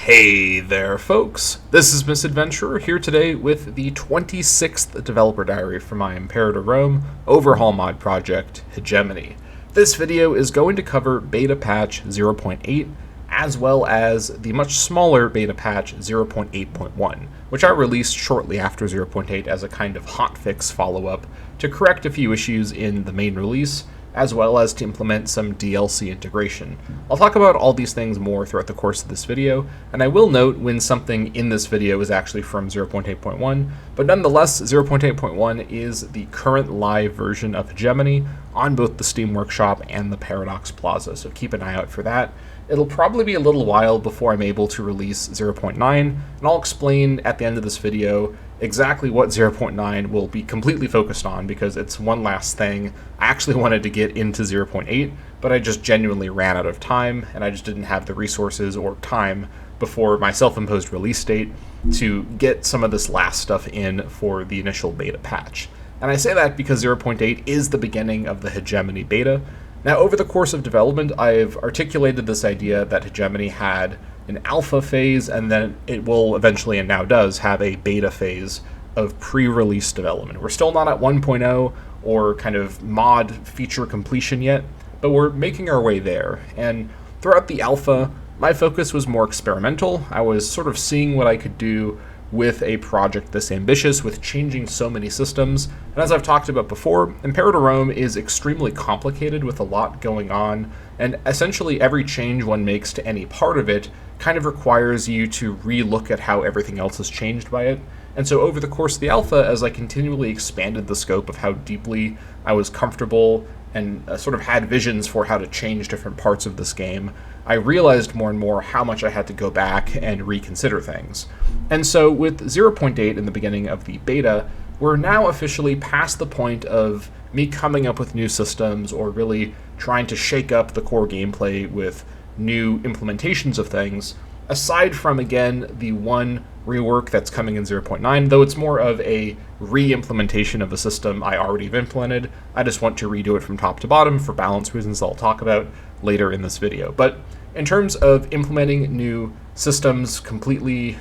Hey there, folks. This is Misadventurer here today with the 26th developer diary for my Imperator Rome overhaul mod project, Hegemony. This video is going to cover beta patch 0.8 as well as the much smaller beta patch 0.8.1, which I released shortly after 0.8 as a kind of hotfix follow-up to correct a few issues in the main release, as well as to implement some DLC integration. I'll talk about all these things more throughout the course of this video, and I will note when something in this video is actually from 0.8.1, but nonetheless, 0.8.1 is the current live version of Hegemony on both the Steam Workshop and the Paradox Plaza, so keep an eye out for that. It'll probably be a little while before I'm able to release 0.9, and I'll explain at the end of this video exactly what 0.9 will be completely focused on, because it's one last thing. I actually wanted to get into 0.8, but I just genuinely ran out of time, and I just didn't have the resources or time before my self-imposed release date to get some of this last stuff in for the initial beta patch. And I say that because 0.8 is the beginning of the Hegemony beta. Now, over the course of development, I've articulated this idea that Hegemony had an alpha phase, and then it will eventually, and now does, have a beta phase of pre-release development. We're still not at 1.0 or kind of mod feature completion yet, but we're making our way there. And throughout the alpha, my focus was more experimental. I was sort of seeing what I could do with a project this ambitious, with changing so many systems. And as I've talked about before, Imperator Rome is extremely complicated with a lot going on, and essentially every change one makes to any part of it kind of requires you to re-look at how everything else has changed by it. And so over the course of the alpha, as I continually expanded the scope of how deeply I was comfortable and sort of had visions for how to change different parts of this game, I realized more and more how much I had to go back and reconsider things. And so with 0.8 in the beginning of the beta, we're now officially past the point of me coming up with new systems or really trying to shake up the core gameplay with new implementations of things, aside from, again, the one rework that's coming in 0.9, though it's more of a re-implementation of a system I already have implemented. I just want to redo it from top to bottom for balance reasons I'll talk about later in this video. But in terms of implementing new systems completely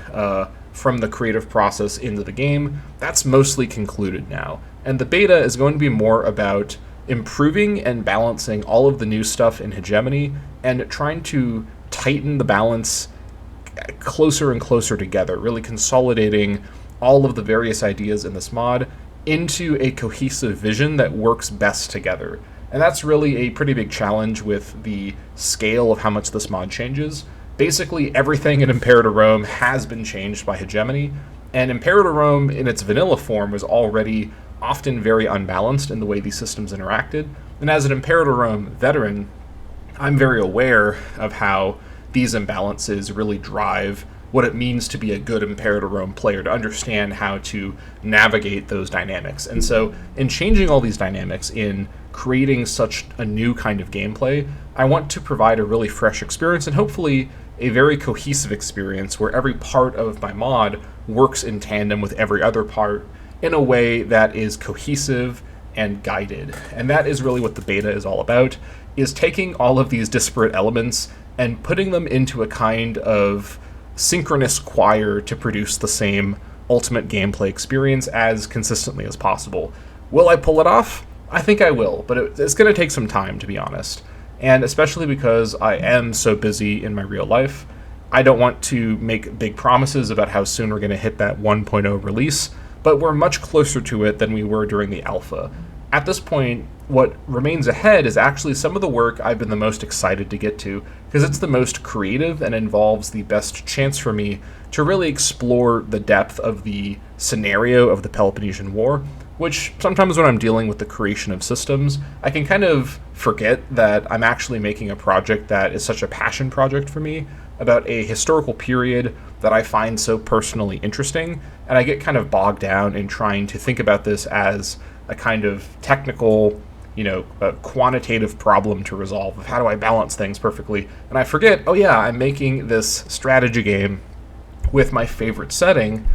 from the creative process into the game, that's mostly concluded now. And the beta is going to be more about improving and balancing all of the new stuff in Hegemony and trying to tighten the balance closer and closer together, really consolidating all of the various ideas in this mod into a cohesive vision that works best together. And that's really a pretty big challenge with the scale of how much this mod changes. Basically, everything in Imperator Rome has been changed by Hegemony, and Imperator Rome in its vanilla form was already often very unbalanced in the way these systems interacted. And as an Imperator Rome veteran, I'm very aware of how these imbalances really drive what it means to be a good Imperator Rome player, to understand how to navigate those dynamics. And so in changing all these dynamics, in creating such a new kind of gameplay, I want to provide a really fresh experience and hopefully a very cohesive experience where every part of my mod works in tandem with every other part in a way that is cohesive and guided. And that is really what the beta is all about, is taking all of these disparate elements and putting them into a kind of synchronous choir to produce the same ultimate gameplay experience as consistently as possible. Will I pull it off? I think I will, but it's going to take some time, to be honest. And especially because I am so busy in my real life, I don't want to make big promises about how soon we're going to hit that 1.0 release, but we're much closer to it than we were during the alpha. At this point, what remains ahead is actually some of the work I've been the most excited to get to, because it's the most creative and involves the best chance for me to really explore the depth of the scenario of the Peloponnesian War, which sometimes when I'm dealing with the creation of systems, I can kind of forget that I'm actually making a project that is such a passion project for me about a historical period that I find so personally interesting, and I get kind of bogged down in trying to think about this as a kind of technical, a quantitative problem to resolve of how do I balance things perfectly, and I forget, oh yeah, I'm making this strategy game with my favorite setting,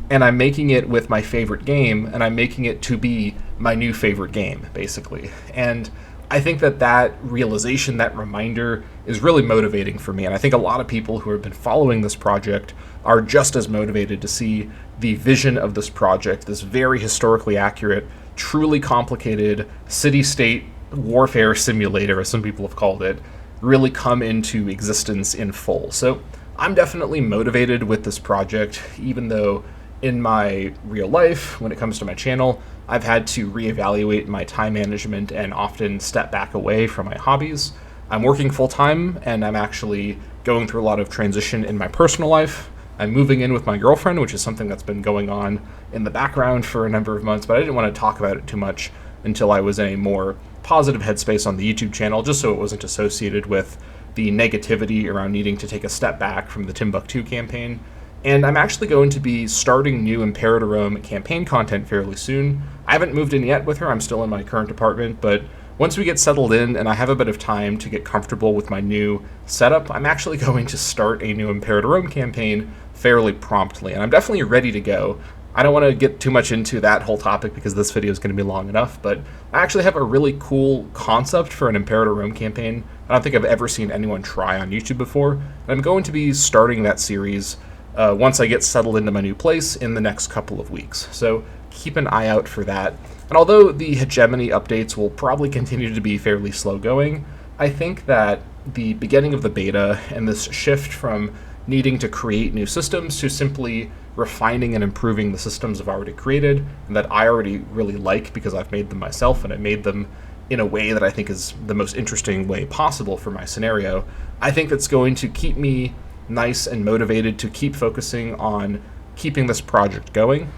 and I'm making it with my favorite game, and I'm making it to be my new favorite game, basically. And I think that realization, that reminder, is really motivating for me. And I think a lot of people who have been following this project are just as motivated to see the vision of this project, this very historically accurate, truly complicated city-state warfare simulator, as some people have called it, really come into existence in full. So I'm definitely motivated with this project, even though in my real life, when it comes to my channel, I've had to reevaluate my time management and often step back away from my hobbies. I'm working full-time, and I'm actually going through a lot of transition in my personal life. I'm moving in with my girlfriend, which is something that's been going on in the background for a number of months, but I didn't want to talk about it too much until I was in a more positive headspace on the YouTube channel, just so it wasn't associated with the negativity around needing to take a step back from the Timbuktu campaign. And I'm actually going to be starting new Imperator campaign content fairly soon. I haven't moved in yet with her, I'm still in my current apartment, but once we get settled in and I have a bit of time to get comfortable with my new setup, I'm actually going to start a new Imperator campaign fairly promptly, and I'm definitely ready to go. I don't want to get too much into that whole topic because this video is going to be long enough, but I actually have a really cool concept for an Imperator campaign I don't think I've ever seen anyone try on YouTube before, and I'm going to be starting that series once I get settled into my new place in the next couple of weeks. So keep an eye out for that. And although the Hegemony updates will probably continue to be fairly slow going, I think that the beginning of the beta and this shift from needing to create new systems to simply refining and improving the systems I've already created and that I already really like because I've made them myself and I made them in a way that I think is the most interesting way possible for my scenario, I think that's going to keep me nice and motivated to keep focusing on keeping this project going.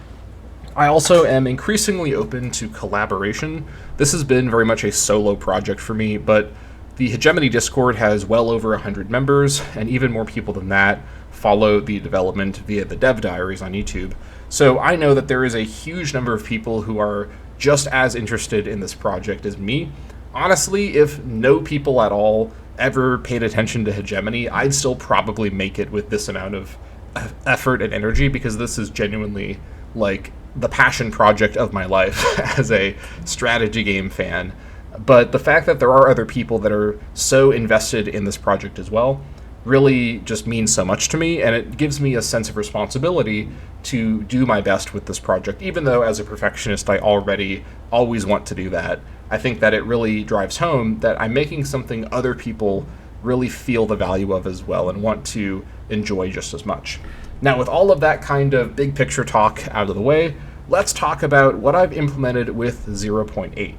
I also am increasingly open to collaboration. This has been very much a solo project for me, but the Hegemony Discord has well over 100 members, and even more people than that follow the development via the Dev Diaries on YouTube. So I know that there is a huge number of people who are just as interested in this project as me. Honestly, if no people at all ever paid attention to Hegemony, I'd still probably make it with this amount of effort and energy, because this is genuinely like the passion project of my life as a strategy game fan. But the fact that there are other people that are so invested in this project as well really just means so much to me, and it gives me a sense of responsibility to do my best with this project, even though as a perfectionist I already always want to do that. I think that it really drives home that I'm making something other people really feel the value of as well and want to enjoy just as much. Now, with all of that kind of big picture talk out of the way, let's talk about what I've implemented with 0.8.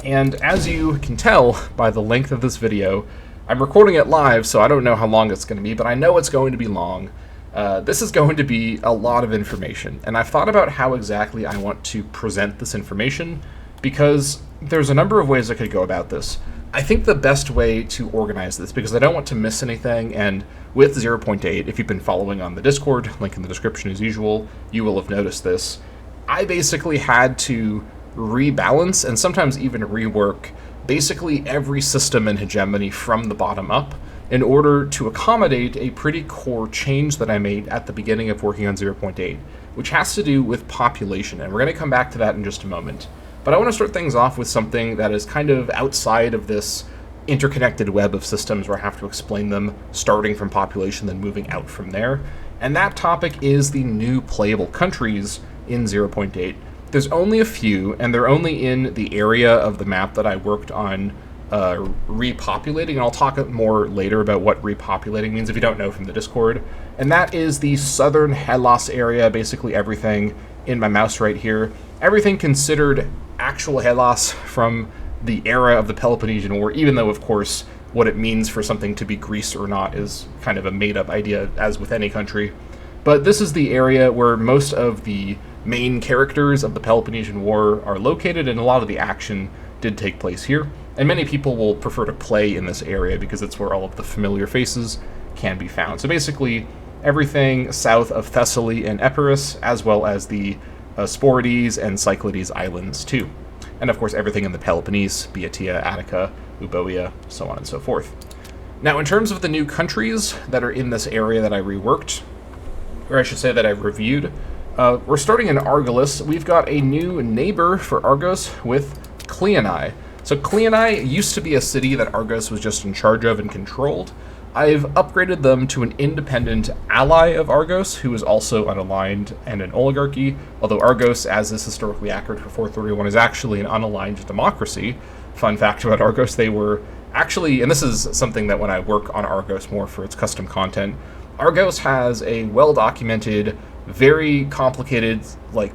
And as you can tell by the length of this video, I'm recording it live, so I don't know how long it's going to be, but I know it's going to be long. This is going to be a lot of information, and I've thought about how exactly I want to present this information, because there's a number of ways I could go about this. I think the best way to organize this, because I don't want to miss anything, and with 0.8, if you've been following on the Discord, link in the description as usual, you will have noticed this. I basically had to rebalance and sometimes even rework basically every system in Hegemony from the bottom up in order to accommodate a pretty core change that I made at the beginning of working on 0.8, which has to do with population, and we're going to come back to that in just a moment. But I want to start things off with something that is kind of outside of this interconnected web of systems where I have to explain them starting from population then moving out from there, and that topic is the new playable countries in 0.8. There's only a few, and they're only in the area of the map that I worked on repopulating, and I'll talk more later about what repopulating means if you don't know from the Discord. And that is the southern Hellas area, basically everything in my mouse right here. Everything considered actual Hellas from the era of the Peloponnesian War, even though, of course, what it means for something to be Greece or not is kind of a made-up idea, as with any country. But this is the area where most of the main characters of the Peloponnesian War are located, and a lot of the action did take place here. And many people will prefer to play in this area because it's where all of the familiar faces can be found. So basically, everything south of Thessaly and Epirus, as well as the Sporides and Cyclades islands too. And of course, everything in the Peloponnese, Boeotia, Attica, Euboea, so on and so forth. Now, in terms of the new countries that are in this area that I reworked, or I should say that I reviewed, we're starting in Argolis. We've got a new neighbor for Argos with Cleonae. So Cleonai used to be a city that Argos was just in charge of and controlled. I've upgraded them to an independent ally of Argos, who is also unaligned and an oligarchy, although Argos, as is historically accurate for 431, is actually an unaligned democracy. Fun fact about Argos, they were actually, and this is something that when I work on Argos more for its custom content, Argos has a well-documented, very complicated,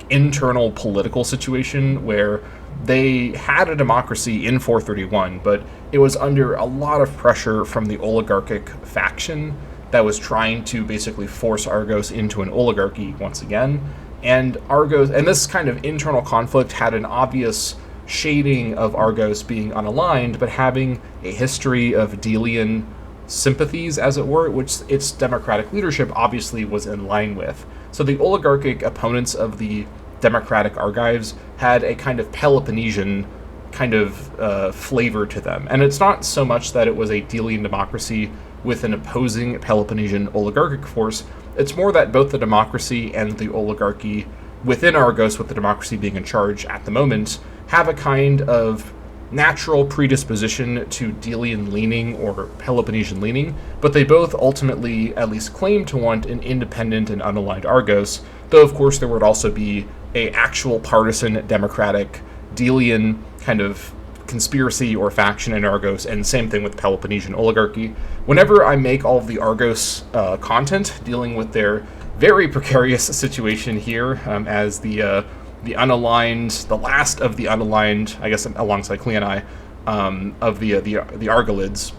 internal political situation where they had a democracy in 431, but it was under a lot of pressure from the oligarchic faction that was trying to basically force Argos into an oligarchy once again. And this kind of internal conflict had an obvious shading of Argos being unaligned, but having a history of Delian sympathies, as it were, which its democratic leadership obviously was in line with. So the oligarchic opponents of the democratic Argives had a kind of Peloponnesian kind of flavor to them. And it's not so much that it was a Delian democracy with an opposing Peloponnesian oligarchic force, it's more that both the democracy and the oligarchy within Argos, with the democracy being in charge at the moment, have a kind of natural predisposition to Delian leaning or Peloponnesian leaning, but they both ultimately at least claim to want an independent and unaligned Argos, though of course there would also be a actual partisan democratic Delian kind of conspiracy or faction in Argos, and same thing with Peloponnesian oligarchy. Whenever I make all of the Argos content dealing with their very precarious situation here, as the unaligned, the last of the unaligned, I guess alongside Cleonai, of the Argolids,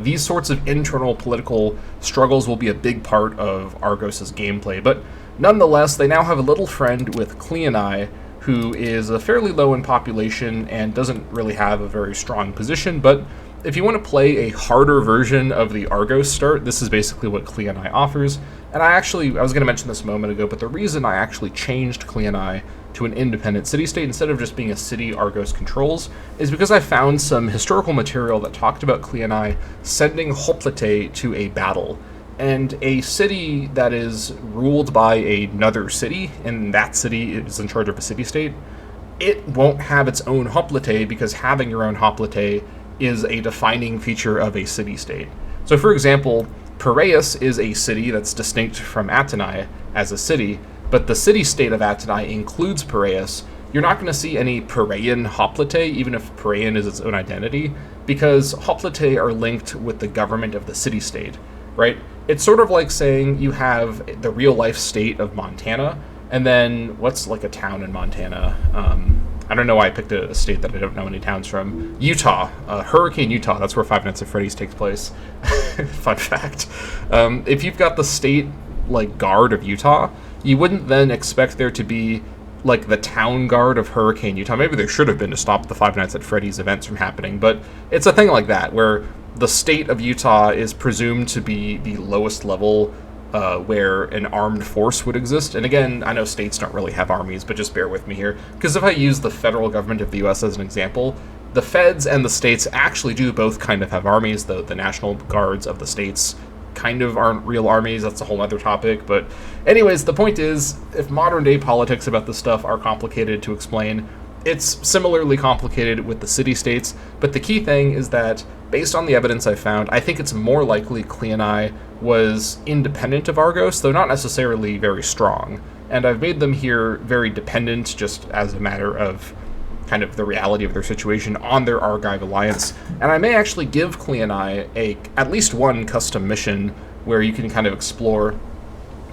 these sorts of internal political struggles will be a big part of Argos' gameplay, but nonetheless, they now have a little friend with Cleonai, who is fairly low in population and doesn't really have a very strong position, but if you want to play a harder version of the Argos start, this is basically what Cleonai offers. And I was going to mention this a moment ago, but the reason I actually changed Cleonai to an independent city-state instead of just being a city Argos controls is because I found some historical material that talked about Cleonai sending hoplite to a battle. And a city that is ruled by another city, and that city is in charge of a city-state, it won't have its own hoplite because having your own hoplite is a defining feature of a city-state. So for example, Piraeus is a city that's distinct from Athenai as a city, but the city-state of Athenai includes Piraeus. You're not going to see any Piraean hoplite, even if Piraean is its own identity, because hoplite are linked with the government of the city-state, right? It's sort of like saying you have the real-life state of Montana, and then what's like a town in Montana? I don't know why I picked a state that I don't know any towns from. Utah. Hurricane Utah. That's where Five Nights at Freddy's takes place. Fun fact. If you've got the state, guard of Utah, you wouldn't then expect there to be, the town guard of Hurricane Utah. Maybe there should have been to stop the Five Nights at Freddy's events from happening, but it's a thing like that, where the state of Utah is presumed to be the lowest level where an armed force would exist. And again, I know states don't really have armies, but just bear with me here, because if I use the federal government of the US as an example, the feds and the states actually do both kind of have armies, though the national guards of the states kind of aren't real armies. That's a whole other topic. But anyways, the point is, if modern day politics about this stuff are complicated to explain, it's similarly complicated with the city-states, but the key thing is that, based on the evidence I found, I think it's more likely Cleonai was independent of Argos, though not necessarily very strong. And I've made them here very dependent, just as a matter of kind of the reality of their situation, on their Argive alliance. And I may actually give Cleonai at least one custom mission where you can kind of explore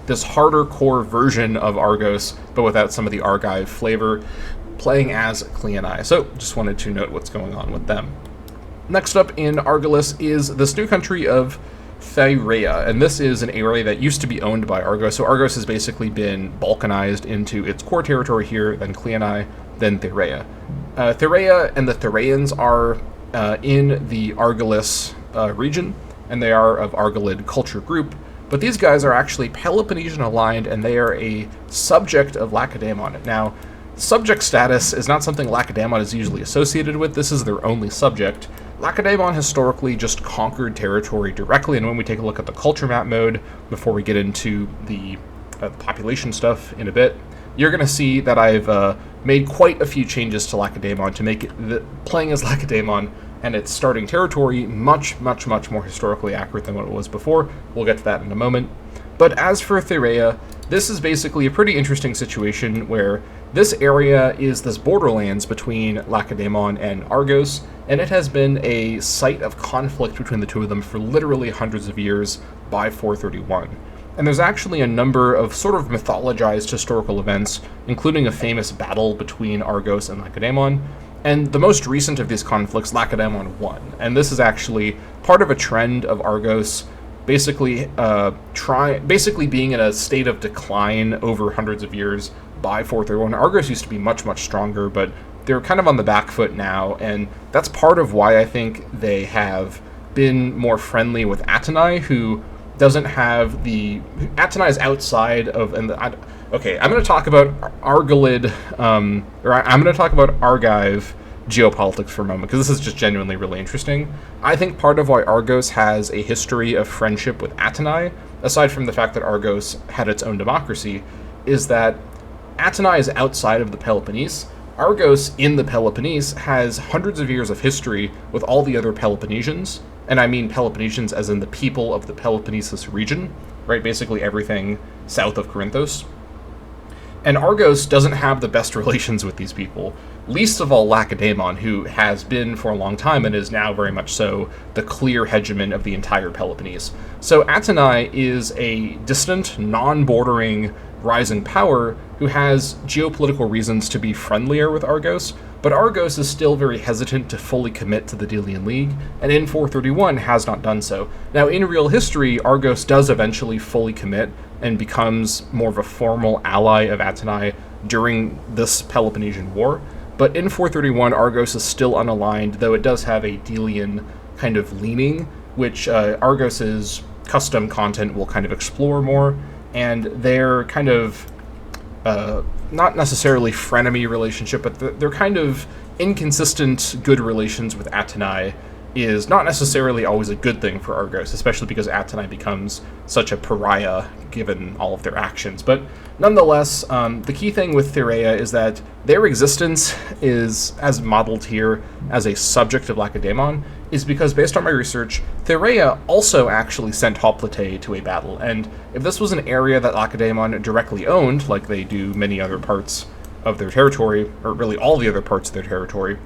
this harder core version of Argos, but without some of the Argive flavor, playing as Cleonai. So just wanted to note what's going on with them. Next up in Argolis is this new country of Thyrea, and this is an area that used to be owned by Argos. So Argos has basically been balkanized into its core territory here, then Cleonai, then Thyrea. Thyrea and the Thyreans are in the Argolis region, and they are of Argolid culture group, but these guys are actually Peloponnesian aligned, and they are a subject of Lacedaemon. Now, subject status is not something Lacedaemon is usually associated with. This is their only subject. Lacedaemon historically just conquered territory directly, and when we take a look at the culture map mode, before we get into the population stuff in a bit, you're going to see that I've made quite a few changes to Lacedaemon to make it playing as Lacedaemon and its starting territory much, much, much more historically accurate than what it was before. We'll get to that in a moment. But as for Therea, this is basically a pretty interesting situation where this area is this borderlands between Lacedaemon and Argos, and it has been a site of conflict between the two of them for literally hundreds of years by 431. And there's actually a number of sort of mythologized historical events, including a famous battle between Argos and Lacedaemon. And the most recent of these conflicts, Lacedaemon won. And this is actually part of a trend of Argos basically being in a state of decline over hundreds of years by 431. Argos used to be much, much stronger, but they're kind of on the back foot now, and that's part of why I think they have been more friendly with Athenai, who doesn't have the... Athenai is outside of... Okay, I'm going to talk about Argolid, I'm going to talk about Argive geopolitics for a moment, because this is just genuinely really interesting. I think part of why Argos has a history of friendship with Athenai, aside from the fact that Argos had its own democracy, is that Athenai is outside of the Peloponnese. Argos in the Peloponnese has hundreds of years of history with all the other Peloponnesians, and I mean Peloponnesians as in the people of the Peloponnesus region, right? Basically everything south of Corinthos. And Argos doesn't have the best relations with these people, least of all Lacedaemon, who has been for a long time and is now very much so the clear hegemon of the entire Peloponnese. So Athenai is a distant, non-bordering, rising power who has geopolitical reasons to be friendlier with Argos, but Argos is still very hesitant to fully commit to the Delian League, and in 431 has not done so. Now, in real history, Argos does eventually fully commit and becomes more of a formal ally of Athenai during this Peloponnesian War, but in 431, Argos is still unaligned, though it does have a Delian kind of leaning, which Argos's custom content will kind of explore more, and their kind of not necessarily frenemy relationship, but their kind of inconsistent good relations with Athenai is not necessarily always a good thing for Argos, especially because Athenai becomes such a pariah given all of their actions. But nonetheless, the key thing with Therea is that their existence is, as modeled here as a subject of Lacedaemon, is because, based on my research, Therea also actually sent Hoplite to a battle, and if this was an area that Lacedaemon directly owned, like they do many other parts of their territory, or really all the other parts of their territory,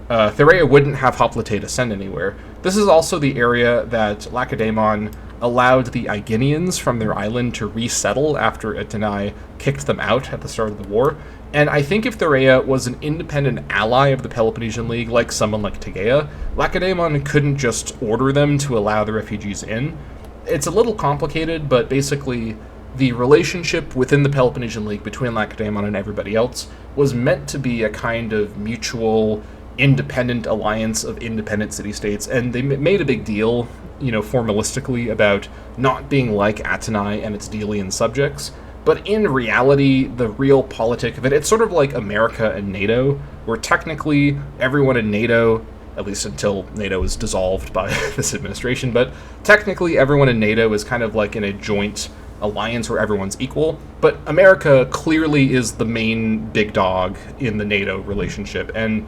Therea wouldn't have Hoplite to send anywhere. This is also the area that Lacedaemon allowed the Aeginians from their island to resettle after Athenai kicked them out at the start of the war. And I think if Therea was an independent ally of the Peloponnesian League, like someone like Tegea, Lacedaemon couldn't just order them to allow the refugees in. It's a little complicated, but basically the relationship within the Peloponnesian League between Lacedaemon and everybody else was meant to be a kind of mutual independent alliance of independent city-states, and they made a big deal, formalistically about not being like Athenai and its Delian subjects. But in reality, the real politic of it, it's sort of like America and NATO, where technically everyone in NATO, at least until NATO is dissolved by this administration, but technically everyone in NATO is kind of like in a joint alliance where everyone's equal. But America clearly is the main big dog in the NATO relationship, and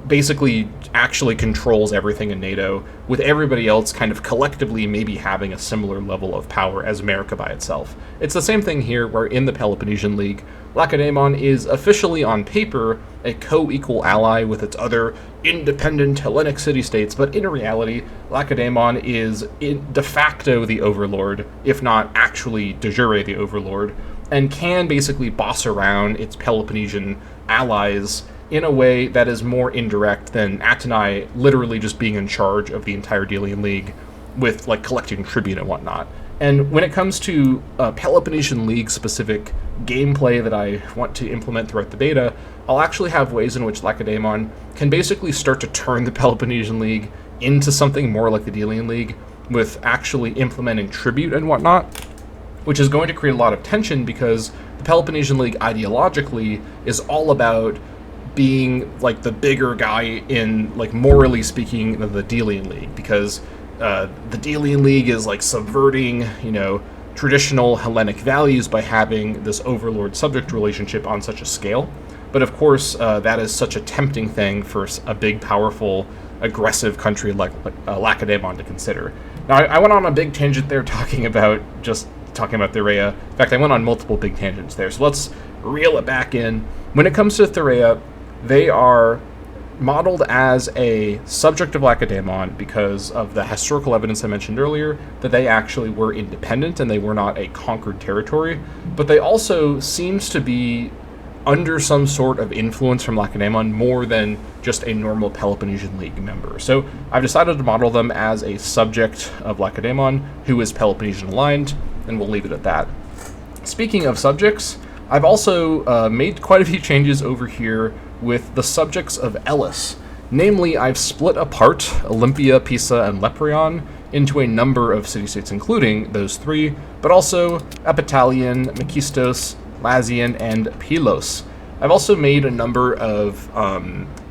basically actually controls everything in NATO, with everybody else kind of collectively maybe having a similar level of power as America by itself. It's the same thing here, where in the Peloponnesian League, Lacedaemon is officially on paper a co-equal ally with its other independent Hellenic city-states, but in reality, Lacedaemon is de facto the overlord, if not actually de jure the overlord, and can basically boss around its Peloponnesian allies in a way that is more indirect than Athenai literally just being in charge of the entire Delian League with, collecting tribute and whatnot. And when it comes to Peloponnesian League-specific gameplay that I want to implement throughout the beta, I'll actually have ways in which Lacedaemon can basically start to turn the Peloponnesian League into something more like the Delian League, with actually implementing tribute and whatnot, which is going to create a lot of tension because the Peloponnesian League ideologically is all about being the bigger guy in morally speaking than the Delian League, because the Delian League is subverting traditional Hellenic values by having this overlord subject relationship on such a scale. but of course that is such a tempting thing for a big, powerful, aggressive country like Lacedaemon to consider. Now, I went on a big tangent there talking about Therea. In fact, I went on multiple big tangents there, so let's reel it back in. When it comes to Therea, they are modeled as a subject of Lacedaemon because of the historical evidence I mentioned earlier, that they actually were independent and they were not a conquered territory, but they also seems to be under some sort of influence from Lacedaemon more than just a normal Peloponnesian League member. So I've decided to model them as a subject of Lacedaemon who is Peloponnesian aligned, and we'll leave it at that. Speaking of subjects, I've also made quite a few changes over here with the subjects of Elis. Namely, I've split apart Olympia, Pisa, and Lepreon into a number of city-states, including those three, but also Epitalion, Mekistos, Lazian, and Pylos. I've also made a number of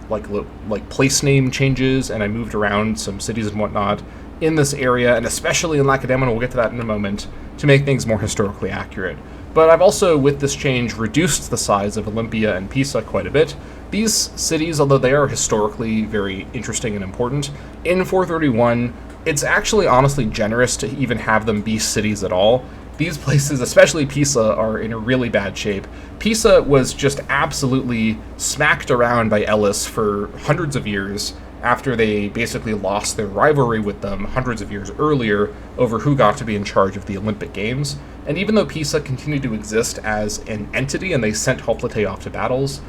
like place name changes, and I moved around some cities and whatnot in this area, and especially in Lacedaemon, we'll get to that in a moment, to make things more historically accurate. But I've also, with this change, reduced the size of Olympia and Pisa quite a bit. These cities, although they are historically very interesting and important, in 431, it's actually honestly generous to even have them be cities at all. These places, especially Pisa, are in a really bad shape. Pisa was just absolutely smacked around by Elis for hundreds of years after they basically lost their rivalry with them hundreds of years earlier over who got to be in charge of the Olympic Games. And even though Pisa continued to exist as an entity and they sent Hoplite off to battles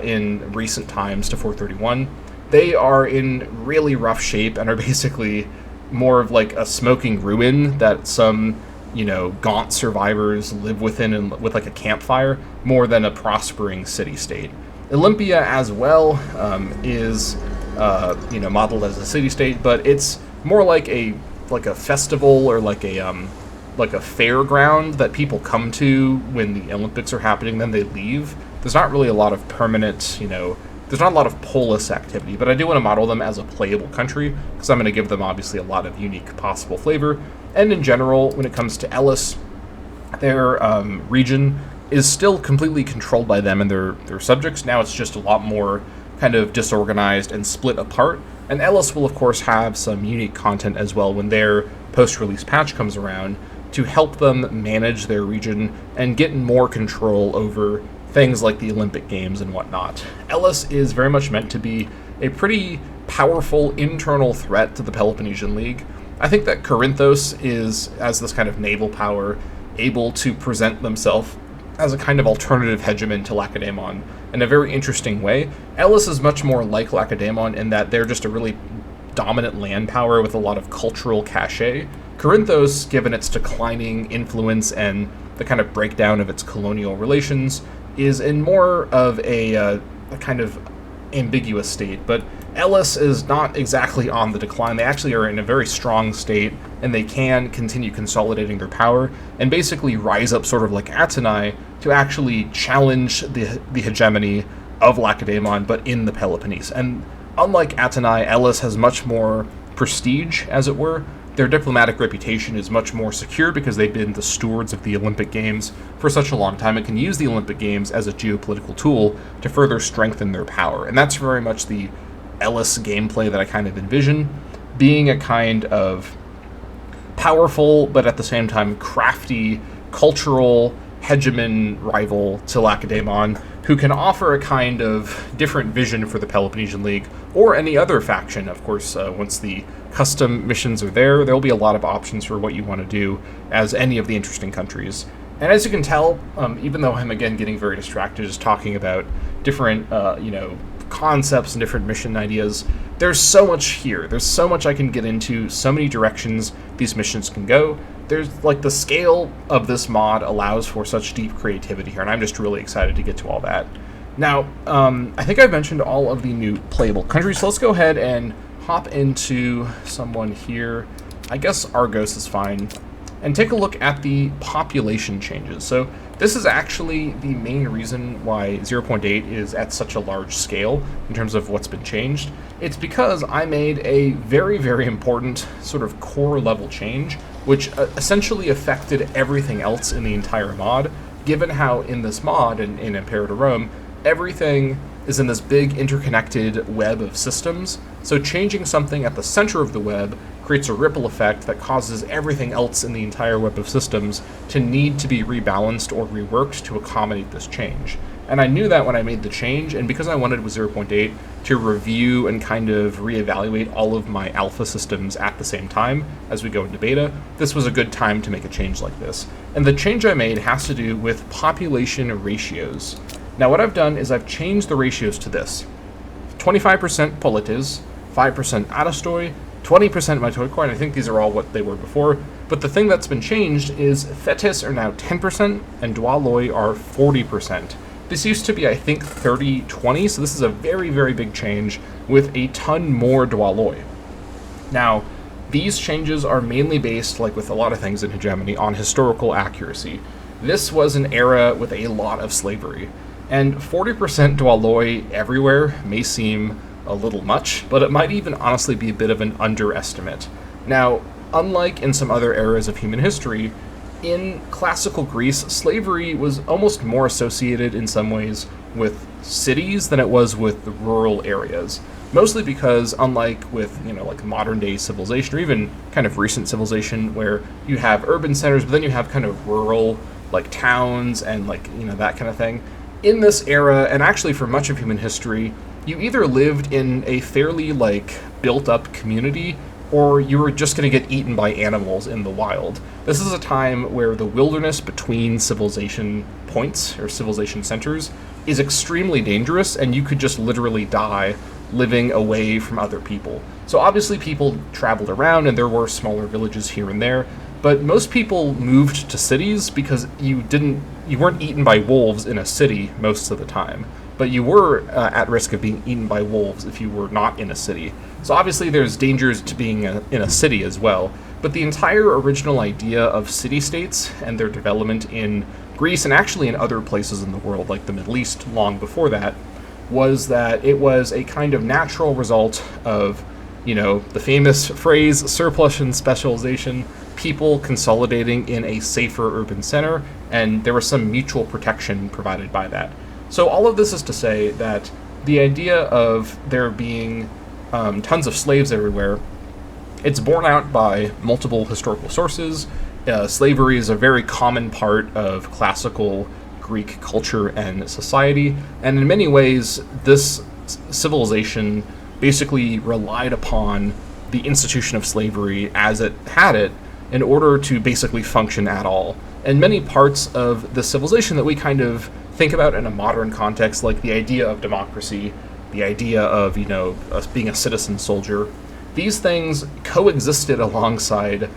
in recent times to 431, they are in really rough shape and are basically more of like a smoking ruin that some, gaunt survivors live within and with like a campfire, more than a prospering city-state. Olympia as well is modeled as a city-state, but it's more like a festival or like a fairground that people come to when the Olympics are happening, then they leave. There's not really a lot of permanent, there's not a lot of polis activity, but I do want to model them as a playable country, because I'm going to give them obviously a lot of unique possible flavor. And in general, when it comes to Elis, their region is still completely controlled by them and their subjects. Now it's just a lot more kind of disorganized and split apart. And Elis will, of course, have some unique content as well when their post-release patch comes around to help them manage their region and get more control over things like the Olympic Games and whatnot. Elis is very much meant to be a pretty powerful internal threat to the Peloponnesian League. I think that Corinthos is, as this kind of naval power, able to present themselves as a kind of alternative hegemon to Lacedaemon in a very interesting way. Elis is much more like Lacedaemon in that they're just a really dominant land power with a lot of cultural cachet. Corinthos, given its declining influence and the kind of breakdown of its colonial relations, is in more of a kind of ambiguous state, but Elis is not exactly on the decline. They actually are in a very strong state, and they can continue consolidating their power and basically rise up sort of like Athenai to actually challenge the hegemony of Lacedaemon, but in the Peloponnese. And unlike Athenai, Elis has much more prestige, as it were. Their diplomatic reputation is much more secure because they've been the stewards of the Olympic Games for such a long time and can use the Olympic Games as a geopolitical tool to further strengthen their power. And that's very much the Elis gameplay that I kind of envision, being a kind of powerful but at the same time crafty cultural hegemon rival to Lacedaemon, who can offer a kind of different vision for the Peloponnesian League or any other faction. Of course, once the custom missions are there will be a lot of options for what you want to do as any of the interesting countries. And as you can tell, even though I'm again getting very distracted just talking about different concepts and different mission ideas, there's so much here. There's so much I can get into, so many directions these missions can go. There's like the scale of this mod allows for such deep creativity here, and I'm just really excited to get to all that. Now, I think I've mentioned all of the new playable countries, so let's go ahead and hop into someone here. I guess Argos is fine. And take a look at the population changes. So this is actually the main reason why 0.8 is at such a large scale in terms of what's been changed. It's because I made a very, very important sort of core level change, which essentially affected everything else in the entire mod, given how in this mod, in Imperator Rome, everything is in this big interconnected web of systems, so changing something at the center of the web creates a ripple effect that causes everything else in the entire web of systems to need to be rebalanced or reworked to accommodate this change. And I knew that when I made the change, and because I wanted with 0.8 to review and kind of reevaluate all of my alpha systems at the same time as we go into beta, this was a good time to make a change like this. And the change I made has to do with population ratios. Now what I've done is I've changed the ratios to this. 25% Politis, 5% Adastoy, 20% Mitochondria, and I think these are all what they were before, but the thing that's been changed is Fetis are now 10% and Dwaloi are 40%. This used to be, I think, 30-20, so this is a very, very big change with a ton more Dwaloi. Now, these changes are mainly based, like with a lot of things in Hegemony, on historical accuracy. This was an era with a lot of slavery, and 40% Dwaloi everywhere may seem a little much, but it might even honestly be a bit of an underestimate. Now, unlike in some other eras of human history, in classical Greece, slavery was almost more associated in some ways with cities than it was with the rural areas. Mostly because, unlike with, like modern day civilization, or even kind of recent civilization, where you have urban centers, but then you have kind of rural, like towns and that kind of thing. In this era, and actually for much of human history, you either lived in a fairly built up community, or you were just going to get eaten by animals in the wild. This is a time where the wilderness between civilization points, or civilization centers, is extremely dangerous, and you could just literally die living away from other people. So obviously people traveled around, and there were smaller villages here and there, but most people moved to cities because you weren't eaten by wolves in a city most of the time, but you were at risk of being eaten by wolves if you were not in a city. So obviously there's dangers to being in a city as well, but the entire original idea of city-states and their development in Greece and actually in other places in the world, like the Middle East long before that, was that it was a kind of natural result of, the famous phrase, surplus and specialization, people consolidating in a safer urban center, and there was some mutual protection provided by that. So all of this is to say that the idea of there being tons of slaves everywhere, it's borne out by multiple historical sources. Slavery is a very common part of classical Greek culture and society, and in many ways, this civilization basically relied upon the institution of slavery as it had it in order to basically function at all. And many parts of the civilization that we kind of think about in a modern context, like the idea of democracy, the idea of, us being a citizen soldier, these things coexisted alongside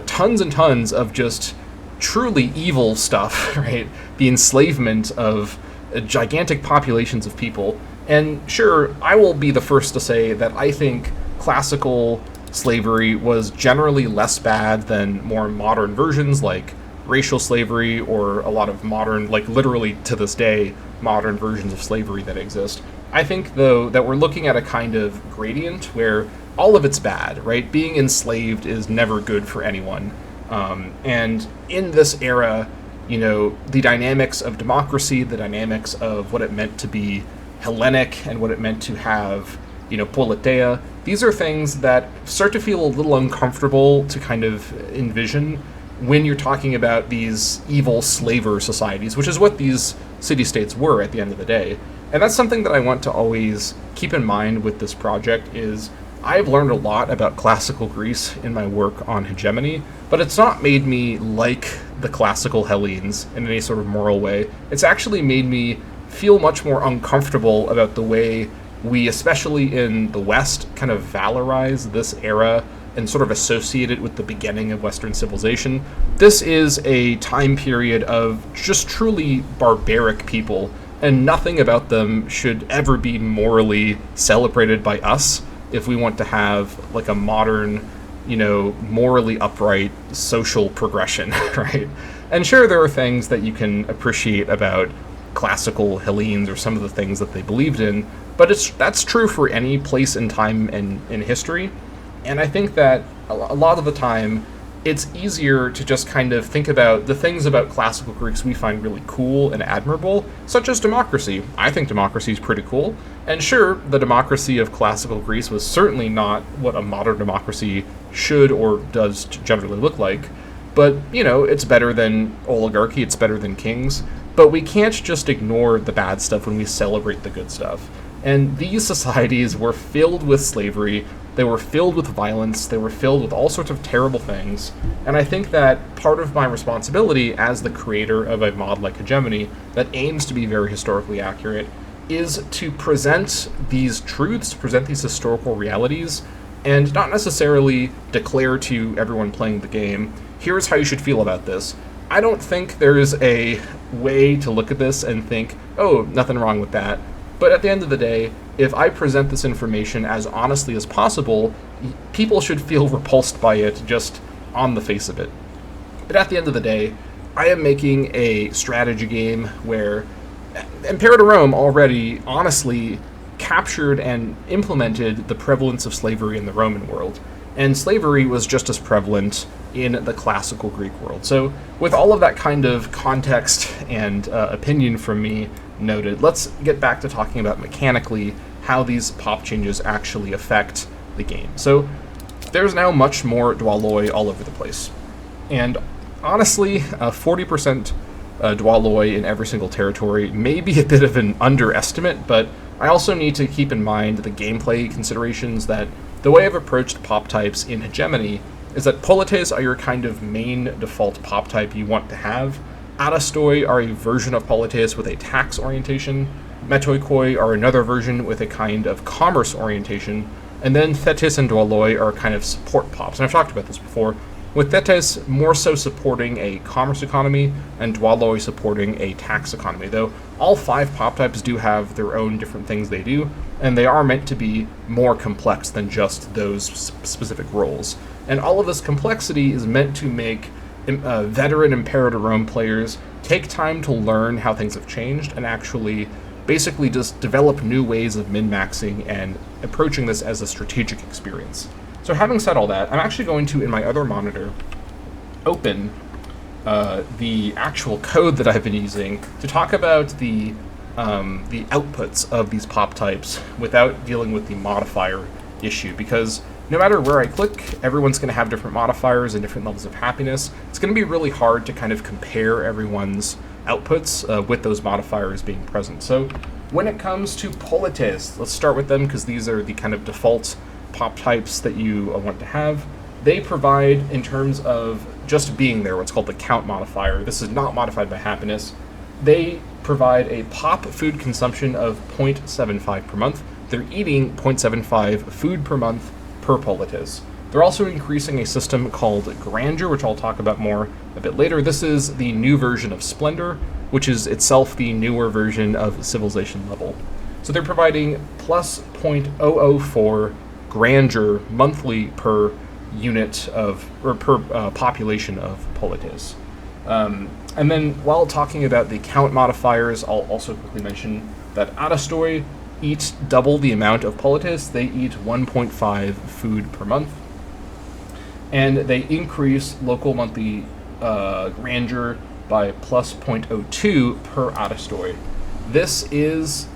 tons and tons of just truly evil stuff, right? The enslavement of gigantic populations of people. And sure, I will be the first to say that I think classical slavery was generally less bad than more modern versions like racial slavery or a lot of modern, literally to this day, modern versions of slavery that exist. I think, though, that we're looking at a kind of gradient where all of it's bad, right? Being enslaved is never good for anyone. And in this era, the dynamics of democracy, the dynamics of what it meant to be Hellenic and what it meant to have, politeia, these are things that start to feel a little uncomfortable to kind of envision when you're talking about these evil slaver societies, which is what these city-states were at the end of the day. And that's something that I want to always keep in mind with this project is I've learned a lot about classical Greece in my work on Hegemony, but it's not made me like the classical Hellenes in any sort of moral way. It's actually made me feel much more uncomfortable about the way we, especially in the West, kind of valorize this era and sort of associate it with the beginning of Western civilization. This is a time period of just truly barbaric people, and nothing about them should ever be morally celebrated by us if we want to have a modern, morally upright social progression, right? And sure, there are things that you can appreciate about classical Hellenes or some of the things that they believed in, but that's true for any place and time in history. And I think that a lot of the time, it's easier to just kind of think about the things about classical Greeks we find really cool and admirable, such as democracy. I think democracy is pretty cool. And sure, the democracy of classical Greece was certainly not what a modern democracy should or does generally look like. But, it's better than oligarchy, it's better than kings. But we can't just ignore the bad stuff when we celebrate the good stuff. And these societies were filled with slavery, they were filled with violence, they were filled with all sorts of terrible things, and I think that part of my responsibility as the creator of a mod like Hegemony that aims to be very historically accurate is to present these truths, present these historical realities, and not necessarily declare to everyone playing the game, here's how you should feel about this. I don't think there's a way to look at this and think, oh, nothing wrong with that. But at the end of the day, if I present this information as honestly as possible, people should feel repulsed by it just on the face of it. But at the end of the day, I am making a strategy game where Imperator Rome already honestly captured and implemented the prevalence of slavery in the Roman world. And slavery was just as prevalent in the classical Greek world. So with all of that kind of context and opinion from me noted, let's get back to talking about mechanically how these pop changes actually affect the game. So there's now much more Dwaloi all over the place. And honestly, 40% Dwaloi in every single territory may be a bit of an underestimate, but I also need to keep in mind the gameplay considerations that the way I've approached pop types in Hegemony is that polites are your kind of main default pop type you want to have. Adastoi are a version of polites with a tax orientation. Metoikoi are another version with a kind of commerce orientation. And then Thetis and Dwaloi are kind of support pops. And I've talked about this before, with Thetis more so supporting a commerce economy and Dwaloi supporting a tax economy, though all 5 pop types do have their own different things they do, and they are meant to be more complex than just those specific roles. And all of this complexity is meant to make veteran Imperator Rome players take time to learn how things have changed and actually basically just develop new ways of min-maxing and approaching this as a strategic experience. So having said all that, I'm actually going to, in my other monitor, open the actual code that I've been using to talk about the outputs of these pop types without dealing with the modifier issue, because no matter where I click, everyone's going to have different modifiers and different levels of happiness. It's going to be really hard to kind of compare everyone's outputs with those modifiers being present. So when it comes to polites, let's start with them because these are the kind of default pop types that you want to have. They provide, in terms of just being there, what's called the count modifier. This is not modified by happiness. They provide a pop food consumption of 0.75 per month. They're eating 0.75 food per month per polites. They're also increasing a system called Grandeur, which I'll talk about more a bit later. This is the new version of Splendor, which is itself the newer version of Civilization level. So they're providing plus 0.004 Grandeur monthly per unit of, or per population of polites. And then while talking about the count modifiers, I'll also quickly mention that Adastoi eat double the amount of polites. They eat 1.5 food per month. And they increase local monthly grandeur by plus 0.02 per Adastoi. This is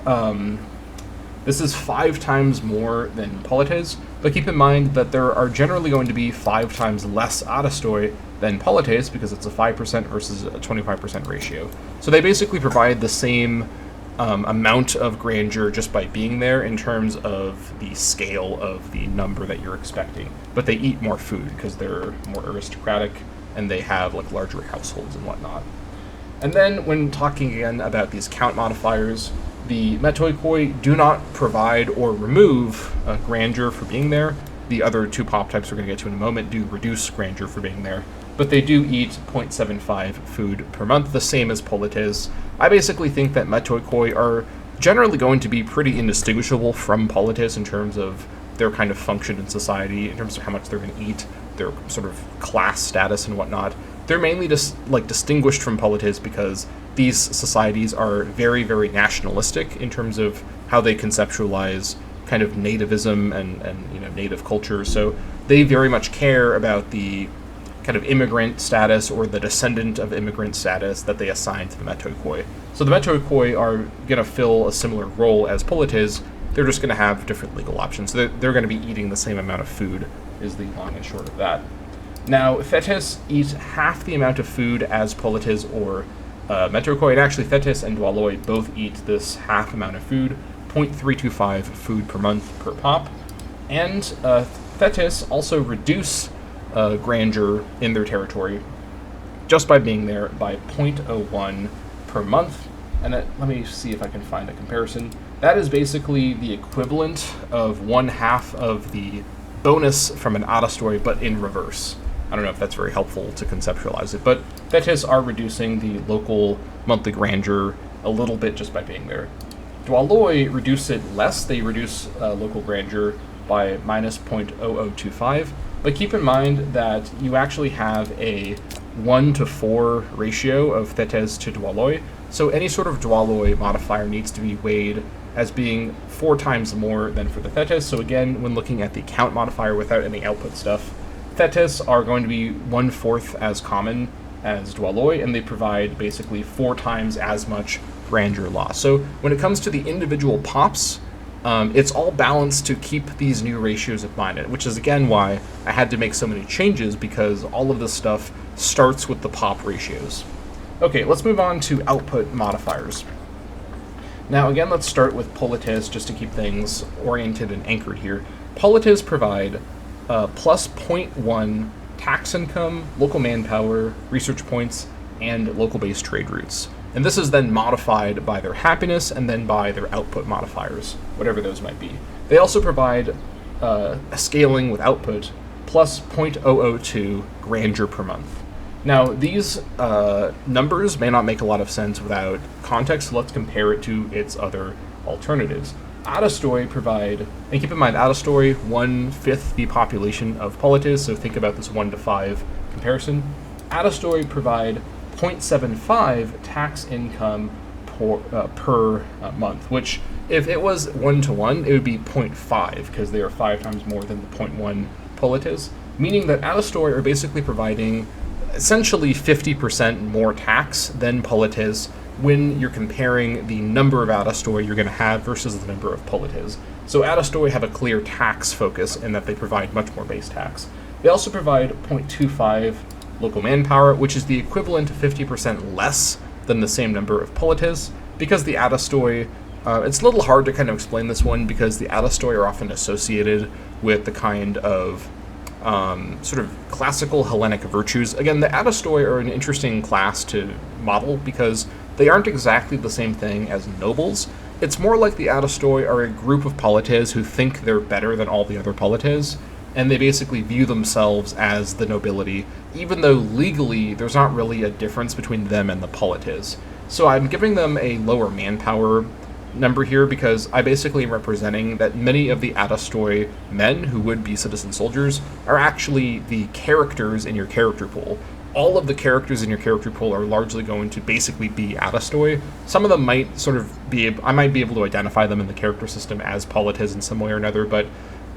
5 times more than polites, but keep in mind that there are generally going to be 5 times less Adastoi than polites because it's a 5% versus a 25% ratio. So they basically provide the same amount of grandeur just by being there in terms of the scale of the number that you're expecting. But they eat more food because they're more aristocratic and they have like larger households and whatnot. And then when talking again about these count modifiers, the Metoikoi do not provide or remove grandeur for being there. The other 2 pop types we're going to get to in a moment do reduce grandeur for being there, but they do eat 0.75 food per month, the same as polites. I basically think that Metoikoi are generally going to be pretty indistinguishable from polites in terms of their kind of function in society, in terms of how much they're going to eat, their sort of class status and whatnot. They're mainly just like distinguished from polites because these societies are very, very nationalistic in terms of how they conceptualize kind of nativism and native culture. So they very much care about the kind of immigrant status or the descendant of immigrant status that they assign to the Metoikoi. So the Metoikoi are going to fill a similar role as polites. They're just going to have different legal options. So they're going to be eating the same amount of food, is the long and short of that. Now, Thetis eat half the amount of food as polites or Metoikoi, and actually Thetis and Dwaloi both eat this half amount of food, 0.325 food per month per pop. And Thetis also reduce grandeur in their territory just by being there by 0.01 per month. And let me see if I can find a comparison. That is basically the equivalent of 1/2 of the bonus from an Ada story, but in reverse. I don't know if that's very helpful to conceptualize it, but Thetis are reducing the local monthly grandeur a little bit just by being there. Dwaloi reduce it less. They reduce local grandeur by minus 0.0025, but keep in mind that you actually have a 1-to-4 ratio of Thetis to Dwaloi, so any sort of Dwaloi modifier needs to be weighed as being 4 times more than for the Thetis. So again, when looking at the count modifier without any output stuff, Thetis are going to be 1/4 as common as Dwaloi, and they provide basically 4 times as much grandeur loss. So when it comes to the individual pops, it's all balanced to keep these new ratios in mind, which is again why I had to make so many changes, because all of this stuff starts with the pop ratios. Okay, let's move on to output modifiers. Now again, let's start with polites just to keep things oriented and anchored here. Polites provide plus 0.1 tax income, local manpower, research points, and local-based trade routes. And this is then modified by their happiness and then by their output modifiers, whatever those might be. They also provide a scaling with output plus 0.002 grandeur per month. Now, these numbers may not make a lot of sense without context, so let's compare it to its other alternatives. Adastory provide, and keep in mind, Adastory 1/5 the population of polites, so think about this 1-to-5 comparison. Adastory provide 0.75 tax income per month, which if it was 1-to-1, it would be 0.5, because they are 5 times more than the 0.1 polites, meaning that Adastory are basically providing essentially 50% more tax than polites when you're comparing the number of Adastory you're going to have versus the number of polites. So Adastory have a clear tax focus in that they provide much more base tax. They also provide 0.25 local manpower, which is the equivalent to 50% less than the same number of polites, because the Adastory, it's a little hard to kind of explain this one, because the Adastory are often associated with the kind of sort of classical Hellenic virtues. Again, the Adastory are an interesting class to model because they aren't exactly the same thing as nobles. It's more like the Adastory are a group of polites who think they're better than all the other polites, and they basically view themselves as the nobility, even though legally there's not really a difference between them and the polites. So I'm giving them a lower manpower number here because I basically am representing that many of the Adastory men who would be citizen soldiers are actually the characters in your character pool. All of the characters in your character pool are largely going to basically be Adastory. Some of them might sort of I might be able to identify them in the character system as polites in some way or another, but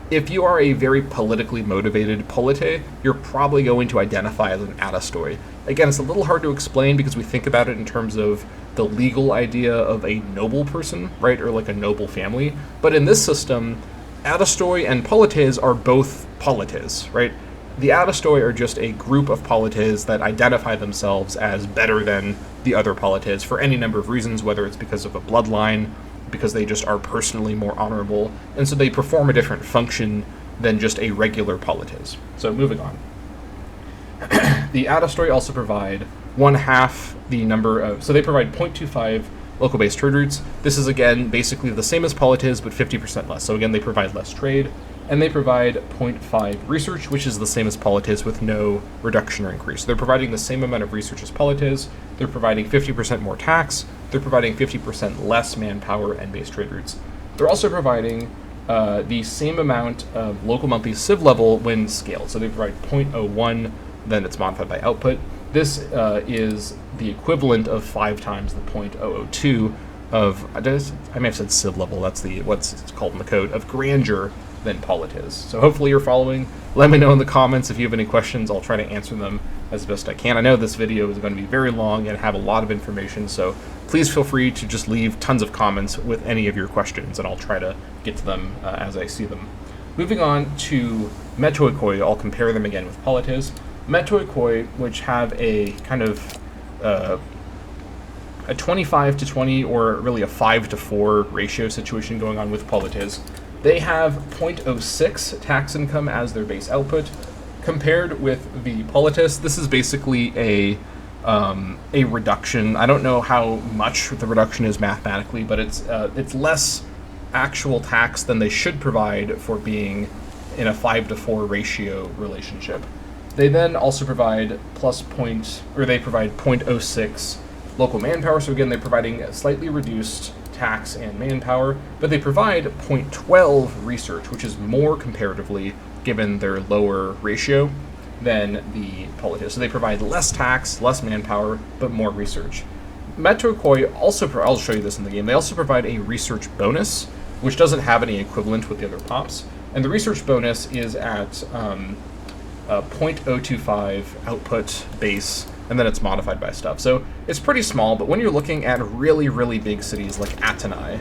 if you are a very politically motivated polite, you're probably going to identify as an Adastory. Again, it's a little hard to explain because we think about it in terms of the legal idea of a noble person, right, or like a noble family. But in this system, Adastory and polites are both polites, right? The Adastory are just a group of polites that identify themselves as better than the other polites for any number of reasons, whether it's because of a bloodline, because they just are personally more honorable, and so they perform a different function than just a regular polites. So moving on. The Adastory also provide 1/2 the number of, so they provide 0.25 local-based trade routes. This is again basically the same as polites, but 50% less. So again, they provide less trade, and they provide 0.5 research, which is the same as polites with no reduction or increase. So they're providing the same amount of research as polites, they're providing 50% more tax, they're providing 50% less manpower and base trade routes. They're also providing the same amount of local monthly civ level when scaled. So they provide 0.01, then it's modified by output. This is the equivalent of 5 times the 0.002 of, I may have said civ level, that's what's called in the code, of grandeur than Politis. So hopefully you're following. Let me know in the comments if you have any questions. I'll try to answer them as best I can. I know this video is going to be very long and have a lot of information, so please feel free to just leave tons of comments with any of your questions, and I'll try to get to them as I see them. Moving on to Metoikoi, I'll compare them again with Politis. Metoikoi, which have a kind of a 25-20 or really a 5-4 ratio situation going on with Politis. They have 0.06 tax income as their base output. Compared with the Politis, this is basically a reduction. I don't know how much the reduction is mathematically, but it's less actual tax than they should provide for being in a 5-4 ratio relationship. They then also provide they provide 0.06 local manpower. So again, they're providing a slightly reduced tax and manpower, but they provide 0.12 research, which is more comparatively given their lower ratio than the Politis. So they provide less tax, less manpower, but more research. Metoikoi also, I'll show you this in the game, they also provide a research bonus, which doesn't have any equivalent with the other pops. And the research bonus is at 0.025 output base, and then it's modified by stuff. So it's pretty small, but when you're looking at really, really big cities like Atenai,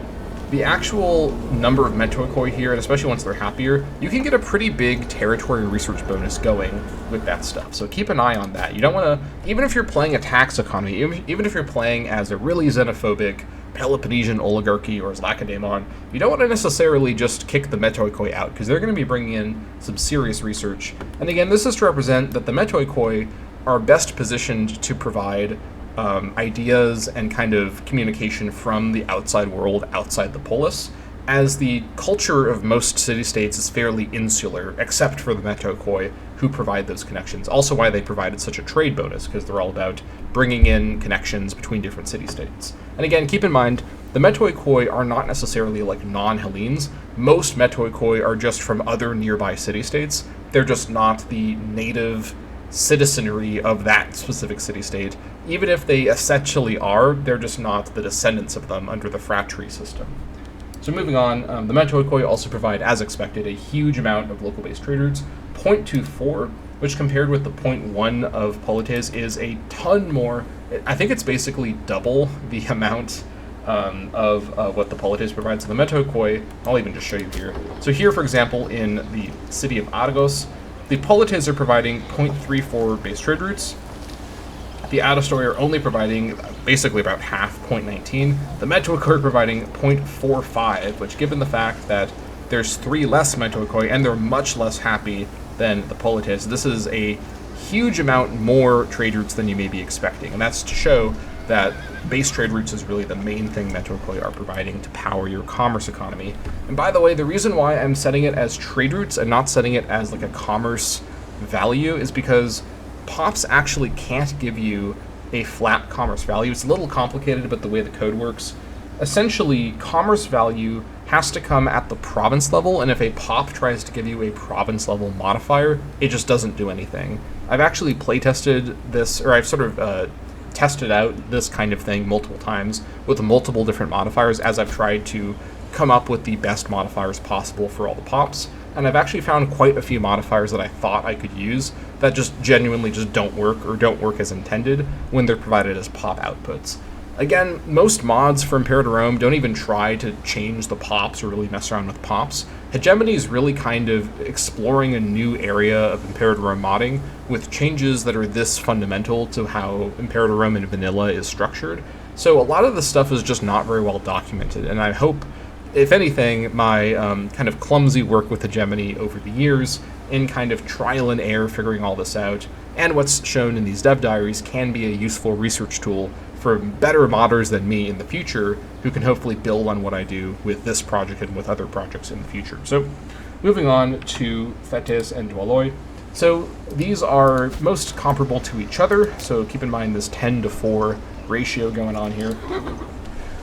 the actual number of Metoikoi here, and especially once they're happier, you can get a pretty big territory research bonus going with that stuff. So keep an eye on that. You don't want to, even if you're playing a tax economy, even if you're playing as a really xenophobic Peloponnesian oligarchy or as Lacedaemon, you don't want to necessarily just kick the Metoikoi out, because they're going to be bringing in some serious research. And again, this is to represent that the Metoikoi are best positioned to provide ideas and kind of communication from the outside world, outside the polis, as the culture of most city-states is fairly insular, except for the Metoikoi, who provide those connections. Also why they provided such a trade bonus, because they're all about bringing in connections between different city-states. And again, keep in mind, the Metoikoi are not necessarily like non-Hellenes. Most Metoikoi are just from other nearby city-states. They're just not the native citizenry of that specific city-state. Even if they essentially are, they're just not the descendants of them under the fratry system. So moving on, the Metoikoi also provide, as expected, a huge amount of local-based trade routes. 0.24, which compared with the 0.1 of Politis is a ton more. I think it's basically double the amount of what the Politis provides. So the Metoikoi, I'll even just show you here. So here, for example, in the city of Argos, the Politis are providing 0.34 base trade routes. The Adastoi are only providing basically about half, 0.19. The Metoikoi are providing 0.45, which, given the fact that there's 3 less Metoikoi and they're much less happy than the Politis, this is a huge amount more trade routes than you may be expecting. And that's to show that base trade routes is really the main thing Metoikoi are providing to power your commerce economy. And by the way, the reason why I'm setting it as trade routes and not setting it as like a commerce value is because POPs actually can't give you a flat commerce value. It's a little complicated about the way the code works. Essentially, commerce value has to come at the province level, and if a POP tries to give you a province level modifier, it just doesn't do anything. I've actually playtested this, or I've sort of tested out this kind of thing multiple times with multiple different modifiers as I've tried to come up with the best modifiers possible for all the POPs. And I've actually found quite a few modifiers that I thought I could use that just genuinely just don't work, or don't work as intended when they're provided as POP outputs. Again, most mods for Imperator Rome don't even try to change the POPs or really mess around with POPs. Hegemony is really kind of exploring a new area of Imperator Rome modding with changes that are this fundamental to how Imperator Rome in vanilla is structured. So a lot of the stuff is just not very well documented, and I hope, if anything, my kind of clumsy work with Hegemony over the years in kind of trial and error figuring all this out, and what's shown in these dev diaries can be a useful research tool for better modders than me in the future who can hopefully build on what I do with this project and with other projects in the future. So moving on to Thetis and Dwaloi. So these are most comparable to each other, so keep in mind this 10-4 ratio going on here.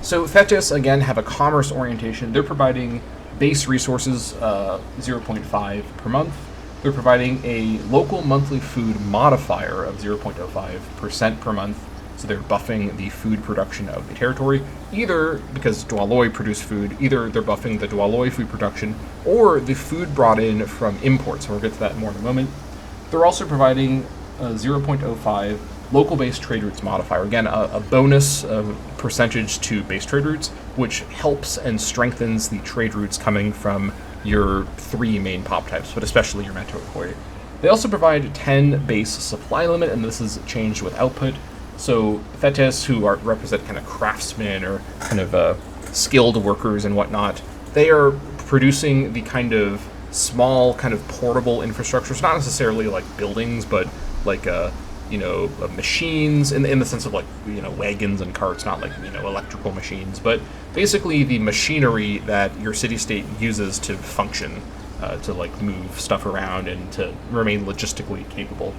So Thetis, again, have a commerce orientation. They're providing base resources 0.5 per month. They're providing a local monthly food modifier of 0.05% per month. So they're buffing the food production of the territory, either because Dwaloi produce food, either they're buffing the Dwaloi food production, or the food brought in from imports. And we'll get to that more in a moment. They're also providing a 0.05 local-based trade routes modifier. Again, a bonus percentage to base trade routes, which helps and strengthens the trade routes coming from your 3 main pop types, but especially your Metokoi. They also provide 10 base supply limit, and this is changed with output. So Thetis, who represent kind of craftsmen or kind of skilled workers and whatnot, they are producing the kind of small, kind of portable infrastructure. It's not necessarily like buildings, but like machines in the sense of like wagons and carts, not like electrical machines, but basically the machinery that your city-state uses to function, to like move stuff around and to remain logistically capable.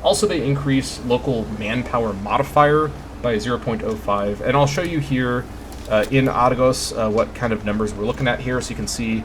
Also, they increase local manpower modifier by 0.05, and I'll show you here in Argos what kind of numbers we're looking at here, so you can see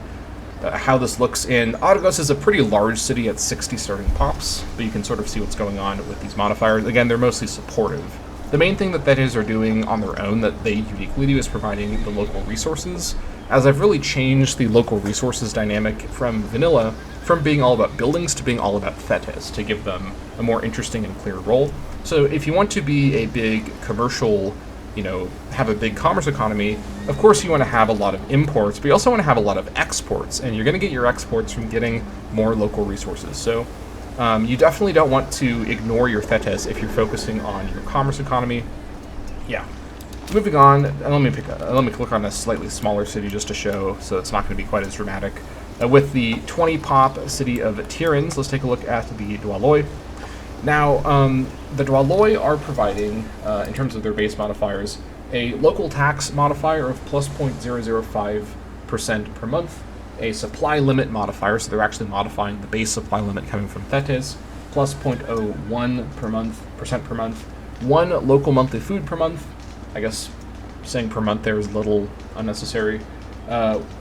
how this looks. In Argos is a pretty large city at 60 starting pops, but you can sort of see what's going on with these modifiers. Again, they're mostly supportive. The main thing that Thetis are doing on their own that they uniquely do is providing the local resources, as I've really changed the local resources dynamic from vanilla, from being all about buildings to being all about Thetis, to give them a more interesting and clear role. So if you want to be a big commercial, have a big commerce economy, of course you want to have a lot of imports, but you also want to have a lot of exports, and you're going to get your exports from getting more local resources. So you definitely don't want to ignore your Thetis if you're focusing on your commerce economy. Yeah. Moving on, let me click on a slightly smaller city just to show, so it's not going to be quite as dramatic. With the 20 pop city of Tirans, let's take a look at the Dwaloi. Now, the Dwaloi are providing, in terms of their base modifiers, a local tax modifier of plus 0.005% per month, a supply limit modifier, so they're actually modifying the base supply limit coming from Thetis, plus 0.01% per month, 1 local monthly food per month. I guess saying per month there is a little unnecessary.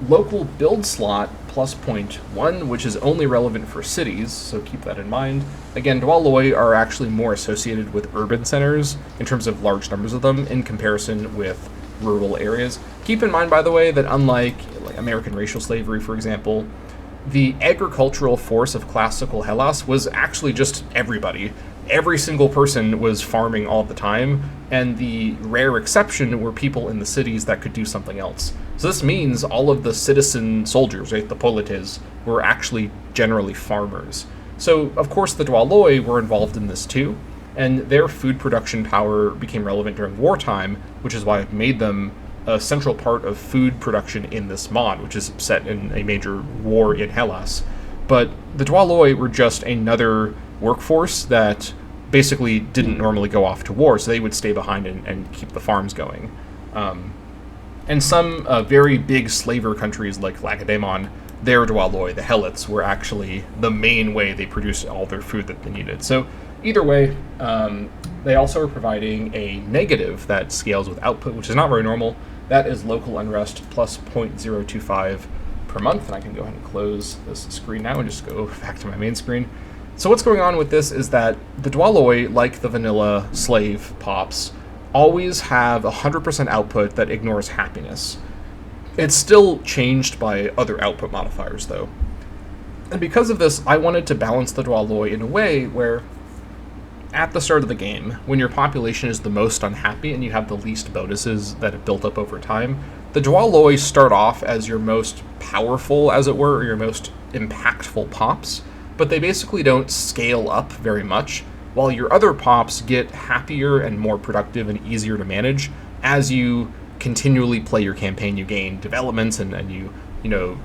Local build slot plus 0.1, which is only relevant for cities, so keep that in mind. Again, Dwaloi are actually more associated with urban centers in terms of large numbers of them in comparison with rural areas. Keep in mind, by the way, that unlike American racial slavery, for example, the agricultural force of classical Hellas was actually just everybody. Every single person was farming all the time, and the rare exception were people in the cities that could do something else. So this means all of the citizen soldiers, right, the polites, were actually generally farmers. So, of course, the Dwaloi were involved in this too, and their food production power became relevant during wartime, which is why I've made them a central part of food production in this mod, which is set in a major war in Hellas. But the Dwaloi were just another workforce that basically didn't normally go off to war, so they would stay behind and keep the farms going. And some very big slaver countries like Lacedaemon, their Dwaloi, the Helots, were actually the main way they produced all their food that they needed. So either way, they also are providing a negative that scales with output, which is not very normal. That is local unrest plus 0.025 per month, and I can go ahead and close this screen now and just go back to my main screen. So what's going on with this is that the Dwaloi, like the vanilla slave pops, always have 100% output that ignores happiness. It's still changed by other output modifiers, though. And because of this, I wanted to balance the Dwaloi in a way where, at the start of the game, when your population is the most unhappy and you have the least bonuses that have built up over time, the Dwaloi start off as your most powerful, as it were, or your most impactful pops, but they basically don't scale up very much, while your other pops get happier and more productive and easier to manage as you continually play your campaign. You gain developments and you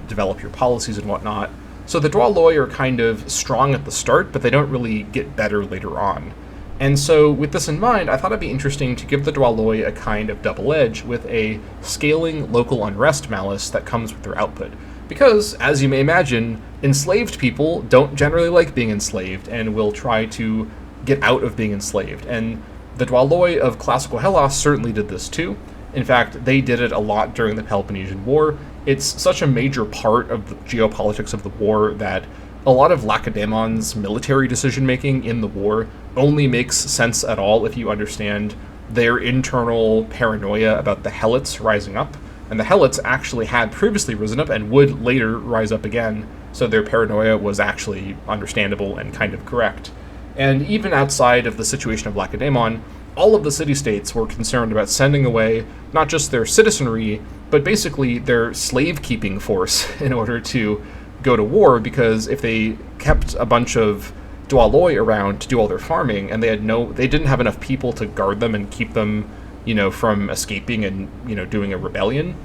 develop your policies and whatnot. So the Dwaloi are kind of strong at the start, but they don't really get better later on. And so with this in mind, I thought it'd be interesting to give the Dwaloi a kind of double edge with a scaling local unrest malice that comes with their output. Because, as you may imagine, enslaved people don't generally like being enslaved and will try to get out of being enslaved. And the Dwaloi of classical Hellas certainly did this too. In fact, they did it a lot during the Peloponnesian War. It's such a major part of the geopolitics of the war that a lot of Lacedaemon's military decision-making in the war only makes sense at all if you understand their internal paranoia about the Helots rising up. And the Helots actually had previously risen up and would later rise up again, so their paranoia was actually understandable and kind of correct. And even outside of the situation of Lacedaemon, all of the city-states were concerned about sending away not just their citizenry, but basically their slave-keeping force in order to go to war, because if they kept a bunch of dualoi around to do all their farming, and they didn't have enough people to guard them and keep them, from escaping and, doing a rebellion,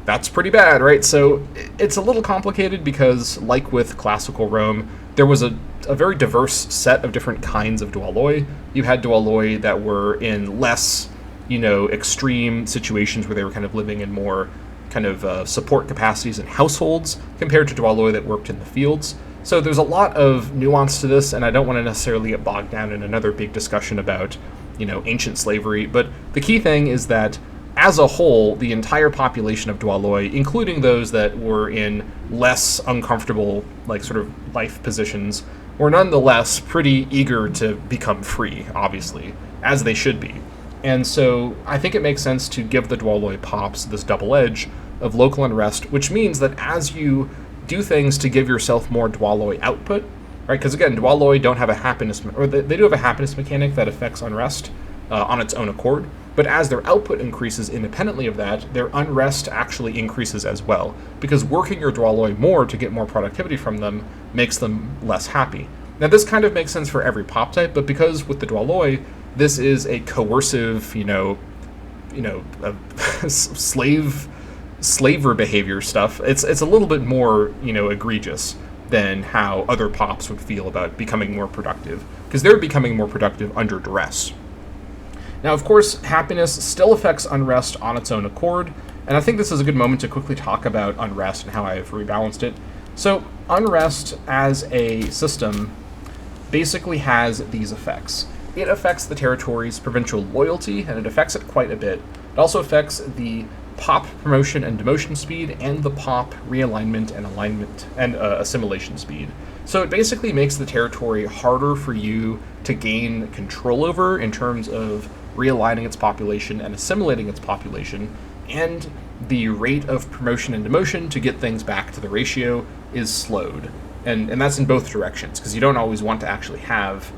that's pretty bad, right? So it's a little complicated because, like with classical Rome, there was a very diverse set of different kinds of dualoi. You had dualoi that were in less, extreme situations where they were kind of living in more kind of support capacities in households compared to dualoi that worked in the fields. So there's a lot of nuance to this, and I don't want to necessarily get bogged down in another big discussion about, ancient slavery. But the key thing is that, as a whole, the entire population of dualoi, including those that were in less uncomfortable, sort of life positions, were nonetheless pretty eager to become free, obviously, as they should be. And so I think it makes sense to give the dualoi pops this double edge of local unrest, which means that as you do things to give yourself more dualoi output, right? Because again, dualoi don't have a happiness, or they do have a happiness mechanic that affects unrest on its own accord. But as their output increases independently of that, their unrest actually increases as well, because working your dualoi more to get more productivity from them makes them less happy. Now, this kind of makes sense for every pop type, but because with the dualoi, this is a coercive, slaver behavior stuff. It's a little bit more, egregious than how other pops would feel about becoming more productive, because they're becoming more productive under duress. Now, of course, happiness still affects unrest on its own accord, and I think this is a good moment to quickly talk about unrest and how I've rebalanced it. So, unrest as a system basically has these effects. It affects the territory's provincial loyalty, and it affects it quite a bit. It also affects the pop promotion and demotion speed, and the pop realignment and alignment and assimilation speed. So it basically makes the territory harder for you to gain control over in terms of realigning its population and assimilating its population, and the rate of promotion and demotion to get things back to the ratio is slowed. And that's in both directions, because you don't always want to actually have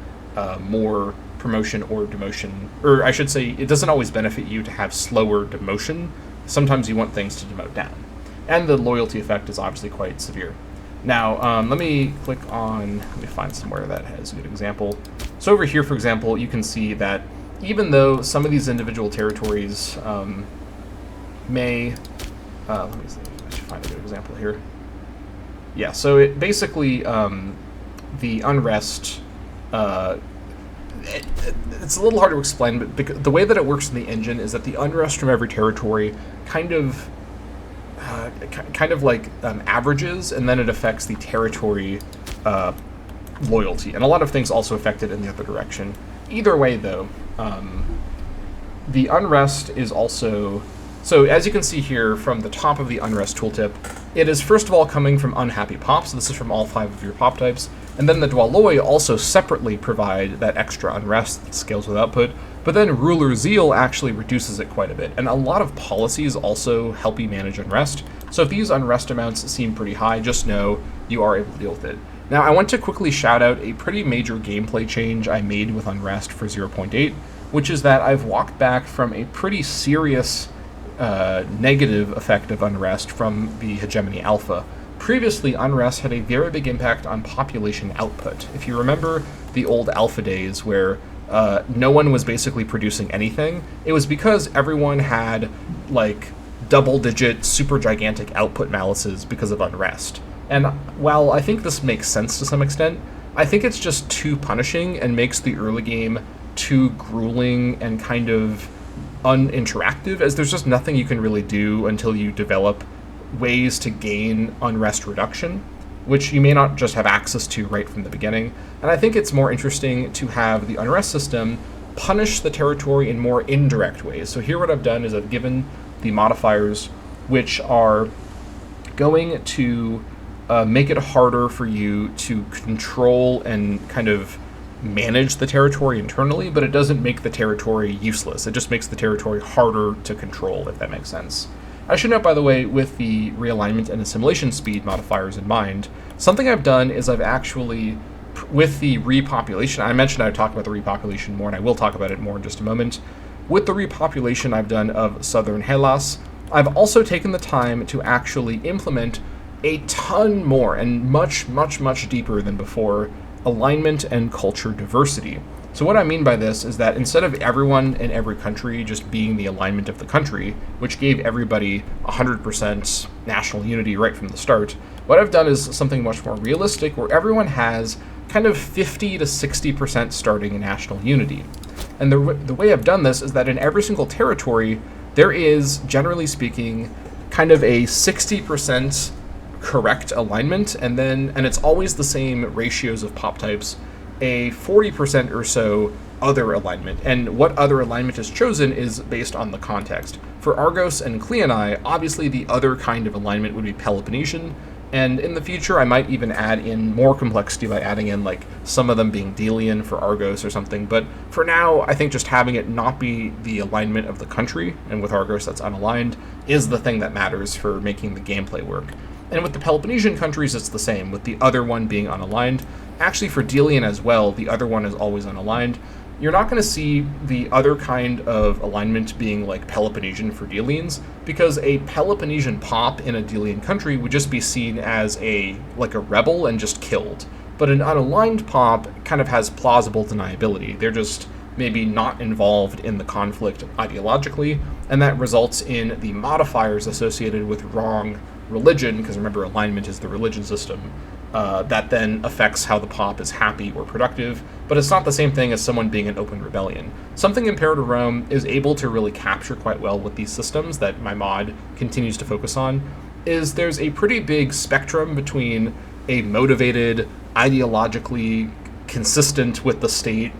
more promotion or demotion, or I should say, it doesn't always benefit you to have slower demotion. Sometimes you want things to demote down. And the loyalty effect is obviously quite severe. Now, let me find somewhere that has a good example. So over here, for example, you can see that even though some of these individual territories may, let me see, I should find a good example here. Yeah, so it basically, the unrest, it's a little hard to explain, but the way that it works in the engine is that the unrest from every territory kind of averages, and then it affects the territory loyalty. And a lot of things also affect it in the other direction. Either way, though, the unrest is also... So as you can see here from the top of the unrest tooltip, it is first of all coming from unhappy pops. This is from all 5 of your pop types. And then the dualoi also separately provide that extra unrest that scales with output. But then ruler zeal actually reduces it quite a bit. And a lot of policies also help you manage unrest. So if these unrest amounts seem pretty high, just know you are able to deal with it. Now, I want to quickly shout out a pretty major gameplay change I made with unrest for 0.8, which is that I've walked back from a pretty serious negative effect of unrest from the Hegemony Alpha. Previously, unrest had a very big impact on population output. If you remember the old alpha days where no one was basically producing anything, it was because everyone had double-digit, super gigantic output malices because of unrest. And while I think this makes sense to some extent, I think it's just too punishing and makes the early game too grueling and kind of uninteractive, as there's just nothing you can really do until you develop ways to gain unrest reduction, which you may not just have access to right from the beginning. And I think it's more interesting to have the unrest system punish the territory in more indirect ways. So here what I've done is I've given the modifiers which are going to make it harder for you to control and kind of manage the territory internally, but it doesn't make the territory useless. It just makes the territory harder to control, if that makes sense. I should note, by the way, with the realignment and assimilation speed modifiers in mind, something I've done is I've actually, with the repopulation, I mentioned I'd talk about the repopulation more, and I will talk about it more in just a moment. With the repopulation I've done of southern Hellas, I've also taken the time to actually implement a ton more and much, much, much deeper than before alignment and culture diversity. So what I mean by this is that instead of everyone in every country just being the alignment of the country, which gave everybody 100% national unity right from the start, what I've done is something much more realistic where everyone has kind of 50 to 60% starting national unity. And the way I've done this is that in every single territory, there is, generally speaking, kind of a 60% correct alignment, and it's always the same ratios of pop types, a 40% or so other alignment. And what other alignment is chosen is based on the context. For Argos and Cleonae, obviously the other kind of alignment would be Peloponnesian, and in the future I might even add in more complexity by adding in like some of them being Delian for Argos or something, but for now I think just having it not be the alignment of the country, and with Argos that's unaligned, is the thing that matters for making the gameplay work. And with the Peloponnesian countries, it's the same, with the other one being unaligned. Actually, for Delian as well, the other one is always unaligned. You're not going to see the other kind of alignment being like Peloponnesian for Delians, because a Peloponnesian pop in a Delian country would just be seen as a rebel and just killed. But an unaligned pop kind of has plausible deniability. They're just maybe not involved in the conflict ideologically, and that results in the modifiers associated with wrong religion, because remember alignment is the religion system, that then affects how the pop is happy or productive, but it's not the same thing as someone being an open rebellion. Something Imperator Rome is able to really capture quite well with these systems that my mod continues to focus on is there's a pretty big spectrum between a motivated, ideologically consistent with the state,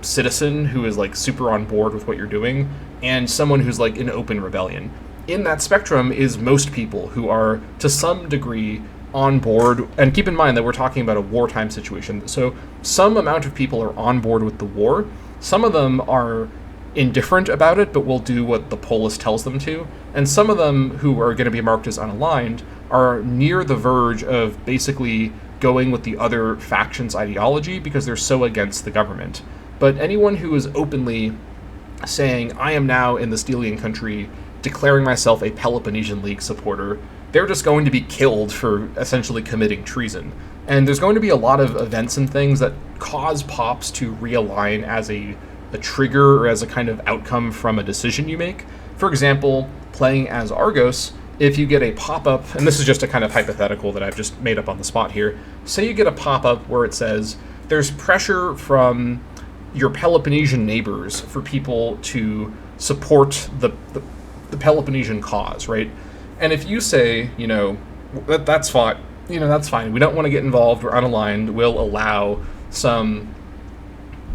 citizen who is like super on board with what you're doing, and someone who's like an open rebellion. In that spectrum is most people who are to some degree on board, and keep in mind that we're talking about a wartime situation, so some amount of people are on board with the war. Some of them are indifferent about it but will do what the polis tells them to, and some of them who are going to be marked as unaligned are near the verge of basically going with the other faction's ideology because they're so against the government. But anyone who is openly saying, I am now in this Delian country declaring myself a Peloponnesian League supporter, they're just going to be killed for essentially committing treason. And there's going to be a lot of events and things that cause pops to realign as a trigger or as a kind of outcome from a decision you make. For example, playing as Argos, if you get a pop-up, and this is just a kind of hypothetical that I've just made up on the spot here, say you get a pop-up where it says there's pressure from your Peloponnesian neighbors for people to support the Peloponnesian cause, right? And if you say, that's fine, that's fine. We don't want to get involved. We're unaligned. We'll allow some,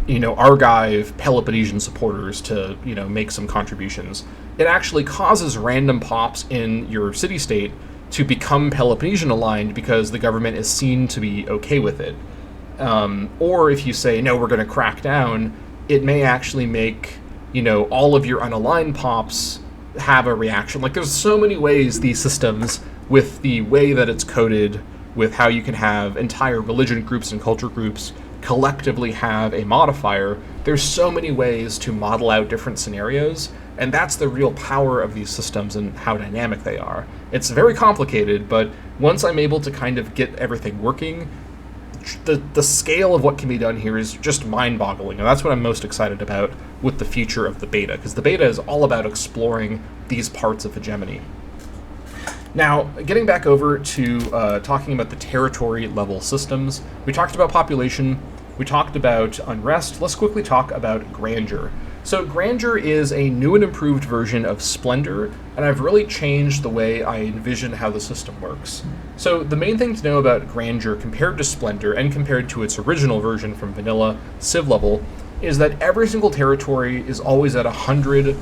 Argive Peloponnesian supporters to, make some contributions. It actually causes random pops in your city-state to become Peloponnesian aligned because the government is seen to be okay with it. Or if you say, no, we're going to crack down, it may actually make, all of your unaligned pops have a reaction. Like, there's so many ways these systems, with the way that it's coded, with how you can have entire religion groups and culture groups collectively have a modifier, there's so many ways to model out different scenarios, and that's the real power of these systems and how dynamic they are. It's very complicated, but once I'm able to kind of get everything working, the scale of what can be done here is just mind-boggling, and that's what I'm most excited about with the future of the beta, because the beta is all about exploring these parts of hegemony. Now, getting back over to talking about the territory level systems, we talked about population, we talked about unrest. Let's quickly talk about grandeur. So grandeur is a new and improved version of splendor, and I've really changed the way I envision how the system works. So the main thing to know about grandeur compared to splendor and compared to its original version from vanilla civ level is that every single territory is always at 100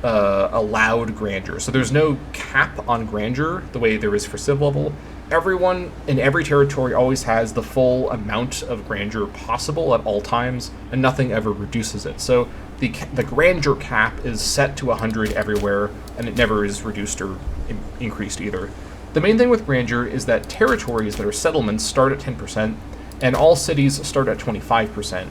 allowed grandeur. So there's no cap on grandeur the way there is for civ level. everyone in every territory always has the full amount of grandeur possible at all times, and nothing ever reduces it. So the grandeur cap is set to 100 everywhere, and it never is reduced or increased either. The main thing with grandeur is that territories that are settlements start at 10%, and all cities start at 25%.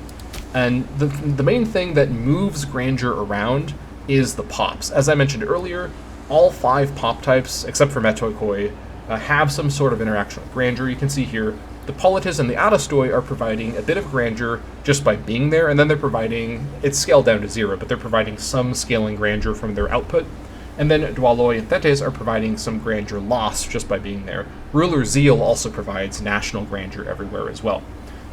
And the main thing that moves grandeur around is the pops. As I mentioned earlier, all 5 pop types, except for Metoikoi, have some sort of interaction with grandeur. You can see here, the Politis and the Adastoi are providing a bit of grandeur just by being there, and then they're providing, it's scaled down to 0, but they're providing some scaling grandeur from their output. And then Dwaloi and Thetes are providing some grandeur loss just by being there. Ruler Zeal also provides national grandeur everywhere as well.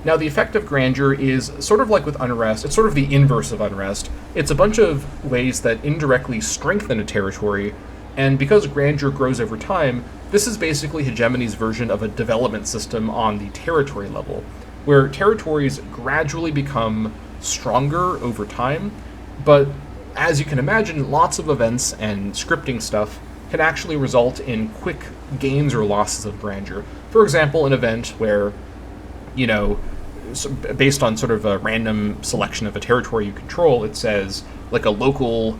Now, the effect of grandeur is sort of like with unrest. It's sort of the inverse of unrest. It's a bunch of ways that indirectly strengthen a territory, and because grandeur grows over time, this is basically Hegemony's version of a development system on the territory level, where territories gradually become stronger over time, but as you can imagine, lots of events and scripting stuff can actually result in quick gains or losses of grandeur. For example, an event where, based on sort of a random selection of a territory you control, it says, like, a local,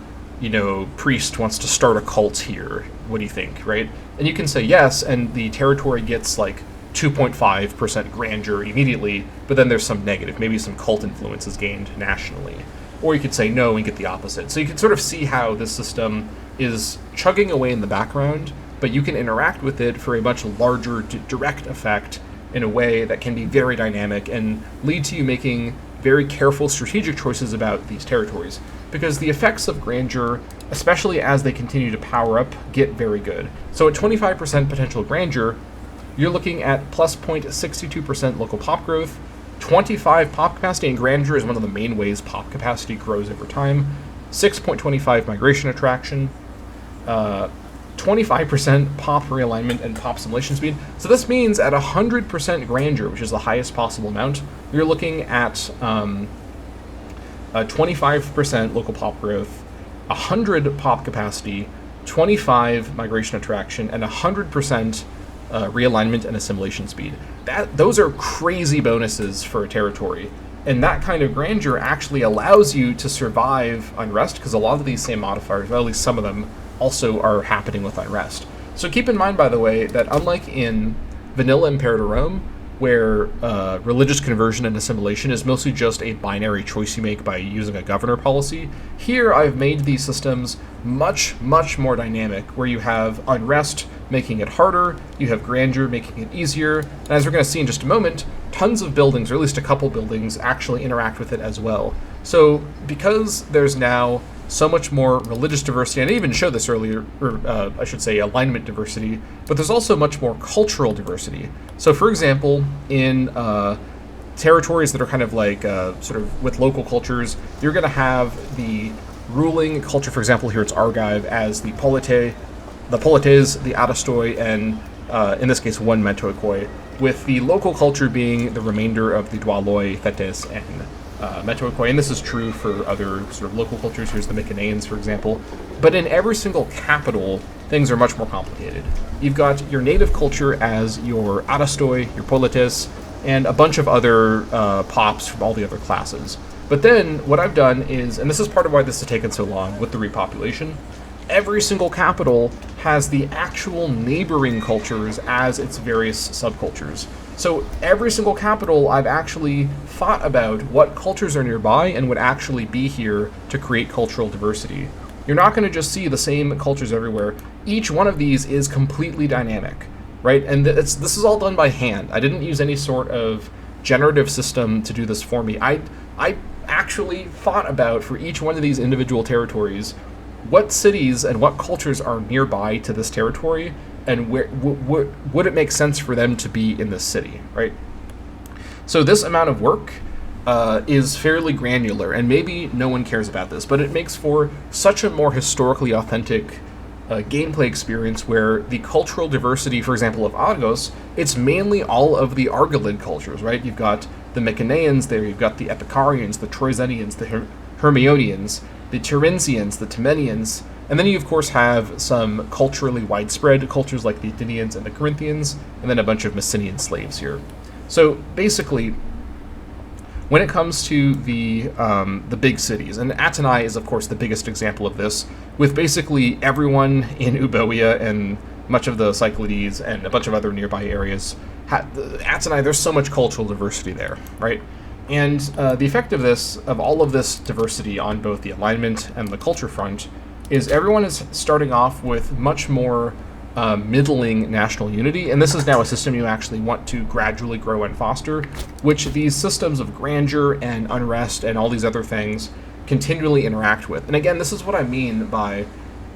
priest wants to start a cult here. What do you think, right? And you can say yes, and the territory gets, like, 2.5% grandeur immediately, but then there's some negative. Maybe some cult influence is gained nationally. Or you could say no and get the opposite. So you can sort of see how this system is chugging away in the background, but you can interact with it for a much larger direct effect in a way that can be very dynamic and lead to you making very careful strategic choices about these territories. Because the effects of grandeur, especially as they continue to power up, get very good. So at 25% potential grandeur, you're looking at plus 0.62% local pop growth, 25 pop capacity, and grandeur is one of the main ways pop capacity grows over time, 6.25 migration attraction, 25% pop realignment and pop simulation speed. So this means at 100% grandeur, which is the highest possible amount, you're looking at 25% local pop growth, 100 pop capacity, 25 migration attraction, and 100% realignment and assimilation speed. Those are crazy bonuses for a territory. And that kind of grandeur actually allows you to survive unrest, because a lot of these same modifiers, well, at least some of them, also are happening with unrest. So keep in mind, by the way, that unlike in vanilla Imperator Rome, where religious conversion and assimilation is mostly just a binary choice you make by using a governor policy, here I've made these systems much, much more dynamic, where you have unrest making it harder, you have grandeur making it easier, and as we're going to see in just a moment, tons of buildings, or at least a couple buildings, actually interact with it as well. So because there's now so much more religious diversity, and I even showed this earlier, or I should say alignment diversity, but there's also much more cultural diversity. So for example, in territories that are kind of like sort of with local cultures, you're going to have the ruling culture, for example, here it's Argive, as the Polites, the Adastoi, and in this case one Metoikoi, with the local culture being the remainder of the Dwaloi, Thetes, and Metoikoi, and this is true for other sort of local cultures. Here's the Mycenaeans, for example. But in every single capital, things are much more complicated. You've got your native culture as your Adastoi, your Polites, and a bunch of other pops from all the other classes. But then what I've done is, and this is part of why this has taken so long with the repopulation, every single capital has the actual neighboring cultures as its various subcultures. So every single capital, I've actually thought about what cultures are nearby and would actually be here to create cultural diversity. You're not going to just see the same cultures everywhere. Each one of these is completely dynamic, right? And this is all done by hand. I didn't use any sort of generative system to do this for me. I actually thought about, for each one of these individual territories, what cities and what cultures are nearby to this territory, and where would it make sense for them to be in this city, right? So this amount of work is fairly granular, and maybe no one cares about this, but it makes for such a more historically authentic gameplay experience, where the cultural diversity, for example, of Argos, it's mainly all of the Argolid cultures, right? You've got the Mycenaeans there, you've got the Epicarians, the Troezenians, the Hermionians, the Tirinsians, the Timenians, And then you, of course, have some culturally widespread cultures like the Athenians and the Corinthians, and then a bunch of Messenian slaves here. So basically, when it comes to the big cities, and Athenai is, of course, the biggest example of this, with basically everyone in Euboea and much of the Cyclades and a bunch of other nearby areas. Athenai, there's so much cultural diversity there, right? And the effect of all of this diversity on both the alignment and the culture front is everyone is starting off with much more middling national unity, and this is now a system you actually want to gradually grow and foster, which these systems of grandeur and unrest and all these other things continually interact with. And again, this is what I mean by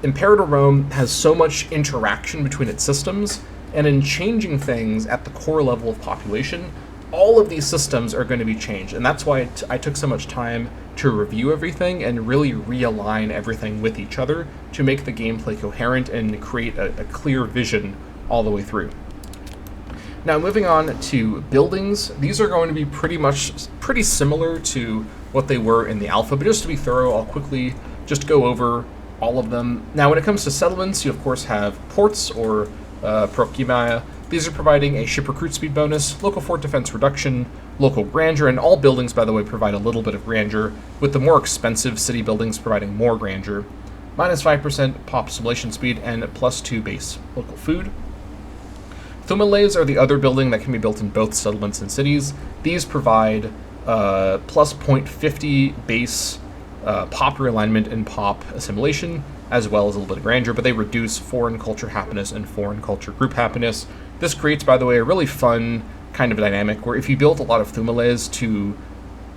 Imperator Rome has so much interaction between its systems, and in changing things at the core level of population, all of these systems are going to be changed, and that's why I took so much time to review everything and really realign everything with each other to make the gameplay coherent and create a clear vision all the way through. Now, moving on to buildings, these are going to be pretty similar to what they were in the alpha, but just to be thorough, I'll quickly just go over all of them. Now, when it comes to settlements, you of course have ports or Prokimaia. These are providing a ship recruit speed bonus, local fort defense reduction, local grandeur, and all buildings, by the way, provide a little bit of grandeur, with the more expensive city buildings providing more grandeur, minus 5% pop assimilation speed, and +2 base local food. Thumiles are the other building that can be built in both settlements and cities. These provide plus 0.50 base pop realignment and pop assimilation, as well as a little bit of grandeur, but they reduce foreign culture happiness and foreign culture group happiness. This creates, by the way, a really fun kind of dynamic where if you build a lot of Thumiles to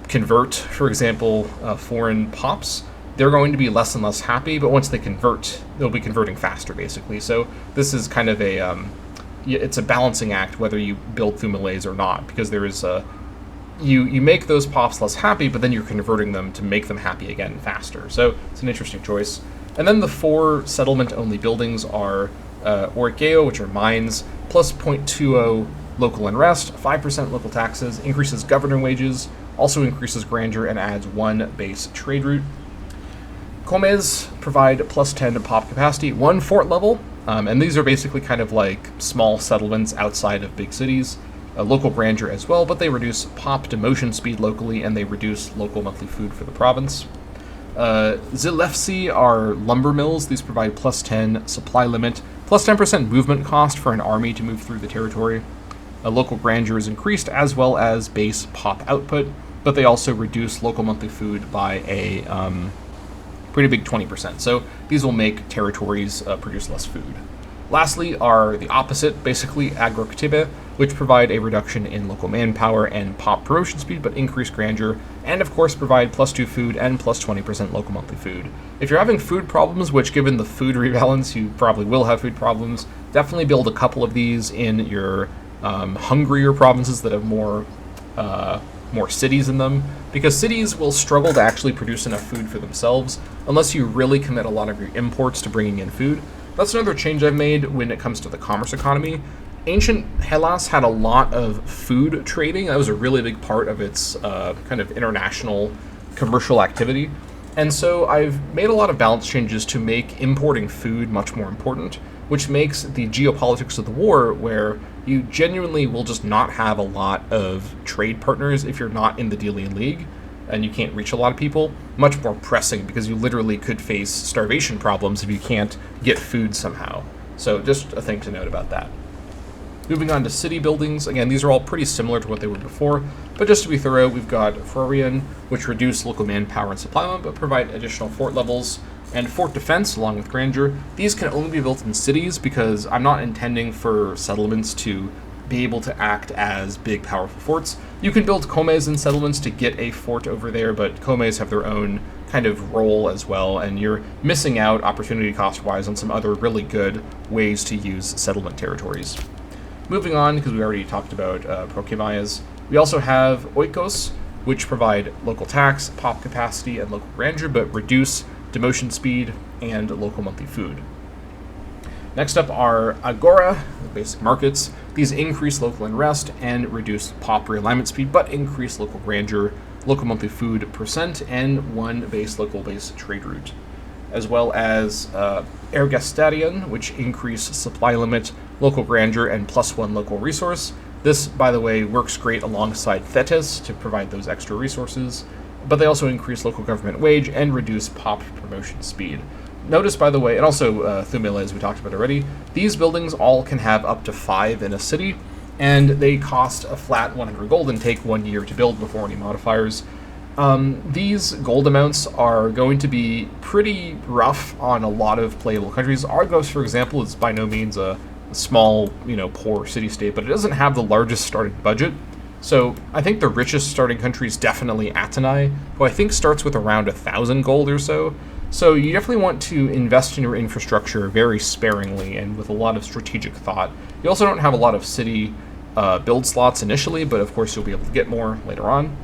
convert, for example, foreign pops, they're going to be less and less happy, but once they convert, they'll be converting faster, basically. So this is kind of it's a balancing act whether you build Thumiles or not, because there is you make those pops less happy, but then you're converting them to make them happy again faster. So it's an interesting choice. And then the 4 settlement-only buildings are Orikeo, which are mines, plus 0.20 local unrest, 5% local taxes, increases governor wages, also increases grandeur, and adds 1 base trade route. Comes provide plus 10 pop capacity, 1 fort level, and these are basically kind of like small settlements outside of big cities. Local grandeur as well, but they reduce pop demotion speed locally, and they reduce local monthly food for the province. Zilefsi are lumber mills. These provide plus 10 supply limit, plus 10% movement cost for an army to move through the territory. Local grandeur is increased, as well as base pop output, but they also reduce local monthly food by a pretty big 20%. So these will make territories produce less food. Lastly are the opposite, basically Agroktibe, which provide a reduction in local manpower and pop promotion speed, but increase grandeur, and of course provide plus 2 food and plus 20% local monthly food. If you're having food problems, which given the food rebalance, you probably will have food problems, definitely build a couple of these in your hungrier provinces that have more cities in them, because cities will struggle to actually produce enough food for themselves unless you really commit a lot of your imports to bringing in food. That's another change I've made when it comes to the commerce economy. Ancient Hellas had a lot of food trading. That was a really big part of its kind of international commercial activity. And so I've made a lot of balance changes to make importing food much more important, which makes the geopolitics of the war, where you genuinely will just not have a lot of trade partners if you're not in the Delian League, and you can't reach a lot of people, much more pressing, because you literally could face starvation problems if you can't get food somehow. So just a thing to note about that. Moving on to city buildings, again, these are all pretty similar to what they were before, but just to be thorough, we've got Florian, which reduce local manpower and supply limit, but provide additional fort levels, and fort defense, along with grandeur. These can only be built in cities, because I'm not intending for settlements to be able to act as big, powerful forts. You can build comes in settlements to get a fort over there, but comes have their own kind of role as well, and you're missing out opportunity cost-wise on some other really good ways to use settlement territories. Moving on, because we already talked about Prokimaias, we also have Oikos, which provide local tax, pop capacity, and local grandeur, but reduce demotion speed and local monthly food. Next up are Agora, the basic markets. These increase local unrest and reduce pop realignment speed, but increase local grandeur, local monthly food percent, and 1 base local base trade route. as well as Ergastarian, which increase supply limit, local grandeur, and +1 local resource. This, by the way, works great alongside Thetis to provide those extra resources, but they also increase local government wage and reduce pop promotion speed. Notice, by the way, and also Thumila, as we talked about already, these buildings all can have up to 5 in a city, and they cost a flat 100 gold and take 1 year to build before any modifiers. These gold amounts are going to be pretty rough on a lot of playable countries. Argos, for example, is by no means a small, poor city-state, but it doesn't have the largest starting budget. So I think the richest starting country is definitely Athenai, who I think starts with around 1,000 gold or so. So you definitely want to invest in your infrastructure very sparingly and with a lot of strategic thought. You also don't have a lot of city build slots initially, but of course you'll be able to get more later on.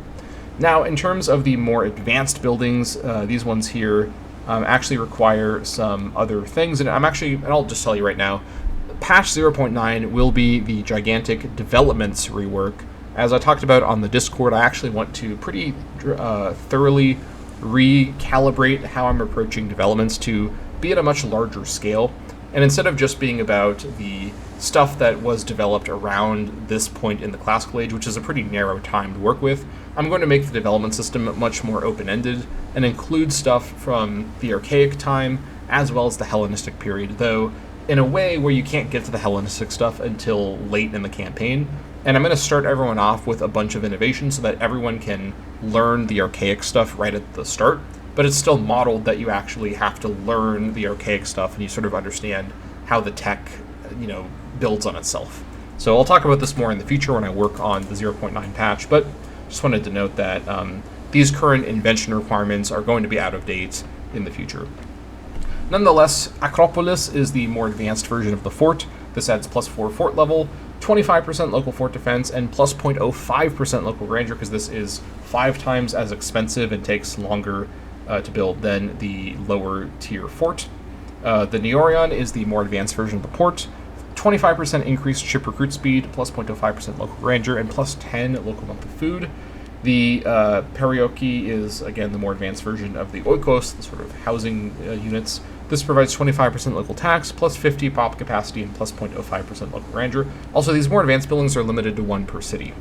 Now, in terms of the more advanced buildings, these ones here actually require some other things, and I'll just tell you right now, patch 0.9 will be the gigantic developments rework. As I talked about on the Discord, I actually want to pretty thoroughly recalibrate how I'm approaching developments to be at a much larger scale. And instead of just being about the stuff that was developed around this point in the classical age, which is a pretty narrow time to work with, I'm going to make the development system much more open-ended and include stuff from the archaic time as well as the Hellenistic period, though in a way where you can't get to the Hellenistic stuff until late in the campaign. And I'm going to start everyone off with a bunch of innovations so that everyone can learn the archaic stuff right at the start, but it's still modeled that you actually have to learn the archaic stuff and you sort of understand how the tech, builds on itself. So I'll talk about this more in the future when I work on the 0.9 patch, but just wanted to note that these current invention requirements are going to be out of date in the future. Nonetheless, Acropolis is the more advanced version of the fort. This adds +4 fort level, 25% local fort defense, and +0.05% local grandeur, because this is 5 times as expensive and takes longer to build than the lower tier fort. The Neorion is the more advanced version of the port. 25% increased ship recruit speed, +0.05% local grandeur, and +10 local monthly food. The Perioki is, again, the more advanced version of the Oikos, the sort of housing units. This provides 25% local tax, +50 pop capacity, and +0.05% local grandeur. Also, these more advanced buildings are limited to 1 per city.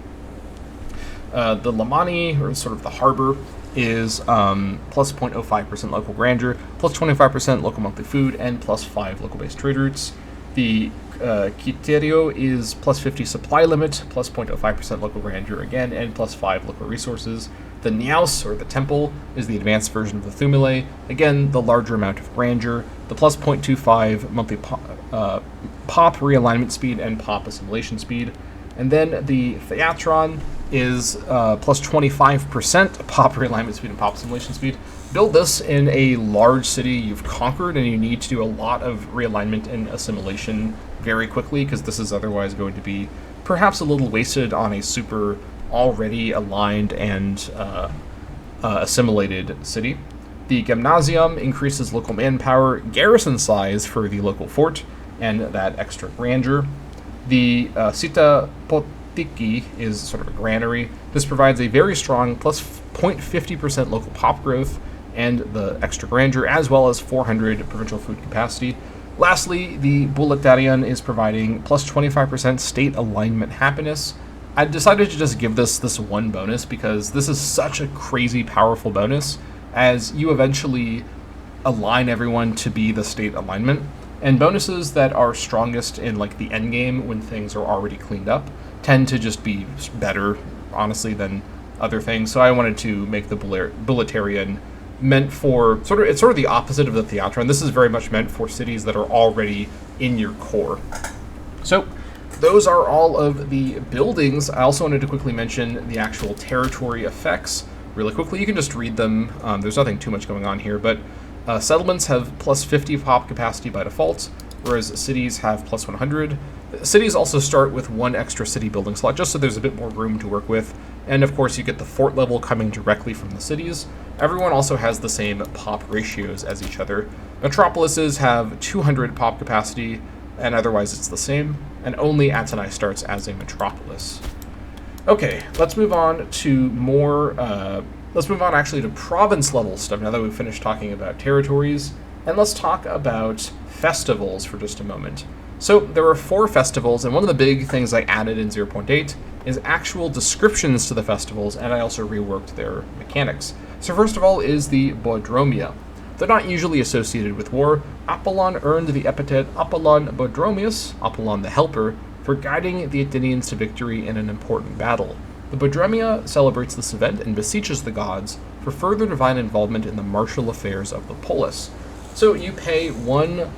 The Lamani, or sort of the harbor, is +0.05% local grandeur, +25% local monthly food, and +5 local-based trade routes. The Quiterio is +50 supply limit, +0.05% local grandeur again, and +5 local resources. The Niaus, or the temple, is the advanced version of the Thumile, again, the larger amount of grandeur, the +0.25 monthly pop realignment speed and pop assimilation speed. And then the Theatron is +25% pop realignment speed and pop assimilation speed. Build this in a large city you've conquered, and you need to do a lot of realignment and assimilation very quickly, because this is otherwise going to be perhaps a little wasted on a super already aligned and assimilated city. The Gymnasium increases local manpower, garrison size for the local fort, and that extra grandeur. The Sita Potiki is sort of a granary. This provides a very strong +0.50% local pop growth and the extra grandeur, as well as 400 provincial food capacity. Lastly, the Bulletarian is providing +25% state alignment happiness. I decided to just give this one bonus because this is such a crazy powerful bonus, as you eventually align everyone to be the state alignment. And bonuses that are strongest in like the end game when things are already cleaned up tend to just be better, honestly, than other things. So I wanted to make the Bulletarian meant for it's sort of the opposite of the Theatron. This is very much meant for cities that are already in your core. So those are all of the buildings. I also wanted to quickly mention the actual territory effects really quickly. You can just read them. There's nothing too much going on here, but settlements have +50 pop capacity by default, whereas cities have +100. Cities also start with 1 extra city building slot, just so there's a bit more room to work with. And of course, you get the fort level coming directly from the cities. Everyone also has the same pop ratios as each other. Metropolises have 200 pop capacity, and otherwise it's the same. And only Athenai starts as a metropolis. Okay, let's move on to more. Let's move on actually to province level stuff now that we've finished talking about territories. And let's talk about festivals for just a moment. So there are 4 festivals, and one of the big things I added in 0.8 is actual descriptions to the festivals, and I also reworked their mechanics. So first of all is the Bodromia. They're not usually associated with war. Apollon earned the epithet Apollon Bodromius, Apollon the Helper, for guiding the Athenians to victory in an important battle. The Bodromia celebrates this event and beseeches the gods for further divine involvement in the martial affairs of the polis. So you pay 1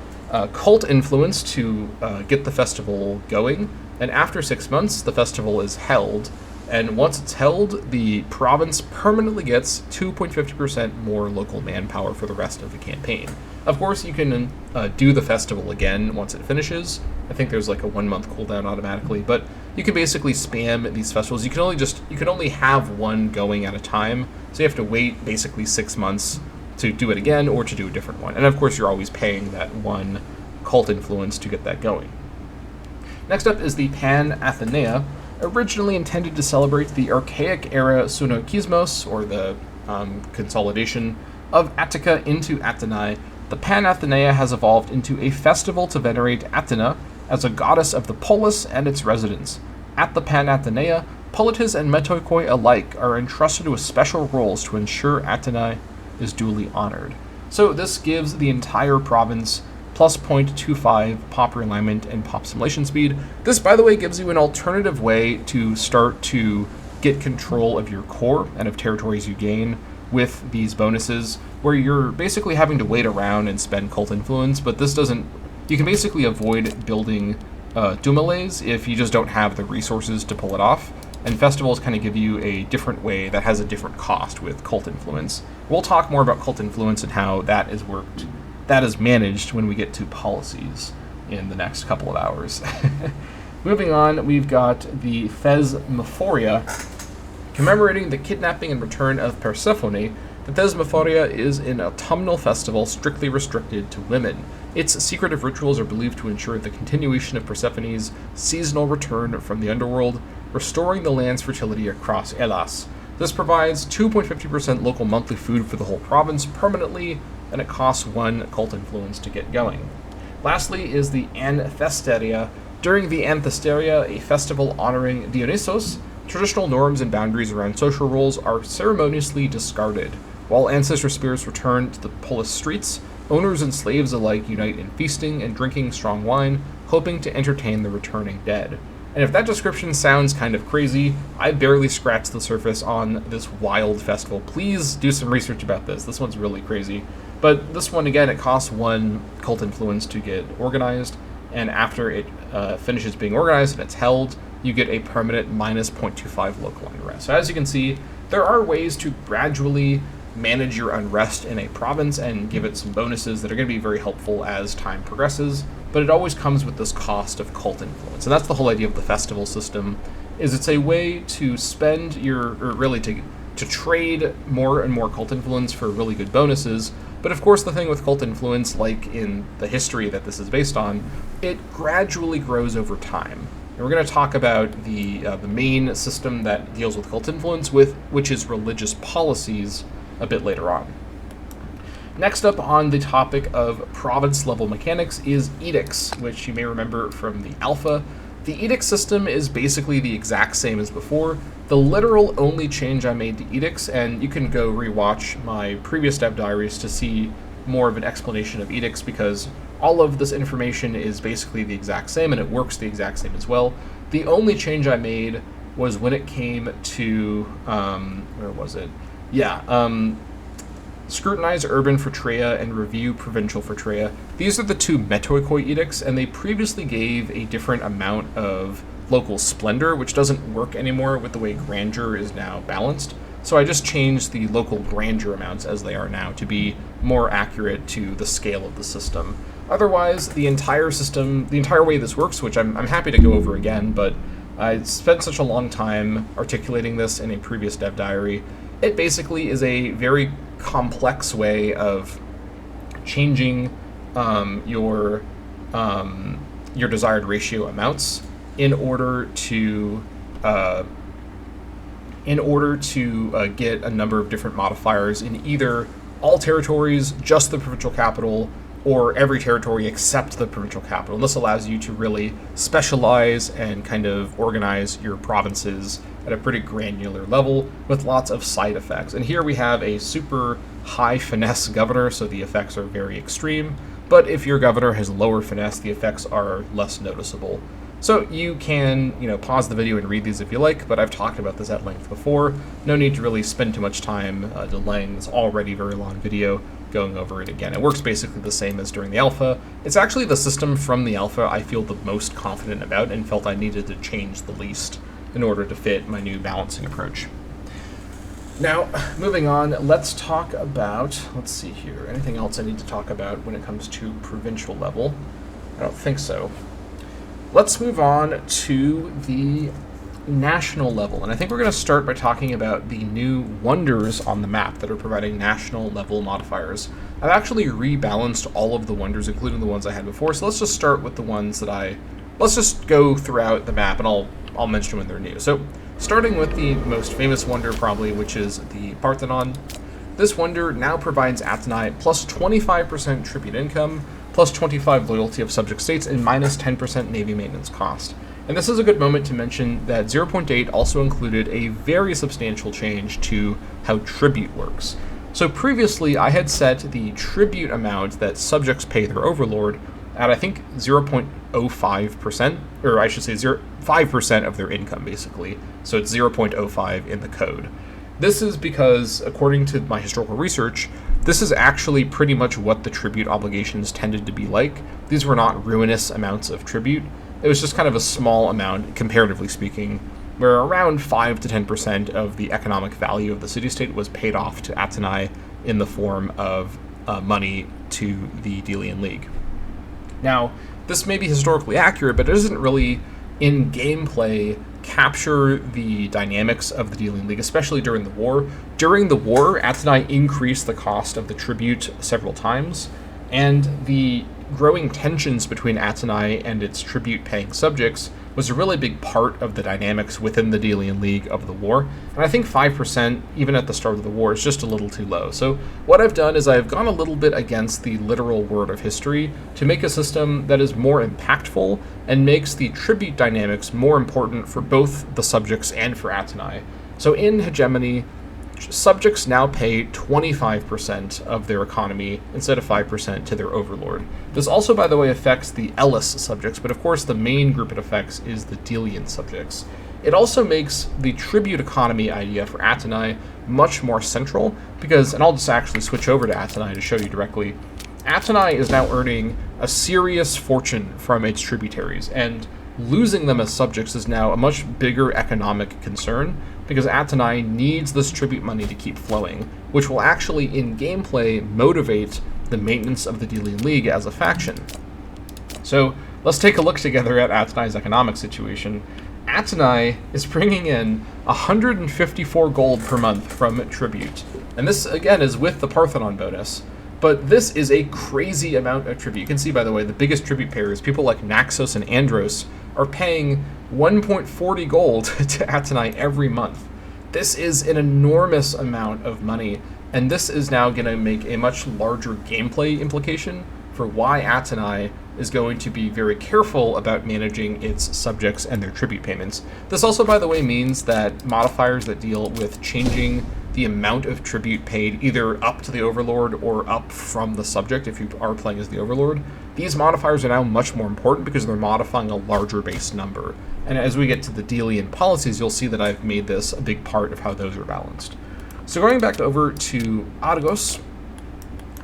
cult influence to get the festival going, and after 6 months, the festival is held. And once it's held, the province permanently gets 2.50% more local manpower for the rest of the campaign. Of course, you can do the festival again once it finishes. I think there's like a 1-month cooldown automatically, but you can basically spam these festivals. You can only have 1 going at a time, so you have to wait basically 6 months to do it again or to do a different one. And of course, you're always paying that 1 cult influence to get that going. Next up is the Pan-Athenaea, originally intended to celebrate the archaic era Sunokismos, or the consolidation of Attica into Athenae. The Pan-Athenaea has evolved into a festival to venerate Athena as a goddess of the polis and its residents. At the Pan-Athenaea, politas and metoikoi alike are entrusted with special roles to ensure Athenae is duly honored. So this gives the entire province plus 0.25 pop realignment and pop simulation speed. This, by the way, gives you an alternative way to start to get control of your core and of territories you gain with these bonuses, where you're basically having to wait around and spend cult influence, but this doesn't... You can basically avoid building Dumales if you just don't have the resources to pull it off, and festivals kind of give you a different way that has a different cost with cult influence. We'll talk more about cult influence and how that is worked, that is managed when we get to policies in the next couple of hours. Moving on, we've got the Thesmophoria, commemorating the kidnapping and return of Persephone. The Thesmophoria is an autumnal festival strictly restricted to women. Its secretive rituals are believed to ensure the continuation of Persephone's seasonal return from the underworld, restoring the land's fertility across Hellas. This provides 2.50% local monthly food for the whole province permanently, and it costs 1 cult influence to get going. Lastly is the Anthesteria. During the Anthesteria, a festival honoring Dionysos, traditional norms and boundaries around social roles are ceremoniously discarded. While ancestor spirits return to the polis streets, owners and slaves alike unite in feasting and drinking strong wine, hoping to entertain the returning dead. And if that description sounds kind of crazy, I barely scratched the surface on this wild festival. Please do some research about this. This one's really crazy. But this one, again, it costs 1 cult influence to get organized, and after it finishes being organized and it's held, you get a permanent minus 0.25 local unrest. So as you can see, there are ways to gradually manage your unrest in a province and give it some bonuses that are going to be very helpful as time progresses, but it always comes with this cost of cult influence. And that's the whole idea of the festival system, is it's a way to spend your, or really to trade more and more cult influence for really good bonuses. But of course, the thing with cult influence, like in the history that this is based on, it gradually grows over time. And we're going to talk about the main system that deals with cult influence, which is religious policies, a bit later on. Next up on the topic of province-level mechanics is edicts, which you may remember from the alpha. The edict system is basically the exact same as before. The literal only change I made to edicts, and you can go rewatch my previous dev diaries to see more of an explanation of edicts, because all of this information is basically the exact same, and it works the exact same as well. The only change I made was when it came to, where was it? Yeah, scrutinize urban Phrygia and review provincial Phrygia. These are the 2 Metoikoi edicts, and they previously gave a different amount of local splendor, which doesn't work anymore with the way grandeur is now balanced. So I just changed the local grandeur amounts as they are now to be more accurate to the scale of the system. Otherwise, the entire system, the entire way this works, which I'm happy to go over again, but I spent such a long time articulating this in a previous dev diary. It basically is a very complex way of changing your desired ratio amounts in order to get a number of different modifiers in either all territories, just the provincial capital, or every territory except the provincial capital. And this allows you to really specialize and kind of organize your provinces at a pretty granular level with lots of side effects. And here we have a super high finesse governor, so the effects are very extreme. But if your governor has lower finesse, the effects are less noticeable. So you can, pause the video and read these if you like, but I've talked about this at length before. No need to really spend too much time delaying this already very long video going over it again. It works basically the same as during the alpha. It's actually the system from the alpha I feel the most confident about and felt I needed to change the least in order to fit my new balancing approach. Now, moving on, let's talk about, let's see here, anything else I need to talk about when it comes to provincial level? I don't think so. Let's move on to the national level, and I think we're going to start by talking about the new wonders on the map that are providing national level modifiers. I've actually rebalanced all of the wonders, including the ones I had before, so let's just start with the ones that let's just go throughout the map, and I'll mention them when they're new. So, starting with the most famous wonder probably, which is the Parthenon. This wonder now provides Athenai plus 25% tribute income, plus 25 loyalty of subject states, and minus 10% navy maintenance cost. And this is a good moment to mention that 0.8 also included a very substantial change to how tribute works. So previously I had set the tribute amount that subjects pay their overlord at I think 0.05%, or I should say 5% of their income basically. So it's 0.05 in the code. This is because, according to my historical research, this is actually pretty much what the tribute obligations tended to be like. These were not ruinous amounts of tribute. It was just kind of a small amount, comparatively speaking, where around 5 to 10% of the economic value of the city-state was paid off to Athenai in the form of money to the Delian League. Now, this may be historically accurate, but it doesn't really, in gameplay, capture the dynamics of the Delian League, especially during the war. During the war, Athenai increased the cost of the tribute several times, and the growing tensions between Athenai and its tribute-paying subjects was a really big part of the dynamics within the Delian League of the war, and I think 5%, even at the start of the war, is just a little too low. So what I've done is I've gone a little bit against the literal word of history to make a system that is more impactful and makes the tribute dynamics more important for both the subjects and for Athenai. So in Hegemony, subjects now pay 25% of their economy instead of 5% to their overlord. This also, by the way, affects the Ellis subjects, but of course the main group it affects is the Delian subjects. It also makes the tribute economy idea for Athenai much more central because, and I'll just actually switch over to Athenai to show you directly, Athenai is now earning a serious fortune from its tributaries, and losing them as subjects is now a much bigger economic concern because Athenai needs this tribute money to keep flowing, which will actually, in gameplay, motivate the maintenance of the Delian League as a faction. So let's take a look together at Athenai's economic situation. Athenai is bringing in 154 gold per month from tribute, and this again is with the Parthenon bonus. But this is a crazy amount of tribute. You can see, by the way, the biggest tribute payers, people like Naxos and Andros, are paying 1.40 gold to Athenai every month. This is an enormous amount of money, and this is now going to make a much larger gameplay implication for why Athenai is going to be very careful about managing its subjects and their tribute payments. This also, by the way, means that modifiers that deal with changing the amount of tribute paid either up to the Overlord or up from the subject if you are playing as the Overlord, these modifiers are now much more important because they're modifying a larger base number. And as we get to the Delian policies, you'll see that I've made this a big part of how those are balanced. So going back over to Argos,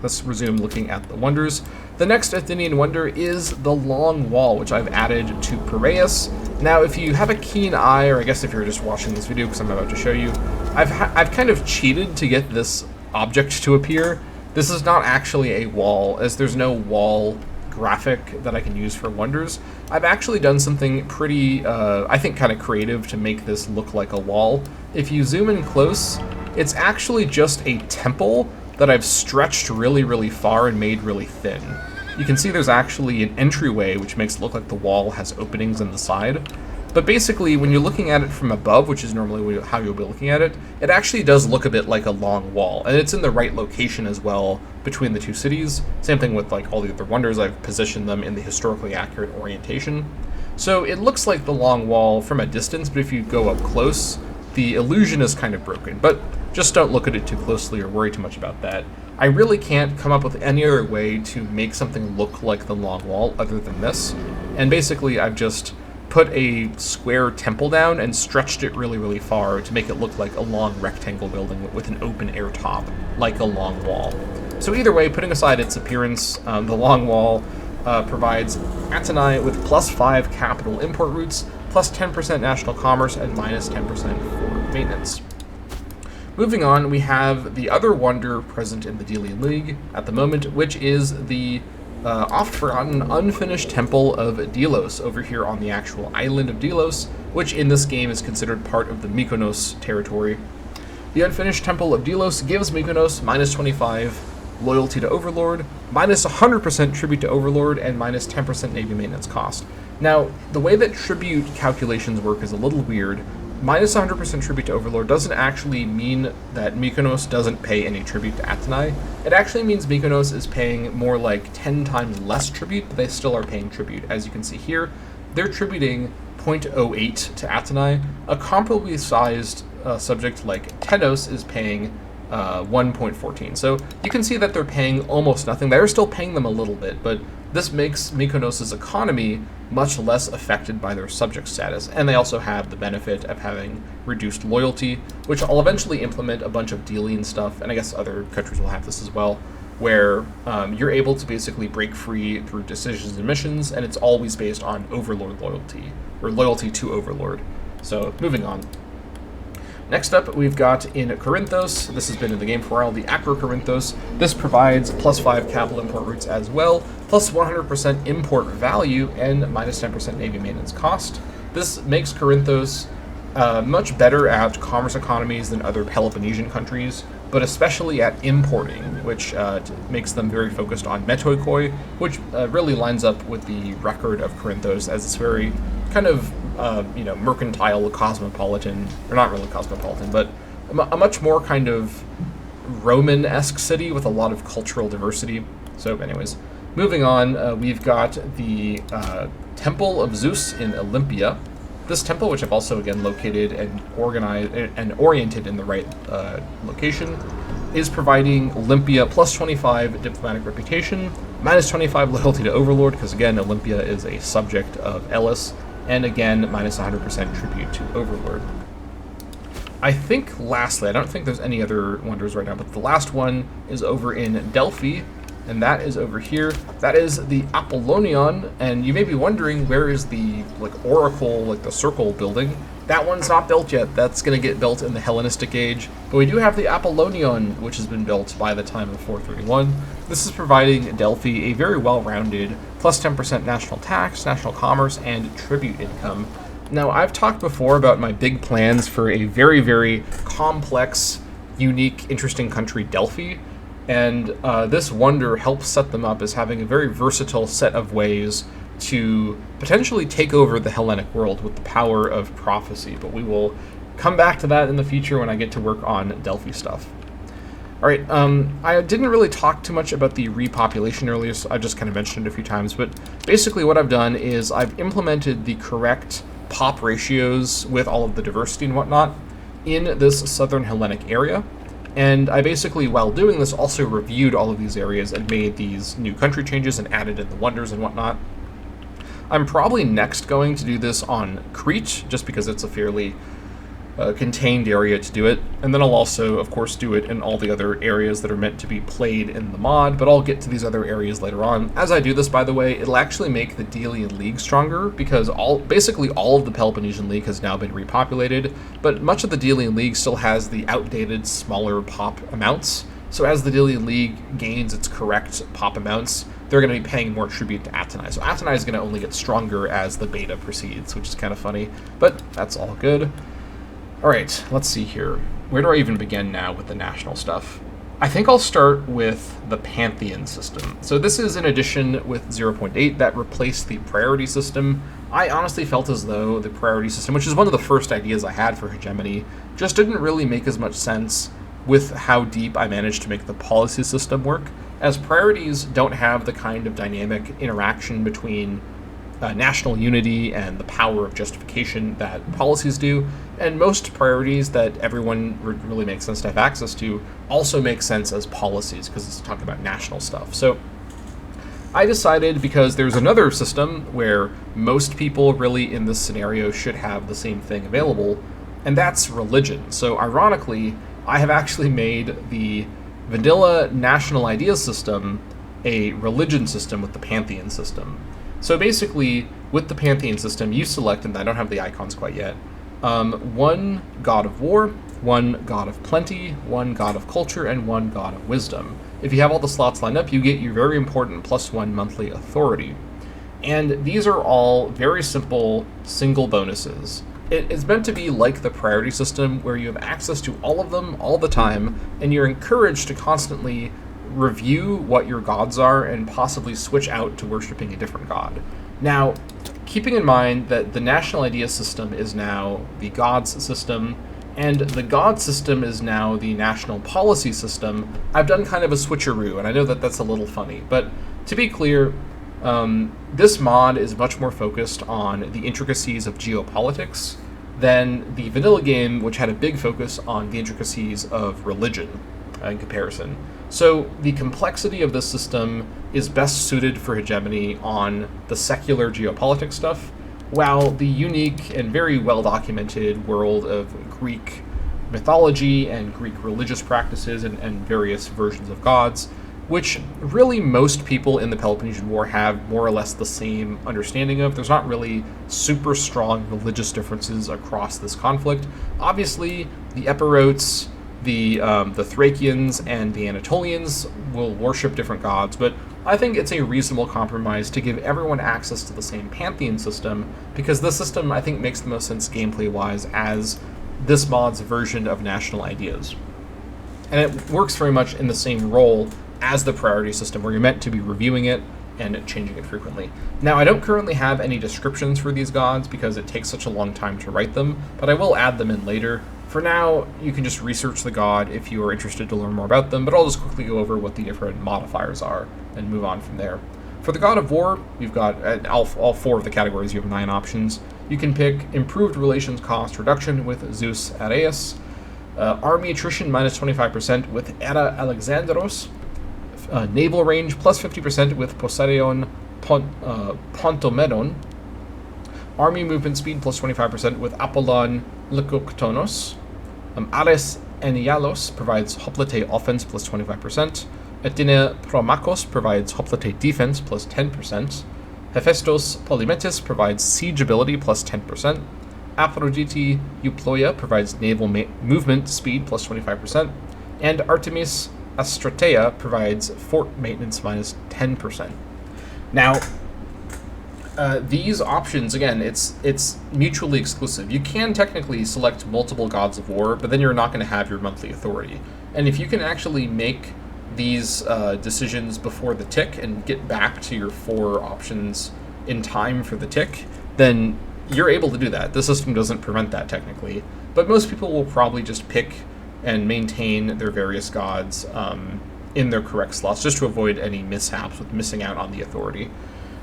let's resume looking at the wonders. The next Athenian wonder is the Long Wall, which I've added to Piraeus. Now, if you have a keen eye, or I guess if you're just watching this video because I'm about to show you, I've kind of cheated to get this object to appear. This is not actually a wall, as there's no wall graphic that I can use for wonders. I've actually done something pretty, I think, kind of creative to make this look like a wall. If you zoom in close, it's actually just a temple that I've stretched really, really far and made really thin. You can see there's actually an entryway which makes it look like the wall has openings in the side. But basically, when you're looking at it from above, which is normally how you'll be looking at it, it actually does look a bit like a long wall. And it's in the right location as well between the two cities. Same thing with like all the other wonders. I've positioned them in the historically accurate orientation. So it looks like the long wall from a distance, but if you go up close, the illusion is kind of broken. But just don't look at it too closely or worry too much about that. I really can't come up with any other way to make something look like the long wall other than this. And basically, I've just put a square temple down and stretched it really, really far to make it look like a long rectangle building with an open air top, like a long wall. So either way, putting aside its appearance, the long wall provides Athenai with +5 capital import routes, +10% national commerce, and -10% for maintenance. Moving on, we have the other wonder present in the Delian League at the moment, which is the oft-forgotten unfinished Temple of Delos over here on the actual island of Delos, which in this game is considered part of the Mykonos territory. The unfinished Temple of Delos gives Mykonos -25 loyalty to Overlord, -100% tribute to Overlord, and -10% navy maintenance cost. Now, the way that tribute calculations work is a little weird. -100% tribute to Overlord doesn't actually mean that Mykonos doesn't pay any tribute to Athenai. It actually means Mykonos is paying more like 10 times less tribute, but they still are paying tribute. As you can see here, they're tributing 0.08 to Athenai. A comparably sized subject like Tenos is paying 1.14. So you can see that they're paying almost nothing. They're still paying them a little bit, but this makes Mykonos' economy much less affected by their subject status, and they also have the benefit of having reduced loyalty, which I'll eventually implement a bunch of Delian stuff, and I guess other countries will have this as well, where you're able to basically break free through decisions and missions, and it's always based on Overlord loyalty, or loyalty to Overlord. So, moving on. Next up, we've got in Corinthos, this has been in the game for a while, the Acro Corinthos. This provides +5 capital import routes as well, plus 100% import value, and -10% navy maintenance cost. This makes Corinthos much better at commerce economies than other Peloponnesian countries, but especially at importing, which makes them very focused on metoikoi, which really lines up with the record of Corinthos as it's very kind of mercantile, cosmopolitan, or not really cosmopolitan, but a much more kind of Roman-esque city with a lot of cultural diversity. So anyways, moving on, we've got the Temple of Zeus in Olympia. This temple, which I've also again located and organized and oriented in the right location, is providing Olympia +25 diplomatic reputation, -25 loyalty to Overlord, because again, Olympia is a subject of Elis, and again, -100% tribute to Overlord. I think lastly, I don't think there's any other wonders right now, but the last one is over in Delphi, and that is over here. That is the Apollonion, and you may be wondering, where is the oracle, the circle building? That one's not built yet. That's going to get built in the Hellenistic Age, but we do have the Apollonion, which has been built by the time of 431. This is providing Delphi a very well-rounded +10% national tax, national commerce, and tribute income. Now, I've talked before about my big plans for a very, very complex, unique, interesting country, Delphi, and this wonder helps set them up as having a very versatile set of ways to potentially take over the Hellenic world with the power of prophecy, but we will come back to that in the future when I get to work on Delphi stuff. Alright, I didn't really talk too much about the repopulation earlier, so I just kind of mentioned it a few times, but basically what I've done is I've implemented the correct pop ratios with all of the diversity and whatnot in this southern Hellenic area, and I basically, while doing this, also reviewed all of these areas and made these new country changes and added in the wonders and whatnot. I'm probably next going to do this on Crete, just because it's a fairly contained area to do it, and then I'll also, of course, do it in all the other areas that are meant to be played in the mod, but I'll get to these other areas later on. As I do this, by the way, it'll actually make the Delian League stronger, because basically all of the Peloponnesian League has now been repopulated, but much of the Delian League still has the outdated, smaller pop amounts, so as the Delian League gains its correct pop amounts, they're going to be paying more tribute to Athenai. So Athenai is going to only get stronger as the beta proceeds, which is kind of funny, but that's all good. Alright, let's see here. Where do I even begin now with the national stuff? I think I'll start with the Pantheon system. So this is an addition with 0.8 that replaced the priority system. I honestly felt as though the priority system, which is one of the first ideas I had for Hegemony, just didn't really make as much sense with how deep I managed to make the policy system work, as priorities don't have the kind of dynamic interaction between national unity and the power of justification that policies do, and most priorities that everyone really makes sense to have access to also make sense as policies because it's talking about national stuff. So I decided, because there's another system where most people really in this scenario should have the same thing available, and that's religion. So ironically, I have actually made the vanilla national idea system a religion system with the Pantheon system. So basically, with the Pantheon system, you select, and I don't have the icons quite yet, one god of war, one god of plenty, one god of culture, and one god of wisdom. If you have all the slots lined up, you get your very important +1 monthly authority. And these are all very simple single bonuses. It is meant to be like the priority system, where you have access to all of them all the time, and you're encouraged to constantly review what your gods are and possibly switch out to worshiping a different god. Now, keeping in mind that the national idea system is now the gods system, and the god system is now the national policy system, I've done kind of a switcheroo, and I know that that's a little funny, but to be clear, this mod is much more focused on the intricacies of geopolitics than the vanilla game, which had a big focus on the intricacies of religion in comparison. So the complexity of this system is best suited for Hegemony on the secular geopolitics stuff, while the unique and very well-documented world of Greek mythology and Greek religious practices and various versions of gods, which really most people in the Peloponnesian War have more or less the same understanding of. There's not really super strong religious differences across this conflict. Obviously, the Epirotes, the Thracians, and the Anatolians will worship different gods, but I think it's a reasonable compromise to give everyone access to the same Pantheon system, because this system, I think, makes the most sense gameplay-wise as this mod's version of national ideas. And it works very much in the same role as the priority system, where you're meant to be reviewing it and changing it frequently. Now, I don't currently have any descriptions for these gods because it takes such a long time to write them, but I will add them in later. For now, you can just research the god if you are interested to learn more about them, but I'll just quickly go over what the different modifiers are and move on from there. For the god of war, you've got all 4 of the categories. You have 9 options. You can pick improved relations cost reduction with Zeus Areus, army attrition -25% with Era Alexandros, naval range +50% with Poseidon Pontomedon, army movement speed +25% with Apollon Lykoktonos. Ares Enialos provides hoplite offense +25%. Athena Promakos provides hoplite defense +10%. Hephaestus Polymetis provides siege ability +10%. Aphrodite Euploia provides naval movement speed +25%. And Artemis Astratea provides fort maintenance -10%. Now, these options, again, it's mutually exclusive. You can technically select multiple gods of war, but then you're not going to have your monthly authority. And if you can actually make these decisions before the tick and get back to your 4 options in time for the tick, then you're able to do that. The system doesn't prevent that technically, but most people will probably just pick and maintain their various gods in their correct slots, just to avoid any mishaps with missing out on the authority.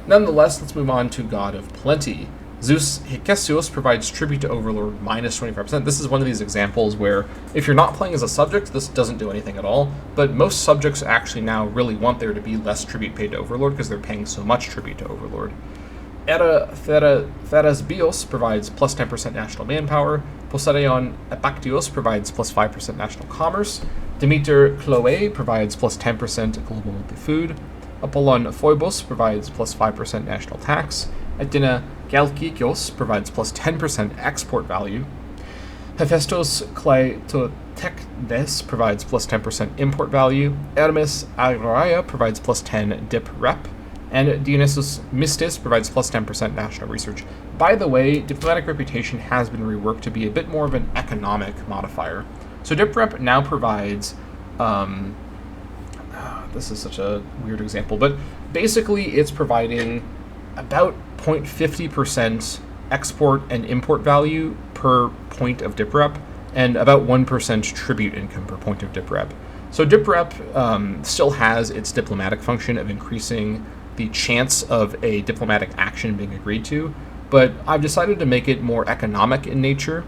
Nonetheless, let's move on to God of Plenty. Zeus Hekesios provides tribute to Overlord -25%. This is one of these examples where if you're not playing as a subject, this doesn't do anything at all, but most subjects actually now really want there to be less tribute paid to Overlord because they're paying so much tribute to Overlord. Era Therasbios provides +10% national manpower. Poseidon Epactios provides +5% national commerce. Demeter Chloe provides +10% global monthly food. Apollon Phoebos provides +5% national tax. Athena Galkikios provides +10% export value. Hephaestus Cleitotekdes provides +10% import value. Hermes Agraia provides +10 dip rep. And Dionysus Mistis provides +10% national research. By the way, diplomatic reputation has been reworked to be a bit more of an economic modifier. So dip rep now provides this is such a weird example, but basically it's providing about 0.50% export and import value per point of dip rep, and about 1% tribute income per point of dip rep. So dip rep still has its diplomatic function of increasing the chance of a diplomatic action being agreed to, but I've decided to make it more economic in nature.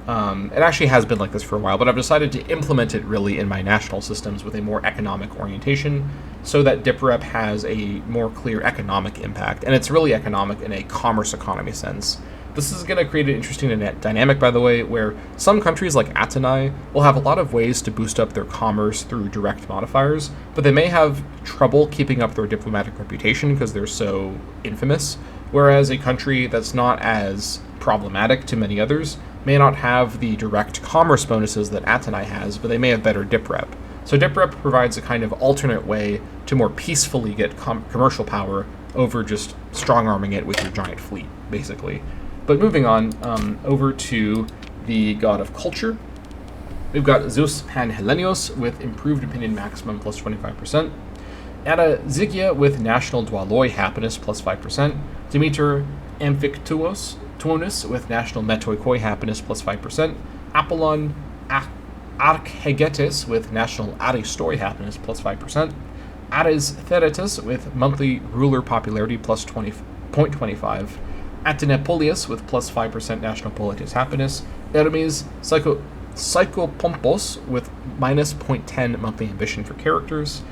It actually has been like this for a while, but I've decided to implement it really in my national systems with a more economic orientation so that dip rep has a more clear economic impact, and it's really economic in a commerce economy sense. This is going to create an interesting dynamic, by the way, where some countries like Athenai will have a lot of ways to boost up their commerce through direct modifiers, but they may have trouble keeping up their diplomatic reputation because they're so infamous, whereas a country that's not as problematic to many others may not have the direct commerce bonuses that Athenai has, but they may have better dip rep. So dip rep provides a kind of alternate way to more peacefully get commercial power over just strong-arming it with your giant fleet, basically. But moving on over to the god of culture, we've got Zeus Panhellenios with improved opinion maximum plus 25%, Ada Zygia with national dwaloi happiness plus 5%, Demeter Amphictuous with national metoikoi happiness plus 5%, Apollon Archegetes with national aristoi happiness plus 5%, Ares Theritus with monthly ruler popularity plus 20.25%, Atenepolius with plus 5% national politis happiness, Hermes Psychopompos with minus 0.10 monthly ambition for characters,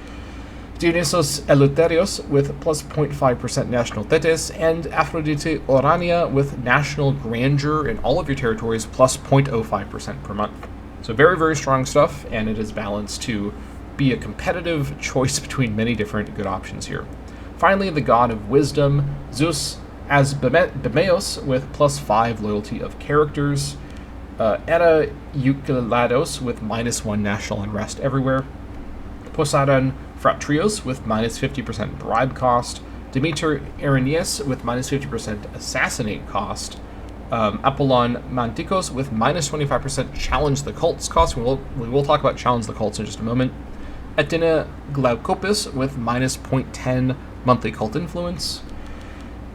Dionysos Eleutherios with plus 0.5% national thetis, and Aphrodite Orania with national grandeur in all of your territories plus 0.05% per month. So very, very strong stuff, and it is balanced to be a competitive choice between many different good options here. Finally, the god of wisdom, Zeus as Bemeos with plus 5 loyalty of characters, Eta Euclidados with minus 1 national unrest everywhere, Poseidon Fratrios with minus 50% bribe cost, Demeter Irenaeus with minus 50% assassinate cost, Apollon Mantikos with minus 25% challenge the cults cost. We will talk about challenge the cults in just a moment. Athena Glaukopis with minus 0.10 monthly cult influence.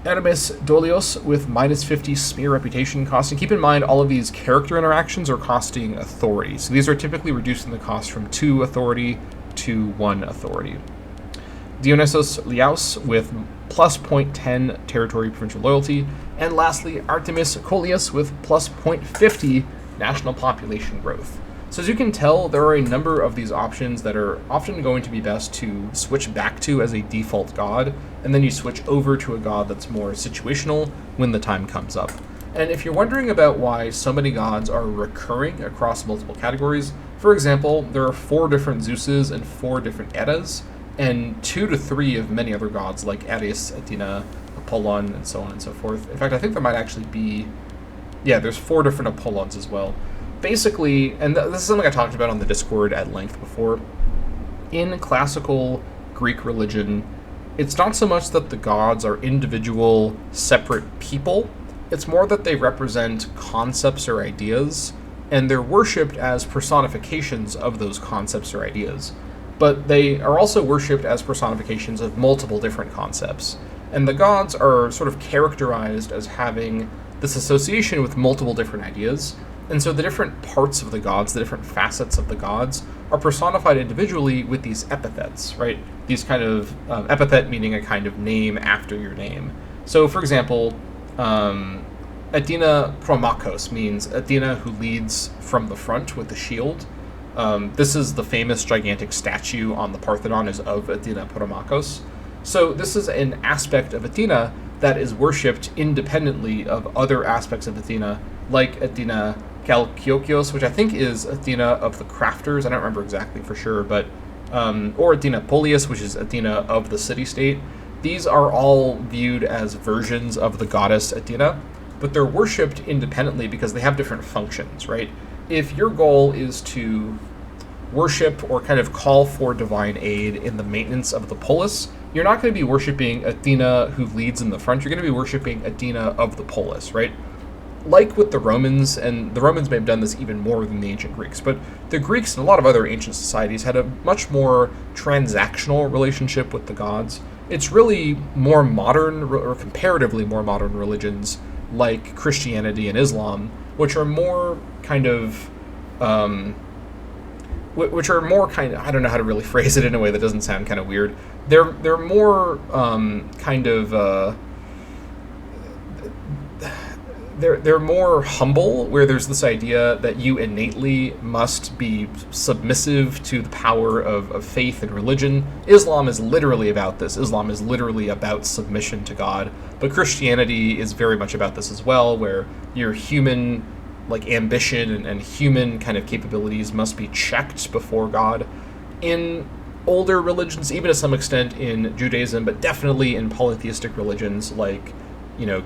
Aramis Dolios with minus 50 smear reputation cost. And keep in mind, all of these character interactions are costing authority. So these are typically reducing the cost from 2 authority to 1 authority. Dionysos Liaus with plus 0.10 territory provincial loyalty. And lastly, Artemis Coleus with plus 0.50 national population growth. So as you can tell, there are a number of these options that are often going to be best to switch back to as a default god, and then you switch over to a god that's more situational when the time comes up. And if you're wondering about why so many gods are recurring across multiple categories, for example, there are 4 different Zeuses and 4 different Eddas, and 2 to 3 of many other gods like Ares, Athena, Apollon, and so on and so forth. In fact, I think there might actually be, there's 4 different Apollons as well. Basically, and this is something I talked about on the Discord at length before, in classical Greek religion, it's not so much that the gods are individual, separate people, it's more that they represent concepts or ideas, and they're worshipped as personifications of those concepts or ideas. But they are also worshipped as personifications of multiple different concepts. And the gods are sort of characterized as having this association with multiple different ideas. And so the different parts of the gods, the different facets of the gods, are personified individually with these epithets, right? These kind of epithet meaning a kind of name after your name. So, for example, Athena Promachos means Athena who leads from the front with the shield. This is the famous gigantic statue on the Parthenon is of Athena Promachos. So this is an aspect of Athena that is worshipped independently of other aspects of Athena, like Athena Kalkiokios, which I think is Athena of the crafters. I don't remember exactly for sure, but or Athena Polius, which is Athena of the city-state. These are all viewed as versions of the goddess Athena, but they're worshipped independently because they have different functions, right? If your goal is to worship or kind of call for divine aid in the maintenance of the polis, you're not going to be worshiping Athena who leads in the front. You're going to be worshiping Athena of the polis, right? like with the Romans, and the Romans may have done this even more than the ancient Greeks, but the Greeks and a lot of other ancient societies had a much more transactional relationship with the gods. It's really more modern, or comparatively more modern religions like Christianity and Islam, which are more kind of, I don't know how to really phrase it in a way that doesn't sound kind of weird. They're more kind of. They're more humble, where there's this idea that you innately must be submissive to the power of faith and religion. Islam is literally about this. Islam is literally about submission to God. But Christianity is very much about this as well, where your human ambition and human kind of capabilities must be checked before God. In older religions, even to some extent in Judaism, but definitely in polytheistic religions like,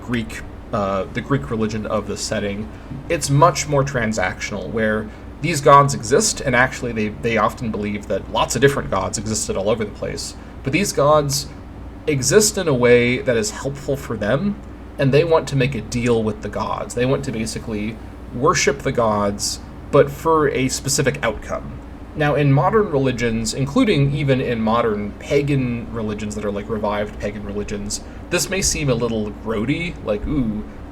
Greek, the Greek religion of the setting, it's much more transactional, where these gods exist, and actually they often believe that lots of different gods existed all over the place. But these gods exist in a way that is helpful for them, and they want to make a deal with the gods. They want to basically worship the gods, but for a specific outcome. Now, in modern religions, including even in modern pagan religions that are like revived pagan religions, this may seem a little grody, like,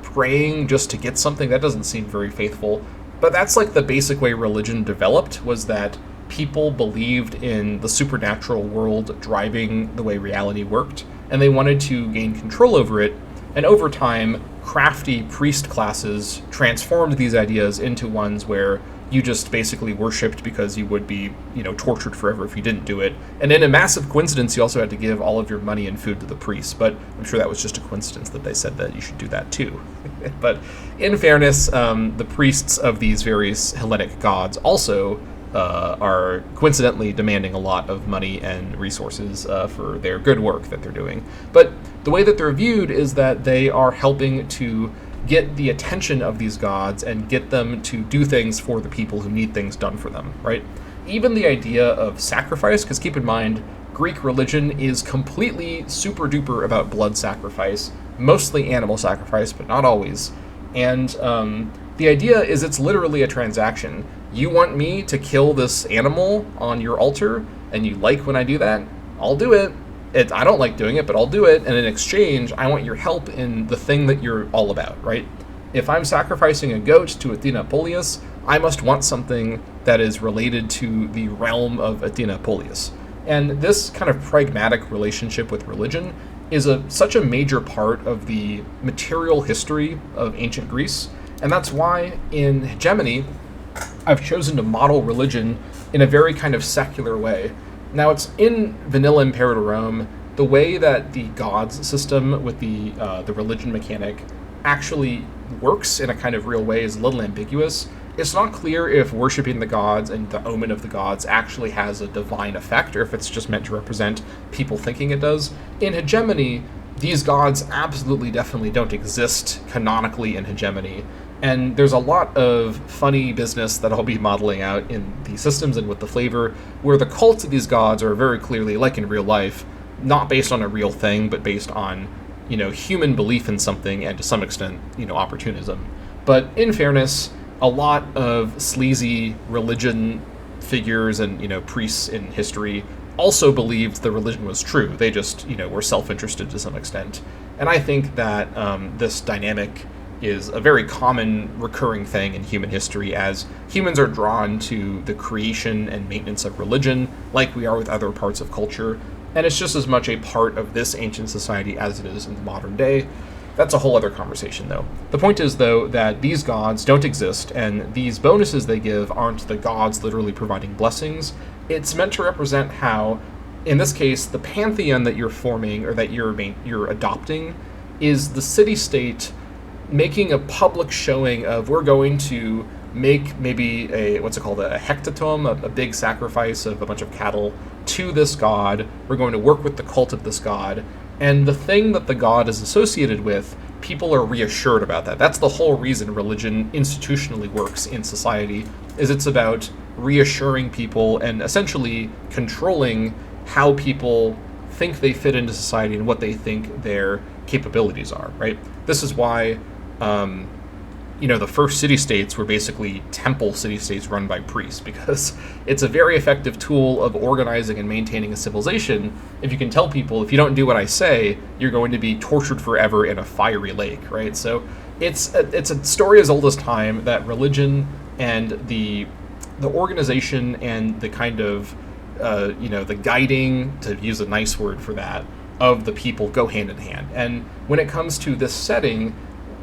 praying just to get something. That doesn't seem very faithful. But that's like the basic way religion developed, was that people believed in the supernatural world driving the way reality worked, and they wanted to gain control over it. And over time, crafty priest classes transformed these ideas into ones where you just basically worshipped because you would be, tortured forever if you didn't do it. And in a massive coincidence, you also had to give all of your money and food to the priests. But I'm sure that was just a coincidence that they said that you should do that too. But in fairness, the priests of these various Hellenic gods also are coincidentally demanding a lot of money and resources for their good work that they're doing. But the way that they're viewed is that they are helping to get the attention of these gods and get them to do things for the people who need things done for them, right? Even the idea of sacrifice, because keep in mind, Greek religion is completely super duper about blood sacrifice, mostly animal sacrifice, but not always. And the idea is it's literally a transaction. You want me to kill this animal on your altar, and you like when I do that? I'll do it. I don't like doing it, but I'll do it, and in exchange, I want your help in the thing that you're all about, right? If I'm sacrificing a goat to Athena Polias, I must want something that is related to the realm of Athena Polias. And this kind of pragmatic relationship with religion is such a major part of the material history of ancient Greece, and that's why in Hegemony, I've chosen to model religion in a very kind of secular way. Now, it's in vanilla Imperator Rome, the way that the gods system with the religion mechanic actually works in a kind of real way is a little ambiguous. It's not clear if worshipping the gods and the omen of the gods actually has a divine effect, or if it's just meant to represent people thinking it does. In Hegemony, these gods absolutely definitely don't exist canonically in Hegemony. And there's a lot of funny business that I'll be modeling out in the systems and with the flavor, where the cults of these gods are very clearly, like in real life, not based on a real thing, but based on, human belief in something and to some extent, opportunism. But in fairness, a lot of sleazy religion figures and, priests in history also believed the religion was true. They just, were self-interested to some extent. And I think that this dynamic is a very common recurring thing in human history, as humans are drawn to the creation and maintenance of religion, like we are with other parts of culture, and it's just as much a part of this ancient society as it is in the modern day. That's a whole other conversation, though. The point is, though, that these gods don't exist, and these bonuses they give aren't the gods literally providing blessings. It's meant to represent how, in this case, the pantheon that you're forming, or that you're adopting, is the city-state making a public showing of, we're going to make maybe a hectatomb, a big sacrifice of a bunch of cattle to this god. We're going to work with the cult of this god. And the thing that the god is associated with, people are reassured about that. That's the whole reason religion institutionally works in society, is it's about reassuring people and essentially controlling how people think they fit into society and what they think their capabilities are, right? This is why the first city-states were basically temple city-states run by priests, because it's a very effective tool of organizing and maintaining a civilization. If you can tell people, if you don't do what I say, you're going to be tortured forever in a fiery lake, right? So it's a story as old as time, that religion and the organization and the kind of, the guiding, to use a nice word for that, of the people go hand in hand. And when it comes to this setting,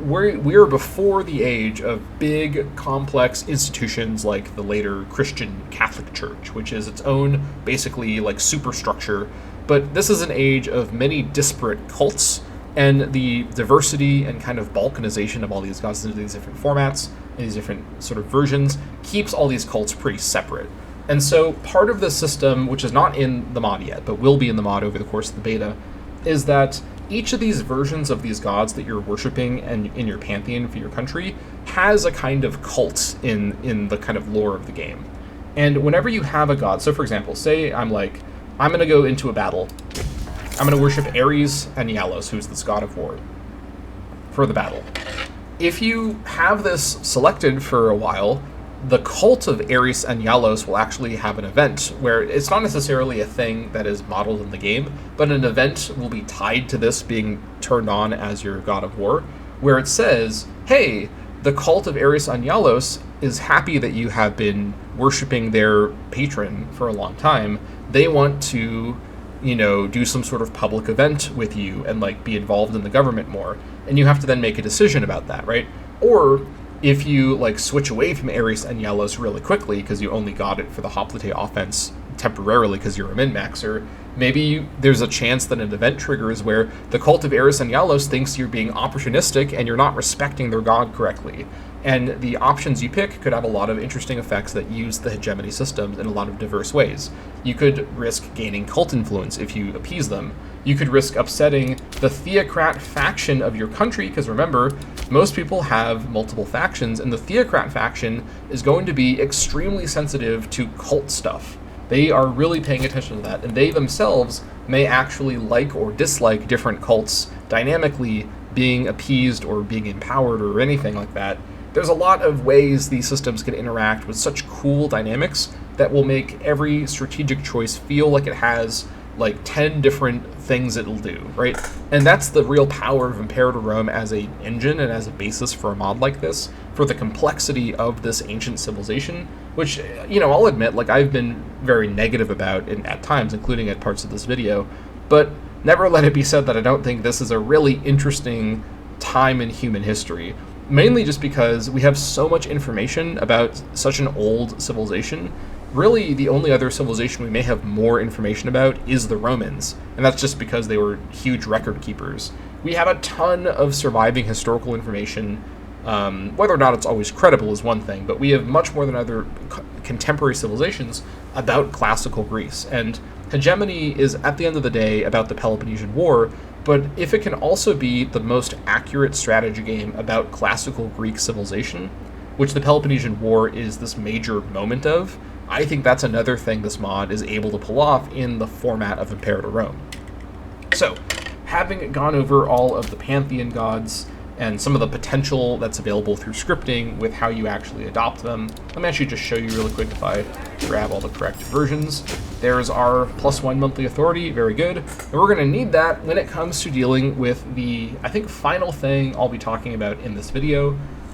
we're before the age of big, complex institutions like the later Christian Catholic Church, which is its own, basically, like, superstructure. But this is an age of many disparate cults, and the diversity and kind of balkanization of all these gods into these different formats, and these different sort of versions, keeps all these cults pretty separate. And so part of the system, which is not in the mod yet, but will be in the mod over the course of the beta, is that each of these versions of these gods that you're worshiping and in your pantheon for your country has a kind of cult in the kind of lore of the game. And whenever you have a god, so for example, say I'm going to go into a battle. I'm going to worship Ares and Yalos, who's this god of war, for the battle. If you have this selected for a while, the cult of Ares and Yalos will actually have an event where it's not necessarily a thing that is modeled in the game, but an event will be tied to this being turned on as your god of war, where it says, hey, the cult of Ares and Yalos is happy that you have been worshiping their patron for a long time. They want to, do some sort of public event with you and, like, be involved in the government more. And you have to then make a decision about that, right? Or if you, like, switch away from Ares and Yalos really quickly because you only got it for the Hoplite offense temporarily because you're a min-maxer, maybe there's a chance that an event triggers where the cult of Ares and Yalos thinks you're being opportunistic and you're not respecting their god correctly. And the options you pick could have a lot of interesting effects that use the hegemony systems in a lot of diverse ways. You could risk gaining cult influence if you appease them. You could risk upsetting the theocrat faction of your country, because remember, most people have multiple factions, and the theocrat faction is going to be extremely sensitive to cult stuff. They are really paying attention to that, and they themselves may actually like or dislike different cults dynamically being appeased or being empowered or anything like that. There's a lot of ways these systems can interact with such cool dynamics that will make every strategic choice feel like it has like 10 different things it'll do, right? And that's the real power of Imperator Rome as an engine and as a basis for a mod like this, for the complexity of this ancient civilization, which, I'll admit, like, I've been very negative about at times, including at parts of this video, but never let it be said that I don't think this is a really interesting time in human history. Mainly just because we have so much information about such an old civilization. Really, the only other civilization we may have more information about is the Romans, and that's just because they were huge record keepers. We have a ton of surviving historical information. Whether or not it's always credible is one thing, but we have much more than other contemporary civilizations about classical Greece. And Hegemony is, at the end of the day, about the Peloponnesian War, but if it can also be the most accurate strategy game about classical Greek civilization, which the Peloponnesian War is this major moment of, I think that's another thing this mod is able to pull off in the format of Imperator Rome. So, having gone over all of the Pantheon gods and some of the potential that's available through scripting with how you actually adopt them, let me actually just show you really quick if I grab all the correct versions. There's our +1 monthly authority, very good. And we're going to need that when it comes to dealing with the, I think, final thing I'll be talking about in this video.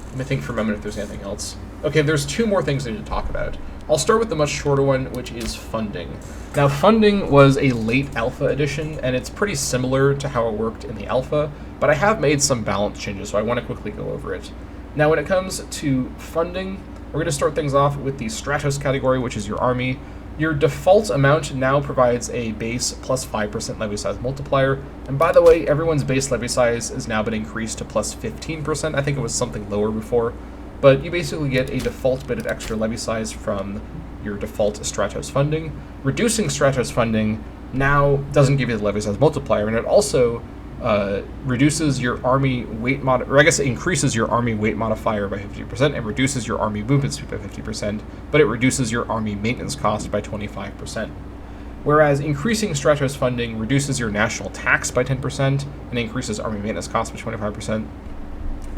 Let me think for a moment if there's anything else. Okay, there's two more things I need to talk about. I'll start with the much shorter one, which is funding. Now, funding was a late alpha edition, and it's pretty similar to how it worked in the alpha, but I have made some balance changes, so I want to quickly go over it. Now, when it comes to funding, we're going to start things off with the Stratos category, which is your army. Your default amount now provides a base plus 5% levy size multiplier, and by the way, everyone's base levy size has now been increased to plus 15%. I think it was something lower before. But you basically get a default bit of extra levy size from your default Stratos funding. Reducing Stratos funding now doesn't give you the levy size multiplier, and it also reduces your army weight it increases your army weight modifier by 50% and reduces your army movement speed by 50%, but it reduces your army maintenance cost by 25%. Whereas increasing Stratos funding reduces your national tax by 10% and increases army maintenance cost by 25%.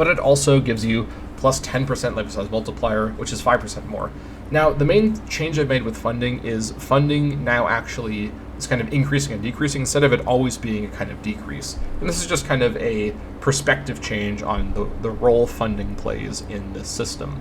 but it also gives you plus 10% levy size multiplier, which is 5% more. Now, the main change I've made with funding is funding now actually is kind of increasing and decreasing instead of it always being a kind of decrease. And this is just kind of a perspective change on the role funding plays in this system.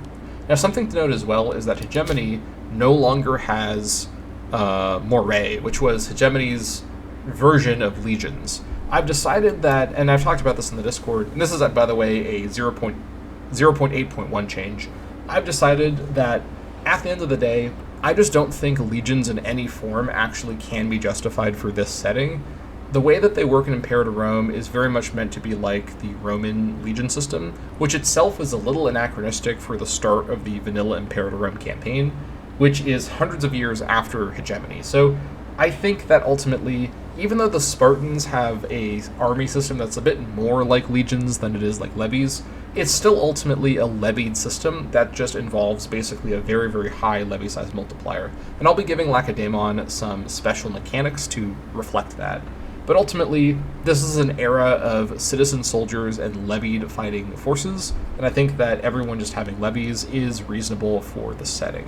Now, something to note as well is that Hegemony no longer has Moray, which was Hegemony's version of legions. I've decided that, and I've talked about this in the Discord, and this is, by the way, a 0.8.1 change. I've decided that at the end of the day, I just don't think legions in any form actually can be justified for this setting. The way that they work in Imperator Rome is very much meant to be like the Roman legion system, which itself is a little anachronistic for the start of the vanilla Imperator Rome campaign, which is hundreds of years after Hegemony. So I think that ultimately, even though the Spartans have a army system that's a bit more like legions than it is like levies, it's still ultimately a levied system that just involves basically a very, very high levy size multiplier. And I'll be giving Lacedaemon some special mechanics to reflect that. But ultimately, this is an era of citizen soldiers and levied fighting forces, and I think that everyone just having levies is reasonable for the setting.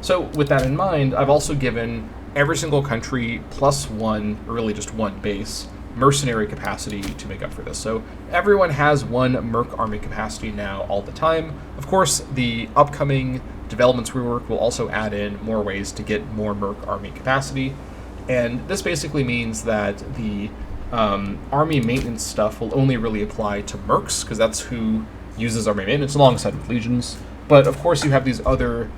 So with that in mind, I've also given every single country plus one, or really just one base, mercenary capacity to make up for this. So everyone has one merc army capacity now all the time. Of course, the upcoming developments rework will also add in more ways to get more merc army capacity. And this basically means that the army maintenance stuff will only really apply to mercs, because that's who uses army maintenance alongside with legions. But of course, you have these other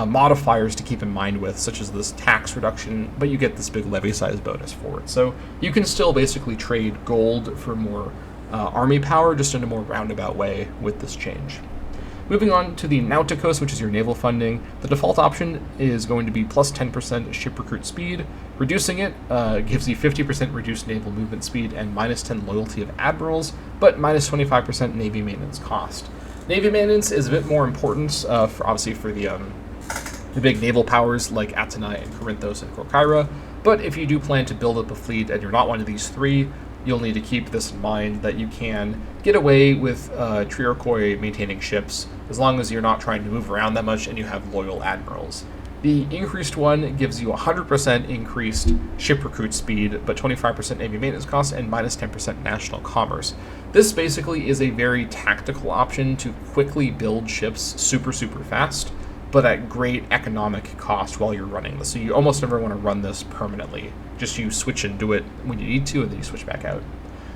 modifiers to keep in mind with, such as this tax reduction, but you get this big levy size bonus for it. So you can still basically trade gold for more army power, just in a more roundabout way with this change. Moving on to the Nauticos, which is your naval funding, the default option is going to be plus 10% ship recruit speed. Reducing it gives you 50% reduced naval movement speed and minus 10 loyalty of admirals, but minus 25% navy maintenance cost. Navy maintenance is a bit more important, obviously for the big naval powers like Athenai and Corinthos and Corcyra, but if you do plan to build up a fleet and you're not one of these three, you'll need to keep this in mind, that you can get away with Triarchoi maintaining ships as long as you're not trying to move around that much and you have loyal admirals. The increased one gives you 100% increased ship recruit speed, but 25% navy maintenance costs and minus 10% national commerce. This basically is a very tactical option to quickly build ships super fast, but at great economic cost while you're running this. So you almost never want to run this permanently. Just you switch and do it when you need to, and then you switch back out.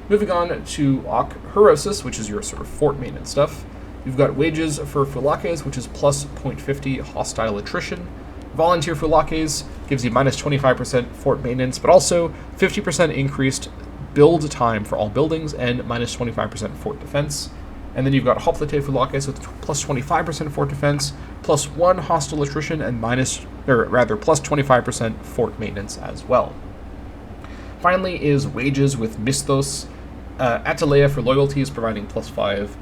Moving on to Herosis, which is your sort of fort maintenance stuff. You've got wages for Phylakes, which is plus 0.50 hostile attrition. Volunteer Phylakes gives you minus 25% fort maintenance, but also 50% increased build time for all buildings and minus 25% fort defense. And then you've got Hoplite Phylakes with plus 25% fort defense, plus 1 hostile attrition, and plus 25% fort maintenance as well. Finally is wages with Misthos. Atalea for loyalty is providing plus 5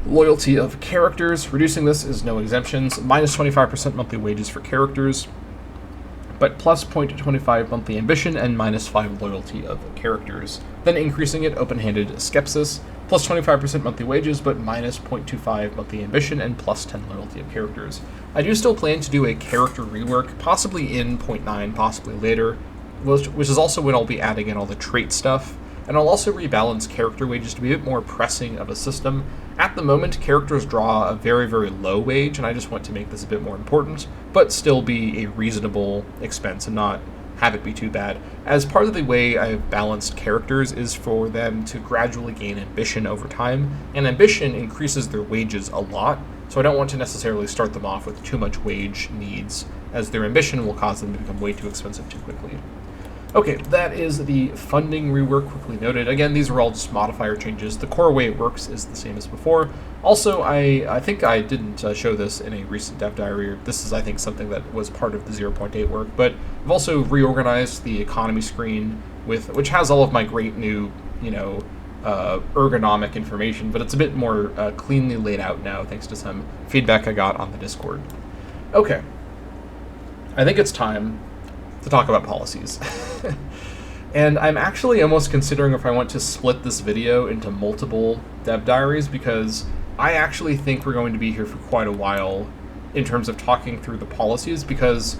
loyalty of characters. Reducing this is no exemptions. Minus 25% monthly wages for characters, but plus 0.25 monthly ambition and minus 5 loyalty of characters. Then increasing it, open-handed Skepsis, plus 25% monthly wages, but minus 0.25 monthly ambition and plus 10 loyalty of characters. I do still plan to do a character rework, possibly in 0.9, possibly later, which is also when I'll be adding in all the trait stuff. And I'll also rebalance character wages to be a bit more pressing of a system. At the moment, characters draw a very low wage, and I just want to make this a bit more important, but still be a reasonable expense and not have it be too bad. As part of the way I've balanced characters is for them to gradually gain ambition over time, and ambition increases their wages a lot, so I don't want to necessarily start them off with too much wage needs, as their ambition will cause them to become way too expensive too quickly. Okay, that is the funding rework quickly noted. Again, these are all just modifier changes. The core way it works is the same as before. Also, I think I didn't show this in a recent dev diary. This is, I think, something that was part of the 0.8 work, but I've also reorganized the economy screen which has all of my great new, ergonomic information, but it's a bit more cleanly laid out now thanks to some feedback I got on the Discord. Okay, I think it's time to talk about policies. And I'm actually almost considering if I want to split this video into multiple dev diaries, because I actually think we're going to be here for quite a while in terms of talking through the policies, because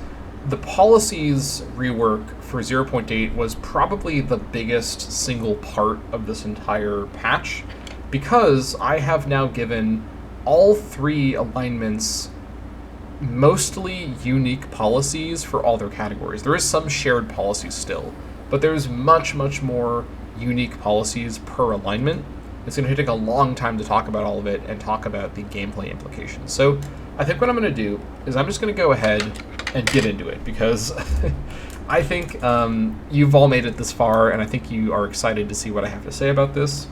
the policies rework for 0.8 was probably the biggest single part of this entire patch, because I have now given all three alignments mostly unique policies for all their categories. There is some shared policies still, but there's much, much more unique policies per alignment. It's going to take a long time to talk about all of it and talk about the gameplay implications. So I think what I'm going to do is I'm just going to go ahead and get into it, because I think you've all made it this far, and I think you are excited to see what I have to say about this.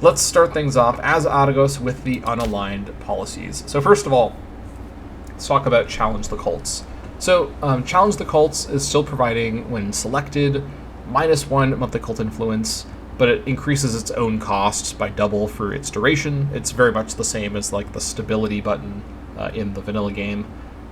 Let's start things off, as Argos, with the unaligned policies. So first of all, let's talk about Challenge the Cults. So Challenge the Cults is still providing, when selected, -1 monthly cult influence, but it increases its own costs by double for its duration. It's very much the same as like the stability button in the vanilla game.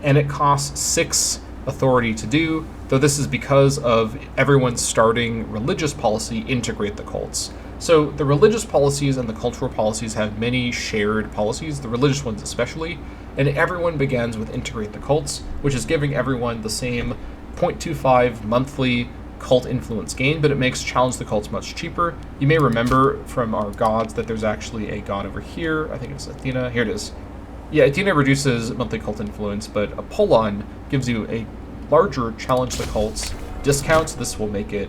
And it costs 6 authority to do, though this is because of everyone's starting religious policy, Integrate the Cults. So the religious policies and the cultural policies have many shared policies, the religious ones especially, and everyone begins with Integrate the Cults, which is giving everyone the same 0.25 monthly cult influence gain, but it makes Challenge the Cults much cheaper. You may remember from our gods that there's actually a god over here. I think it's Athena. Here it is. Yeah, Athena reduces monthly cult influence, but Apollon gives you a larger Challenge the Cults discount. This will make it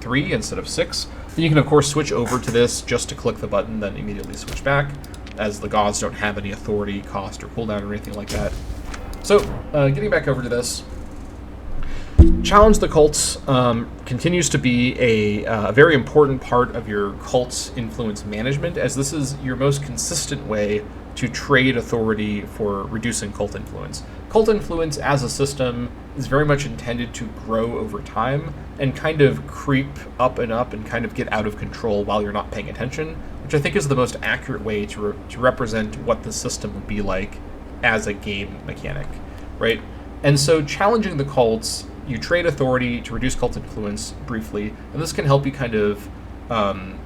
3 instead of 6. And you can, of course, switch over to this just to click the button, then immediately switch back, as the gods don't have any authority, cost, or cooldown or anything like that. So, getting back over to this, Challenge the Cults continues to be a very important part of your cult's influence management, as this is your most consistent way to trade authority for reducing cult influence. Cult influence as a system is very much intended to grow over time and kind of creep up and kind of get out of control while you're not paying attention, which I think is the most accurate way to represent what the system would be like as a game mechanic, right? And so challenging the cults, you trade authority to reduce cult influence briefly, and this can help you kind of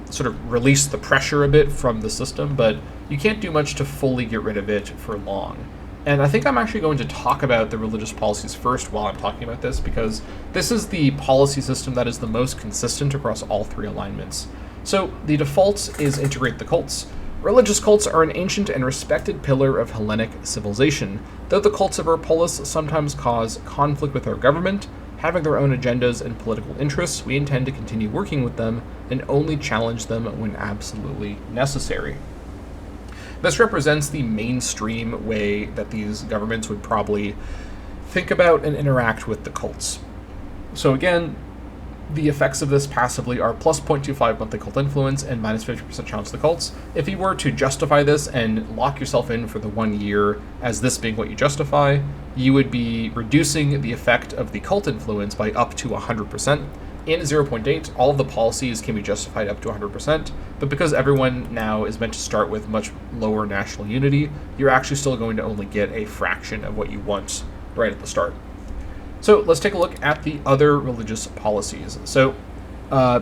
sort of release the pressure a bit from the system, but you can't do much to fully get rid of it for long. And I think I'm actually going to talk about the religious policies first while I'm talking about this, because this is the policy system that is the most consistent across all 3 alignments. So the default is Integrate the Cults. Religious cults are an ancient and respected pillar of Hellenic civilization. Though the cults of our polis sometimes cause conflict with our government, having their own agendas and political interests, we intend to continue working with them and only challenge them when absolutely necessary. This represents the mainstream way that these governments would probably think about and interact with the cults. So again, the effects of this passively are plus 0.25 monthly cult influence and minus 50% challenge to the cults. If you were to justify this and lock yourself in for the 1 year as this being what you justify, you would be reducing the effect of the cult influence by up to 100%. In 0.8, all of the policies can be justified up to 100%, but because everyone now is meant to start with much lower national unity, you're actually still going to only get a fraction of what you want right at the start. So let's take a look at the other religious policies. So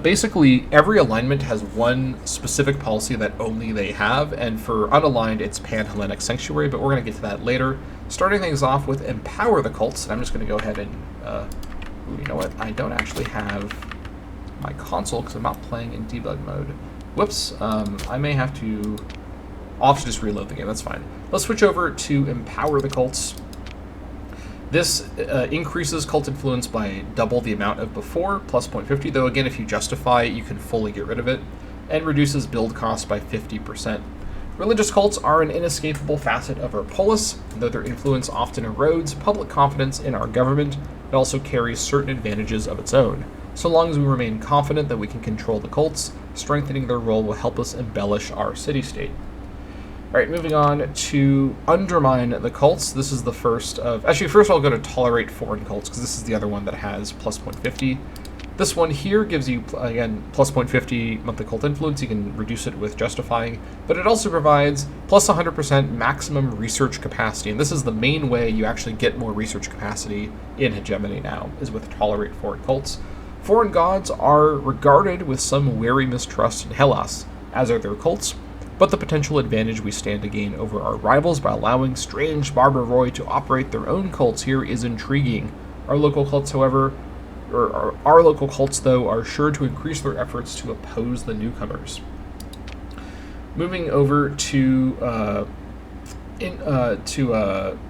basically, every alignment has one specific policy that only they have, and for unaligned, it's Pan-Hellenic Sanctuary, but we're going to get to that later. Starting things off with Empower the Cults, and I'm just going to go ahead and... you know what? I don't actually have my console because I'm not playing in debug mode. Whoops. I may have to... I'll have to just reload the game. That's fine. Let's switch over to Empower the Cults. This increases cult influence by double the amount of before, plus 0.50, though again, if you justify it, you can fully get rid of it, and reduces build costs by 50%. Religious cults are an inescapable facet of our polis, and though their influence often erodes public confidence in our government, it also carries certain advantages of its own. So long as we remain confident that we can control the cults, strengthening their role will help us embellish our city-state. Alright, moving on to Undermine the Cults. This is the first of... Actually, first I'll go to Tolerate Foreign Cults, because this is the other one that has plus 0.50. This one here gives you, again, plus 0.50 monthly cult influence. You can reduce it with justifying, but it also provides plus 100% maximum research capacity, and this is the main way you actually get more research capacity in Hegemony now, is with Tolerate Foreign Cults. Foreign gods are regarded with some wary mistrust in Hellas, as are their cults, but the potential advantage we stand to gain over our rivals by allowing strange barbaroi to operate their own cults here is intriguing. Our local cults, however, are sure to increase their efforts to oppose the newcomers. Moving over to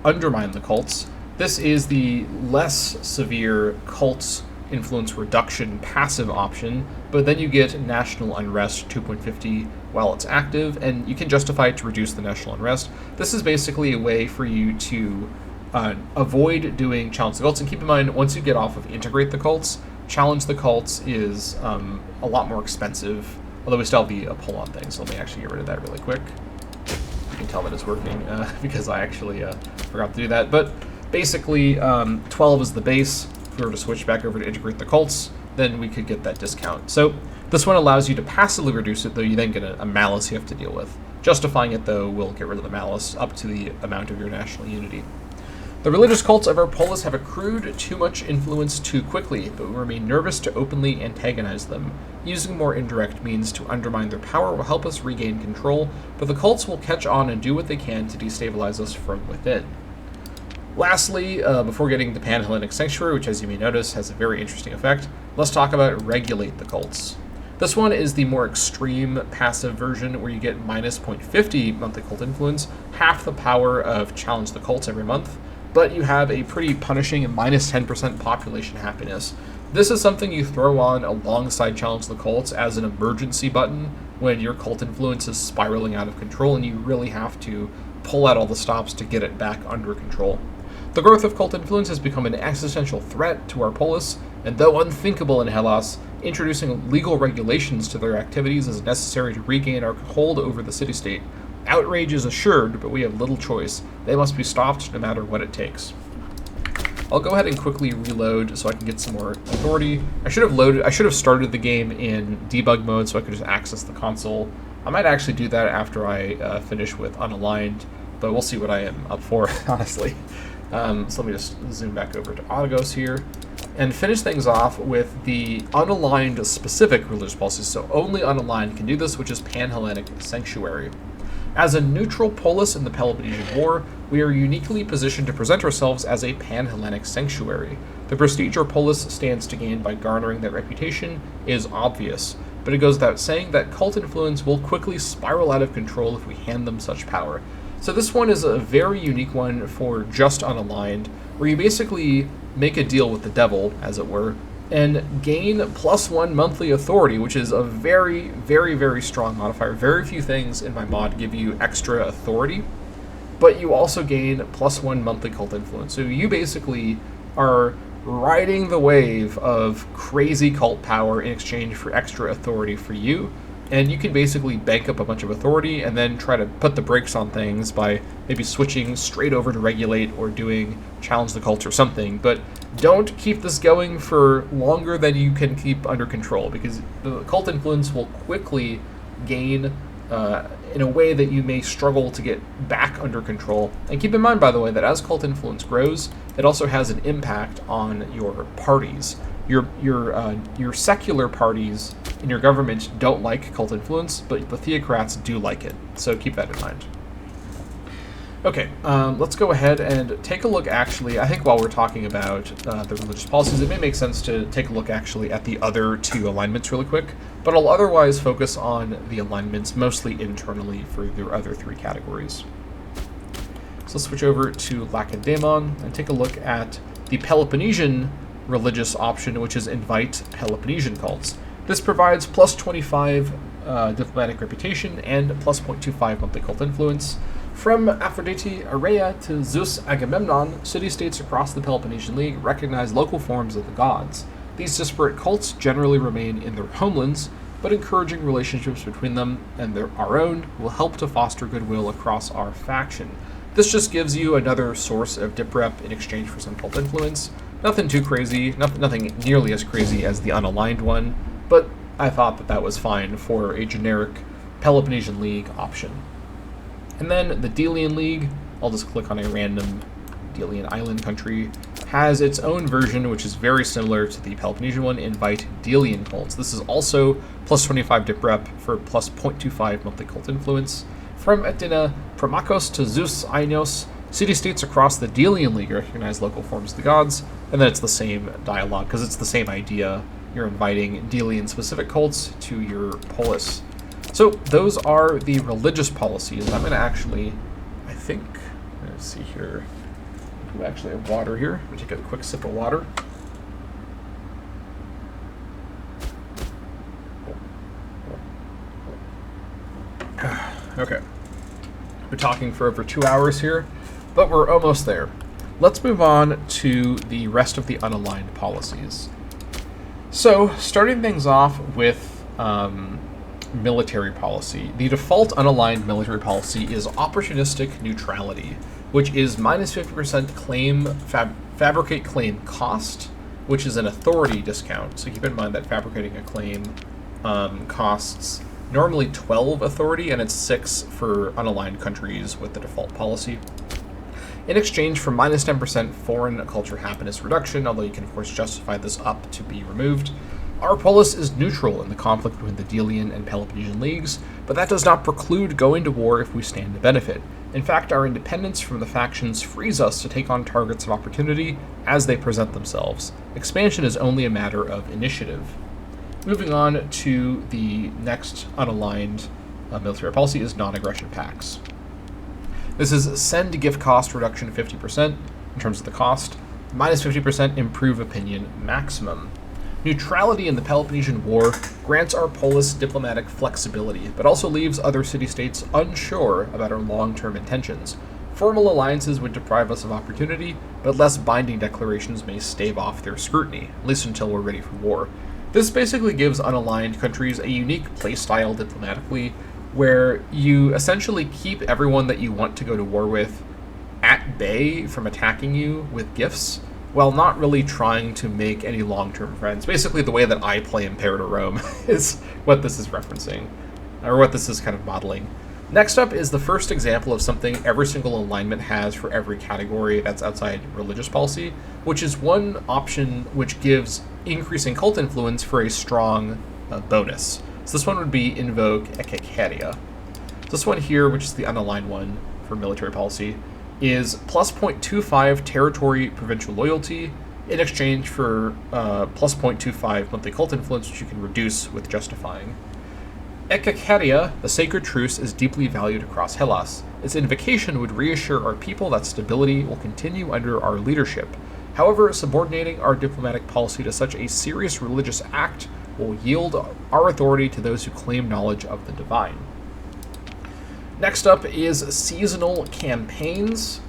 undermine the cults. This is the less severe cults influence reduction passive option, but then you get national unrest 2.50 while it's active, and you can justify it to reduce the national unrest. This is basically a way for you to avoid doing challenge the cults, and keep in mind, once you get off of integrate the cults, challenge the cults is a lot more expensive, although we still have the pull on thing, so let me actually get rid of that really quick. You can tell that it's working because I actually forgot to do that, but basically 12 is the base. If we were to switch back over to integrate the cults, then we could get that discount. So this one allows you to passively reduce it, though you then get a malice you have to deal with. Justifying it, though, will get rid of the malice up to the amount of your national unity. The religious cults of our polis have accrued too much influence too quickly, but we remain nervous to openly antagonize them. Using more indirect means to undermine their power will help us regain control, but the cults will catch on and do what they can to destabilize us from within. Lastly, before getting to Pan-Hellenic Sanctuary, which as you may notice has a very interesting effect, let's talk about regulate the cults. This one is the more extreme passive version where you get minus 0.50 monthly cult influence, half the power of challenge the cults every month, but you have a pretty punishing minus 10% population happiness. This is something you throw on alongside challenge the cults as an emergency button when your cult influence is spiraling out of control and you really have to pull out all the stops to get it back under control. The growth of cult influence has become an existential threat to our polis, and though unthinkable in Hellas, introducing legal regulations to their activities is necessary to regain our hold over the city-state. Outrage is assured, but we have little choice. They must be stopped no matter what it takes. I'll go ahead and quickly reload so I can get some more authority. I should have started the game in debug mode so I could just access the console. I might actually do that after I finish with unaligned, but we'll see what I am up for, honestly. So let me just zoom back over to Autogos here and finish things off with the unaligned specific religious policies. So only unaligned can do this, which is Pan-Hellenic Sanctuary. As a neutral polis in the Peloponnesian War, we are uniquely positioned to present ourselves as a Pan-Hellenic sanctuary. The prestige our polis stands to gain by garnering that reputation is obvious, but it goes without saying that cult influence will quickly spiral out of control if we hand them such power. So this one is a very unique one for just unaligned, where you basically make a deal with the devil, as it were, and gain +1 monthly authority, which is a very, very, very strong modifier. Very few things in my mod give you extra authority, but you also gain +1 monthly cult influence. So you basically are riding the wave of crazy cult power in exchange for extra authority for you. And you can basically bank up a bunch of authority and then try to put the brakes on things by maybe switching straight over to regulate or doing challenge the cult or something. But don't keep this going for longer than you can keep under control, because the cult influence will quickly gain in a way that you may struggle to get back under control. And keep in mind, by the way, that as cult influence grows, it also has an impact on your parties. Your secular parties in your government don't like cult influence, but the theocrats do like it, so keep that in mind. Okay, let's go ahead and take a look, actually. I think while we're talking about the religious policies, it may make sense to take a look actually at the other two alignments really quick, but I'll otherwise focus on the alignments mostly internally for the other three categories. So let's switch over to Lacedaemon and take a look at the Peloponnesian religious option, which is invite Peloponnesian cults. This provides +25 diplomatic reputation and +0.25 monthly cult influence. From Aphrodite Areia to Zeus Agamemnon, city-states across the Peloponnesian League recognize local forms of the gods. These disparate cults generally remain in their homelands, but encouraging relationships between them and our own will help to foster goodwill across our faction. This just gives you another source of dip rep in exchange for some cult influence. Nothing too crazy, nothing nearly as crazy as the unaligned one, but I thought that was fine for a generic Peloponnesian League option. And then the Delian League, I'll just click on a random Delian island country. has its own version, which is very similar to the Peloponnesian one, Invite Delian cults. This is also plus 25 dip rep for plus 0.25 monthly cult influence. From Athena, Promachos to Zeus Ainos, city-states across the Delian League recognize local forms of the gods, and then it's the same dialogue, because it's the same idea. You're inviting Delian-specific cults to your polis. So those are the religious policies, and I'm going to actually, I think, let's see here, we actually have water here. I'm going to take a quick sip of water. Okay. We're talking for over 2 hours here, but we're almost there. Let's move on to the rest of the unaligned policies. So, starting things off with military policy. The default unaligned military policy is opportunistic neutrality, which is minus 50% claim fabricate claim cost, which is an authority discount. So keep in mind that fabricating a claim costs normally 12 authority, and it's 6 for unaligned countries with the default policy. In exchange for minus 10% foreign culture happiness reduction, although you can of course justify this up to be removed. Our polis is neutral in the conflict between the Delian and Peloponnesian leagues, but that does not preclude going to war if we stand to benefit. In fact, our independence from the factions frees us to take on targets of opportunity as they present themselves. Expansion is only a matter of initiative. Moving on to the next unaligned military policy is non-aggression pacts. This is send gift cost reduction 50% in terms of the cost, minus 50% improve opinion maximum. Neutrality in the Peloponnesian War grants our polis diplomatic flexibility, but also leaves other city-states unsure about our long-term intentions. Formal alliances would deprive us of opportunity, but less binding declarations may stave off their scrutiny, at least until we're ready for war. This basically gives unaligned countries a unique playstyle diplomatically, where you essentially keep everyone that you want to go to war with at bay from attacking you with gifts, while not really trying to make any long-term friends. Basically, the way that I play Imperator Rome is what this is referencing, or what this is kind of modeling. Next up is the first example of something every single alignment has for every category that's outside religious policy, which is one option which gives increasing cult influence for a strong bonus. So this one would be Invoke Hegemony. This one here, which is the unaligned one for military policy, is plus 0.25 territory provincial loyalty in exchange for plus 0.25 monthly cult influence, which you can reduce with justifying. Ekakeria, the sacred truce, is deeply valued across Hellas. Its invocation would reassure our people that stability will continue under our leadership. However, subordinating our diplomatic policy to such a serious religious act will yield our authority to those who claim knowledge of the divine. Next up is seasonal campaigns,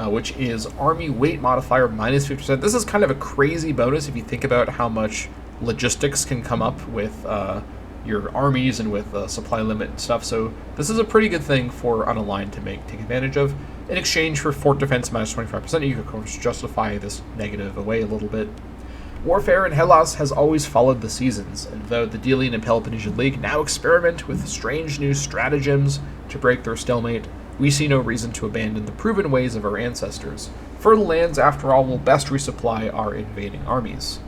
which is army weight modifier minus 50%. This is kind of a crazy bonus if you think about how much logistics can come up with your armies and with supply limit and stuff. So this is a pretty good thing for unaligned to take advantage of. In exchange for fort defense minus 25%, you can of course justify this negative away a little bit. Warfare in Hellas has always followed the seasons, and though the Delian and Peloponnesian League now experiment with strange new stratagems to break their stalemate, we see no reason to abandon the proven ways of our ancestors. Fertile lands, after all, will best resupply our invading armies.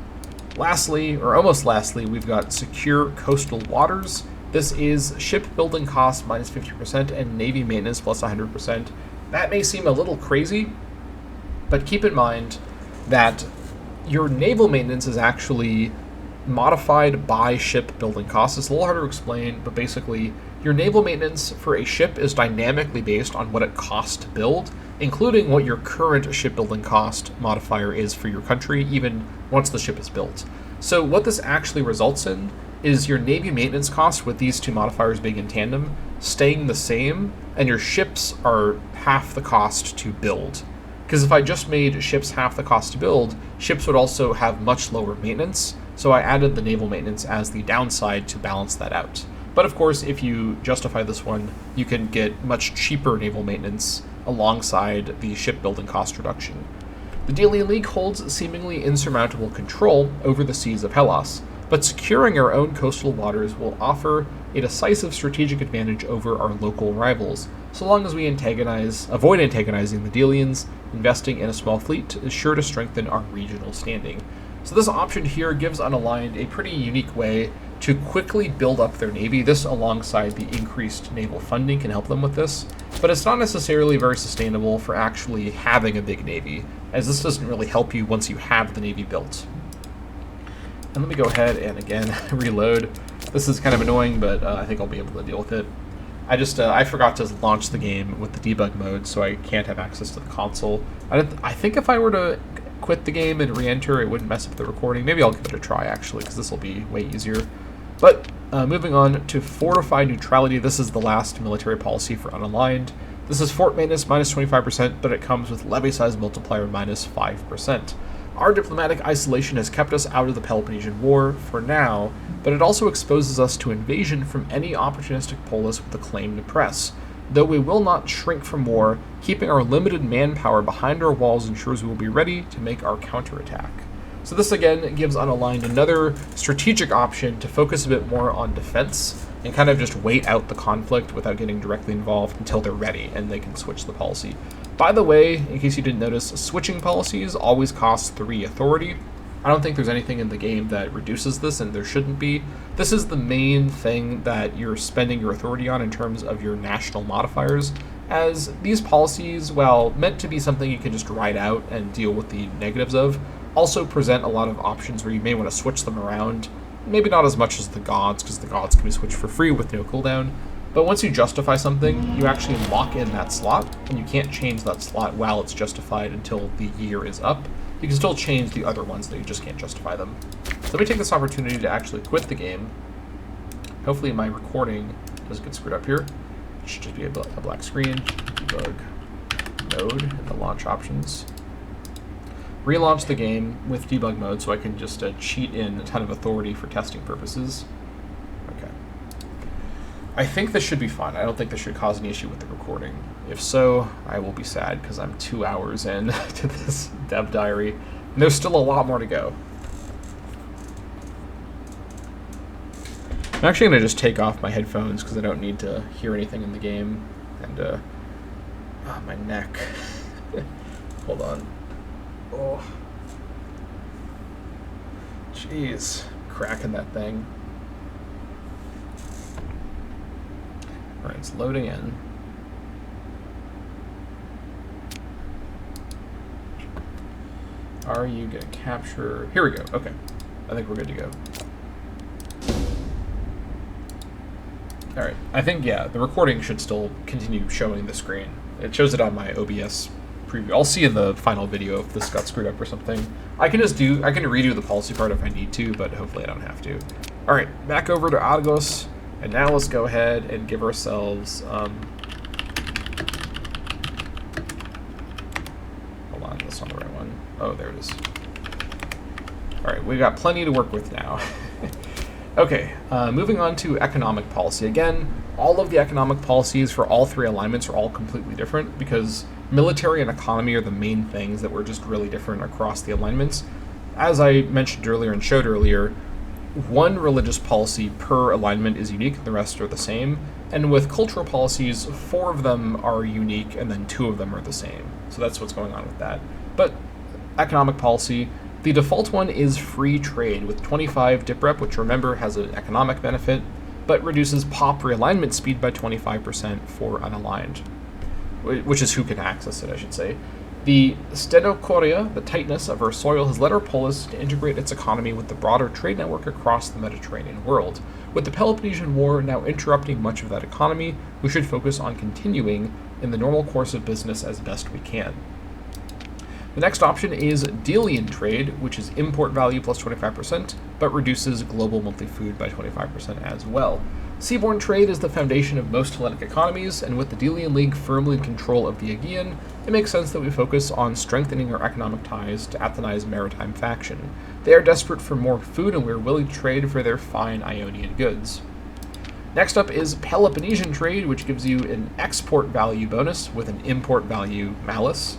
Lastly, or almost lastly, we've got secure coastal waters. This is shipbuilding costs minus 50% and navy maintenance plus 100%. That may seem a little crazy, but keep in mind that your naval maintenance is actually modified by shipbuilding costs. It's a little harder to explain, but basically, your naval maintenance for a ship is dynamically based on what it costs to build, including what your current shipbuilding cost modifier is for your country, even once the ship is built. So what this actually results in is your navy maintenance costs, with these two modifiers being in tandem, staying the same, and your ships are half the cost to build. Because if I just made ships half the cost to build, ships would also have much lower maintenance, so I added the naval maintenance as the downside to balance that out. But of course, if you justify this one, you can get much cheaper naval maintenance alongside the shipbuilding cost reduction. The Delian League holds seemingly insurmountable control over the seas of Hellas, but securing our own coastal waters will offer a decisive strategic advantage over our local rivals. So long as we avoid antagonizing the Delians, investing in a small fleet is sure to strengthen our regional standing. So this option here gives Unaligned a pretty unique way to quickly build up their navy. This, alongside the increased naval funding, can help them with this, but it's not necessarily very sustainable for actually having a big navy, as this doesn't really help you once you have the navy built. And let me go ahead and again reload. This is kind of annoying, but I think I'll be able to deal with it. I forgot to launch the game with the debug mode, so I can't have access to the console. I think if I were to quit the game and re-enter, it wouldn't mess up the recording. Maybe I'll give it a try, actually, because this will be way easier. But moving on to fortify neutrality, this is the last military policy for Unaligned. This is fort maintenance minus 25%, but it comes with levy size multiplier minus 5%. Our diplomatic isolation has kept us out of the Peloponnesian War for now, but it also exposes us to invasion from any opportunistic polis with a claim to press. Though we will not shrink from war, keeping our limited manpower behind our walls ensures we will be ready to make our counterattack. So this again gives Unaligned another strategic option to focus a bit more on defense and kind of just wait out the conflict without getting directly involved until they're ready and they can switch the policy. By the way, in case you didn't notice, switching policies always cost 3 authority. I don't think there's anything in the game that reduces this, and there shouldn't be. This is the main thing that you're spending your authority on in terms of your national modifiers, as these policies, while meant to be something you can just write out and deal with the negatives of, also present a lot of options where you may want to switch them around. Maybe not as much as the gods, because the gods can be switched for free with no cooldown. But once you justify something, you actually lock in that slot, and you can't change that slot while it's justified until the year is up. You can still change the other ones, that you just can't justify them. So let me take this opportunity to actually quit the game. Hopefully my recording doesn't get screwed up here. It should just be a black screen. Debug mode in the launch options. Relaunch the game with debug mode so I can just cheat in a ton of authority for testing purposes. Okay. I think this should be fine. I don't think this should cause any issue with the recording. If so, I will be sad because I'm 2 hours in to this dev diary, and there's still a lot more to go. I'm actually going to just take off my headphones because I don't need to hear anything in the game. And, oh, my neck. Hold on. Oh. Jeez. Cracking that thing. Alright, it's loading in. Are you going to capture... Here we go. Okay. I think we're good to go. Alright. I think, yeah, the recording should still continue showing the screen. It shows it on my OBS preview. I'll see in the final video if this got screwed up or something. I can redo the policy part if I need to, but hopefully I don't have to. Alright, back over to Argos, and now let's go ahead and give ourselves, hold on, that's not the right one. Oh, there it is. Alright, we've got plenty to work with now. Okay, moving on to economic policy. Again, all of the economic policies for all 3 alignments are all completely different because military and economy are the main things that were just really different across the alignments. As I mentioned earlier and showed earlier, 1 religious policy per alignment is unique, the rest are the same. And with cultural policies, 4 of them are unique and then 2 of them are the same. So that's what's going on with that. But economic policy, the default one is free trade with 25 DipRep, which remember has an economic benefit, but reduces pop realignment speed by 25% for unaligned, which is who can access it, I should say. The stenochoria, the tightness of our soil, has led our polis to integrate its economy with the broader trade network across the Mediterranean world. With the Peloponnesian War now interrupting much of that economy, we should focus on continuing in the normal course of business as best we can. The next option is Delian trade, which is import value plus 25%, but reduces global monthly food by 25% as well. Seaborne trade is the foundation of most Hellenic economies, and with the Delian League firmly in control of the Aegean, it makes sense that we focus on strengthening our economic ties to Athenae's maritime faction. They are desperate for more food, and we are willing to trade for their fine Ionian goods. Next up is Peloponnesian trade, which gives you an export value bonus with an import value malus.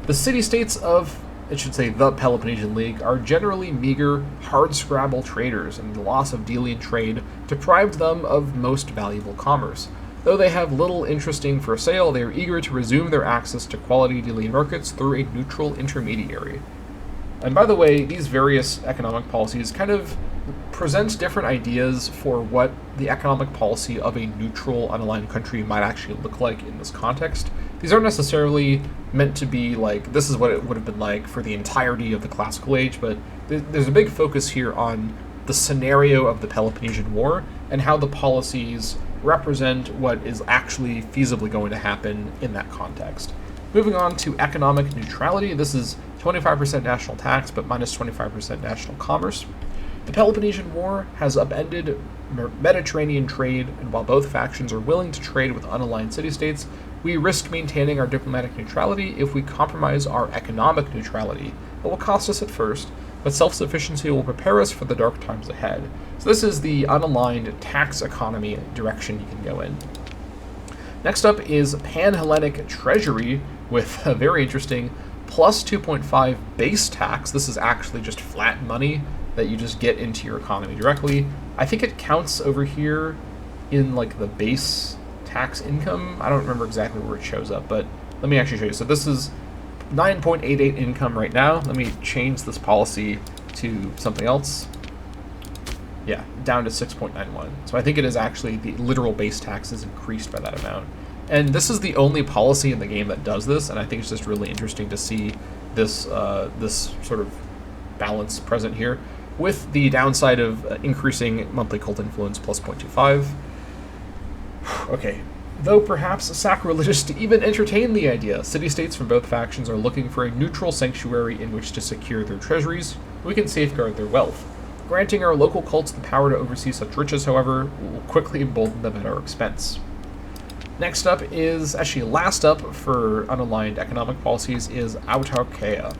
The city-states of it should say the Peloponnesian League, are generally meager, hard-scrabble traders, and the loss of Delian trade deprived them of most valuable commerce. Though they have little interesting for sale, they are eager to resume their access to quality Delian markets through a neutral intermediary. And by the way, these various economic policies kind of present different ideas for what the economic policy of a neutral, unaligned country might actually look like in this context. These aren't necessarily meant to be like, this is what it would have been like for the entirety of the Classical Age, but there's a big focus here on the scenario of the Peloponnesian War and how the policies represent what is actually feasibly going to happen in that context. Moving on to economic neutrality, this is 25% national tax, but minus 25% national commerce. The Peloponnesian War has upended Mediterranean trade, and while both factions are willing to trade with unaligned city-states, we risk maintaining our diplomatic neutrality if we compromise our economic neutrality. It will cost us at first, but self-sufficiency will prepare us for the dark times ahead. So this is the unaligned tax economy direction you can go in. Next up is Pan-Hellenic Treasury with a very interesting plus 2.5 base tax. This is actually just flat money that you just get into your economy directly. I think it counts over here in like the base tax income. I don't remember exactly where it shows up, but let me actually show you. So this is 9.88 income right now. Let me change this policy to something else. Yeah, down to 6.91. So I think it is actually the literal base tax is increased by that amount. And this is the only policy in the game that does this, and I think it's just really interesting to see this this sort of balance present here, with the downside of increasing monthly cult influence plus 0.25. Okay. Though perhaps sacrilegious to even entertain the idea, city-states from both factions are looking for a neutral sanctuary in which to secure their treasuries. We can safeguard their wealth. Granting our local cults the power to oversee such riches, however, will quickly embolden them at our expense. Next up is, actually last up for unaligned economic policies, is Autarkia,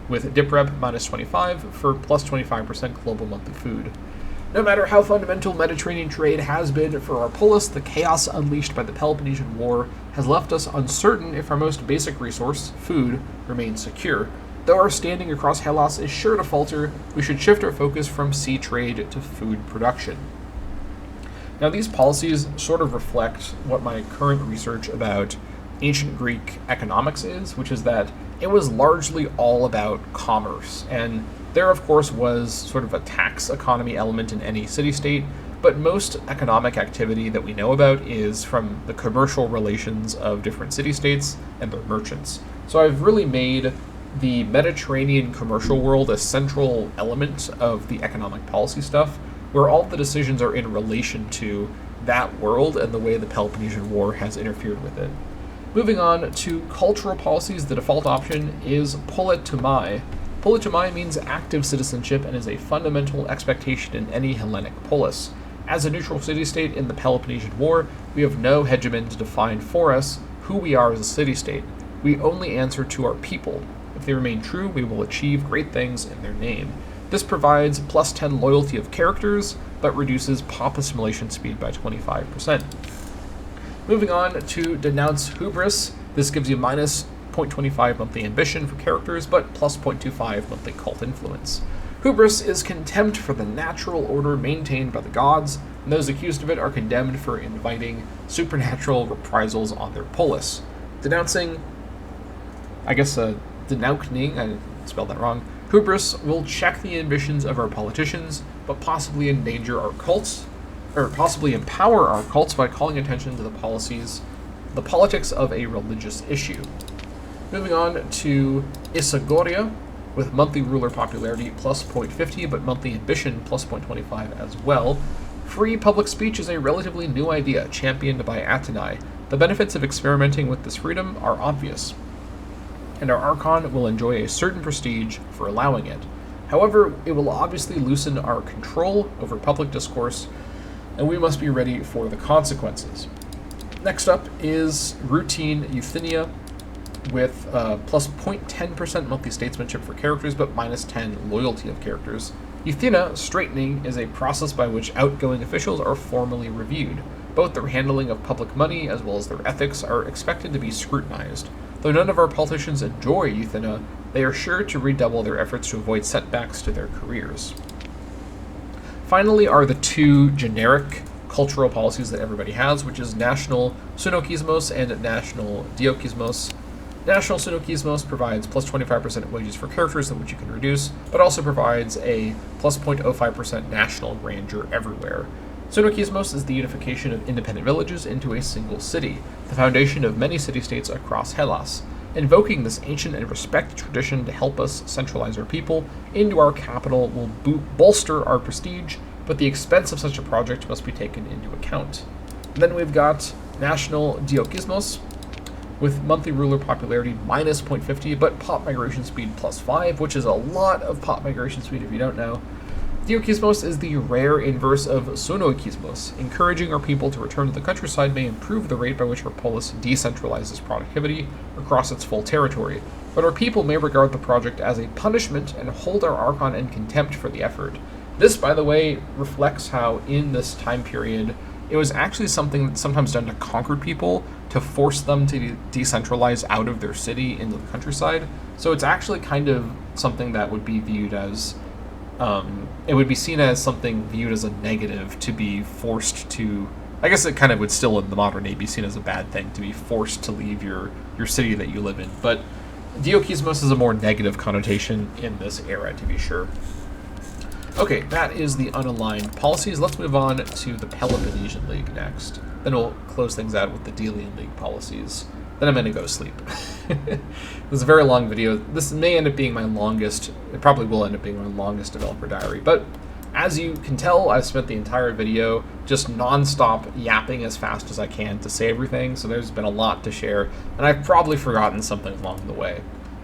with DIPREP minus 25 for plus 25% global monthly food. No matter how fundamental Mediterranean trade has been for our polis, the chaos unleashed by the Peloponnesian War has left us uncertain if our most basic resource, food, remains secure. Though our standing across Hellas is sure to falter, we should shift our focus from sea trade to food production. Now, these policies sort of reflect what my current research about ancient Greek economics is, which is that it was largely all about commerce, and there, of course, was sort of a tax economy element in any city-state, but most economic activity that we know about is from the commercial relations of different city-states and their merchants. So I've really made the Mediterranean commercial world a central element of the economic policy stuff, where all the decisions are in relation to that world and the way the Peloponnesian War has interfered with it. Moving on to cultural policies, the default option is politomai. Politomai means active citizenship and is a fundamental expectation in any Hellenic polis. As a neutral city-state in the Peloponnesian War, we have no hegemon to define for us who we are as a city-state. We only answer to our people. If they remain true, we will achieve great things in their name. This provides plus 10 loyalty of characters, but reduces pop assimilation speed by 25%. Moving on to denounce hubris, this gives you minus 0.25 monthly ambition for characters, but plus 0.25 monthly cult influence. Hubris is contempt for the natural order maintained by the gods, and those accused of it are condemned for inviting supernatural reprisals on their polis. Denouncing, denouncing, I spelled that wrong. Hubris will check the ambitions of our politicians, but possibly endanger our cults, or possibly empower our cults by calling attention to the politics of a religious issue. Moving on to Isagoria, with monthly ruler popularity plus 0.50, but monthly ambition plus 0.25 as well. Free public speech is a relatively new idea, championed by Athenai. The benefits of experimenting with this freedom are obvious, and our Archon will enjoy a certain prestige for allowing it. However, it will obviously loosen our control over public discourse, and we must be ready for the consequences. Next up is routine Euthymia, with plus 0.10% monthly statesmanship for characters, but minus 10 loyalty of characters. Euthymia straightening is a process by which outgoing officials are formally reviewed. Both their handling of public money as well as their ethics are expected to be scrutinized. Though none of our politicians enjoy euthanasia, they are sure to redouble their efforts to avoid setbacks to their careers. Finally are the two generic cultural policies that everybody has, which is national sunokismos and national diokismos. National sunokismos provides plus 25% wages for characters, which you can reduce, but also provides a plus 0.05% national grandeur everywhere. Sunokismos is the unification of independent villages into a single city, the foundation of many city-states across Hellas. Invoking this ancient and respected tradition to help us centralize our people into our capital will bolster our prestige, but the expense of such a project must be taken into account. And then we've got national diokismos, with monthly ruler popularity minus 0.50, but pop migration speed plus 5, which is a lot of pop migration speed if you don't know. Diokismos is the rare inverse of sunokismos. Encouraging our people to return to the countryside may improve the rate by which our polis decentralizes productivity across its full territory, but our people may regard the project as a punishment and hold our archon in contempt for the effort. This, by the way, reflects how in this time period it was actually something that's sometimes done to conquered people to force them to decentralize out of their city into the countryside. So it's actually kind of something that would be viewed as, it would be seen as something viewed as a negative to be forced to, I guess it kind of would still in the modern day be seen as a bad thing to be forced to leave your city that you live in. But diokismos is a more negative connotation in this era, to be sure. Okay, that is the unaligned policies. Let's move on to the Peloponnesian League next. Then we'll close things out with the Delian League policies. Then I'm going to go to sleep. This is a very long video. This may end up being my longest, it probably will end up being my longest developer diary, but as you can tell, I've spent the entire video just non-stop yapping as fast as I can to say everything, so there's been a lot to share, and I've probably forgotten something along the way.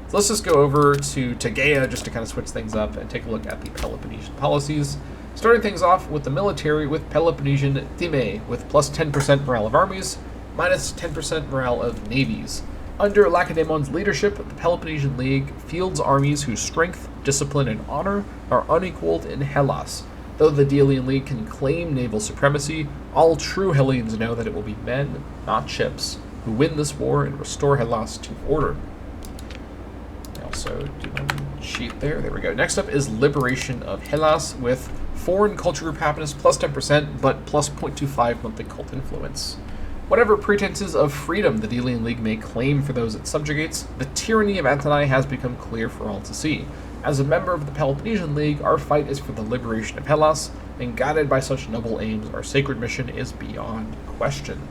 So let's just go over to Tegea just to kind of switch things up and take a look at the Peloponnesian policies. Starting things off with the military with Peloponnesian Time with plus 10% morale of armies, minus 10% morale of navies. Under Lacedaemon's leadership, the Peloponnesian League fields armies whose strength, discipline, and honor are unequaled in Hellas. Though the Delian League can claim naval supremacy, all true Hellenes know that it will be men, not ships, who win this war and restore Hellas to order. So do my sheet there. There we go. Next up is Liberation of Hellas with foreign culture group happiness plus 10%, but plus 0.25 monthly cult influence. Whatever pretenses of freedom the Delian League may claim for those it subjugates, the tyranny of Antony has become clear for all to see. As a member of the Peloponnesian League, our fight is for the liberation of Hellas, and guided by such noble aims, our sacred mission is beyond question.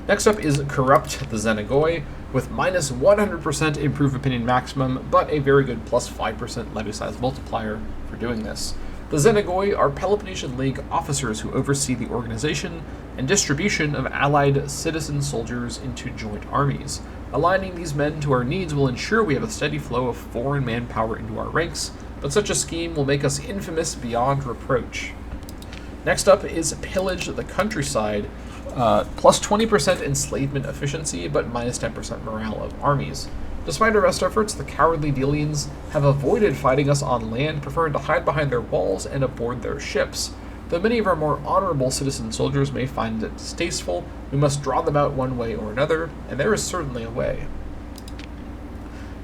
Next up is Corrupt the Xenagoi, with minus 100% improve opinion maximum, but a very good plus 5% levy size multiplier for doing this. The Xenagoi are Peloponnesian League officers who oversee the organization and distribution of allied citizen soldiers into joint armies. Aligning these men to our needs will ensure we have a steady flow of foreign manpower into our ranks, but such a scheme will make us infamous beyond reproach. Next up is Pillage the Countryside, plus 20% enslavement efficiency, but minus 10% morale of armies. Despite our best efforts, the cowardly Delians have avoided fighting us on land, preferring to hide behind their walls and aboard their ships. Though many of our more honorable citizen soldiers may find it distasteful, we must draw them out one way or another, and there is certainly a way.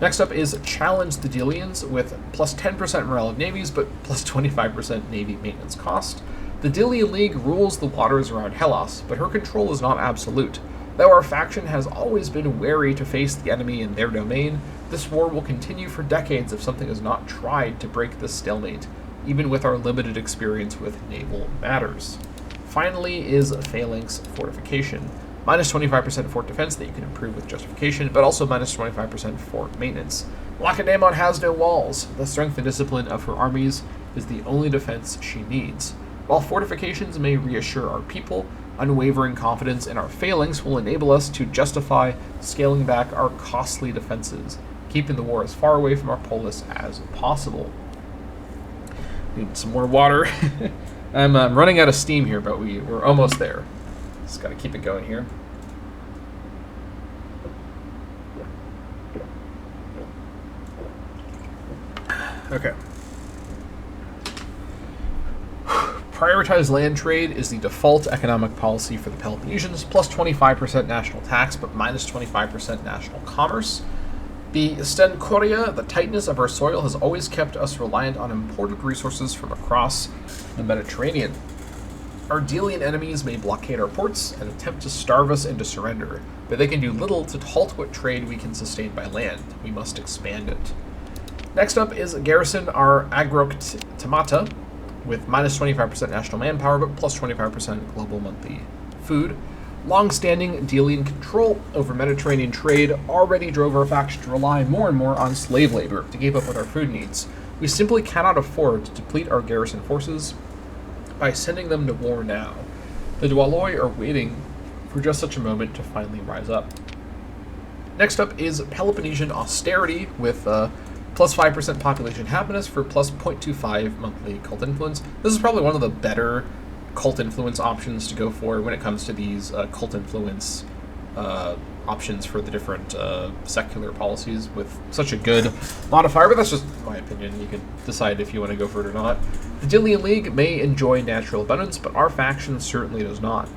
Next up is Challenge the Delians with plus 10% morale of navies, but plus 25% navy maintenance cost. The Delian League rules the waters around Hellas, but her control is not absolute. Though our faction has always been wary to face the enemy in their domain, this war will continue for decades if something is not tried to break this stalemate, even with our limited experience with naval matters. Finally is Phalanx Fortification. Minus 25% fort defense that you can improve with justification, but also minus 25% fort maintenance. Lacedaemon has no walls. The strength and discipline of her armies is the only defense she needs. While fortifications may reassure our people, unwavering confidence in our phalanx will enable us to justify scaling back our costly defenses, keeping the war as far away from our polis as possible. Need some more water. I'm running out of steam here, but we're almost there. Just got to keep it going here. Okay. Prioritized land trade is the default economic policy for the Peloponnesians, plus 25% national tax, but minus 25% national commerce. The Stencoria, the tightness of our soil, has always kept us reliant on imported resources from across the Mediterranean. Our Delian enemies may blockade our ports and attempt to starve us into surrender, but they can do little to halt what trade we can sustain by land. We must expand it. Next up is garrison our Agroctemata, with minus 25% national manpower, but plus 25% global monthly food. Long-standing Delian control over Mediterranean trade already drove our faction to rely more and more on slave labor to keep up with our food needs. We simply cannot afford to deplete our garrison forces by sending them to war now. The Dwaloi are waiting for just such a moment to finally rise up. Next up is Peloponnesian austerity with plus 5% population happiness for plus 0.25 monthly cult influence. This is probably one of the better cult influence options to go for when it comes to these cult influence options for the different secular policies with such a good modifier, but that's just my opinion. You can decide if you want to go for it or not. The Delian League may enjoy natural abundance, but our faction certainly does not.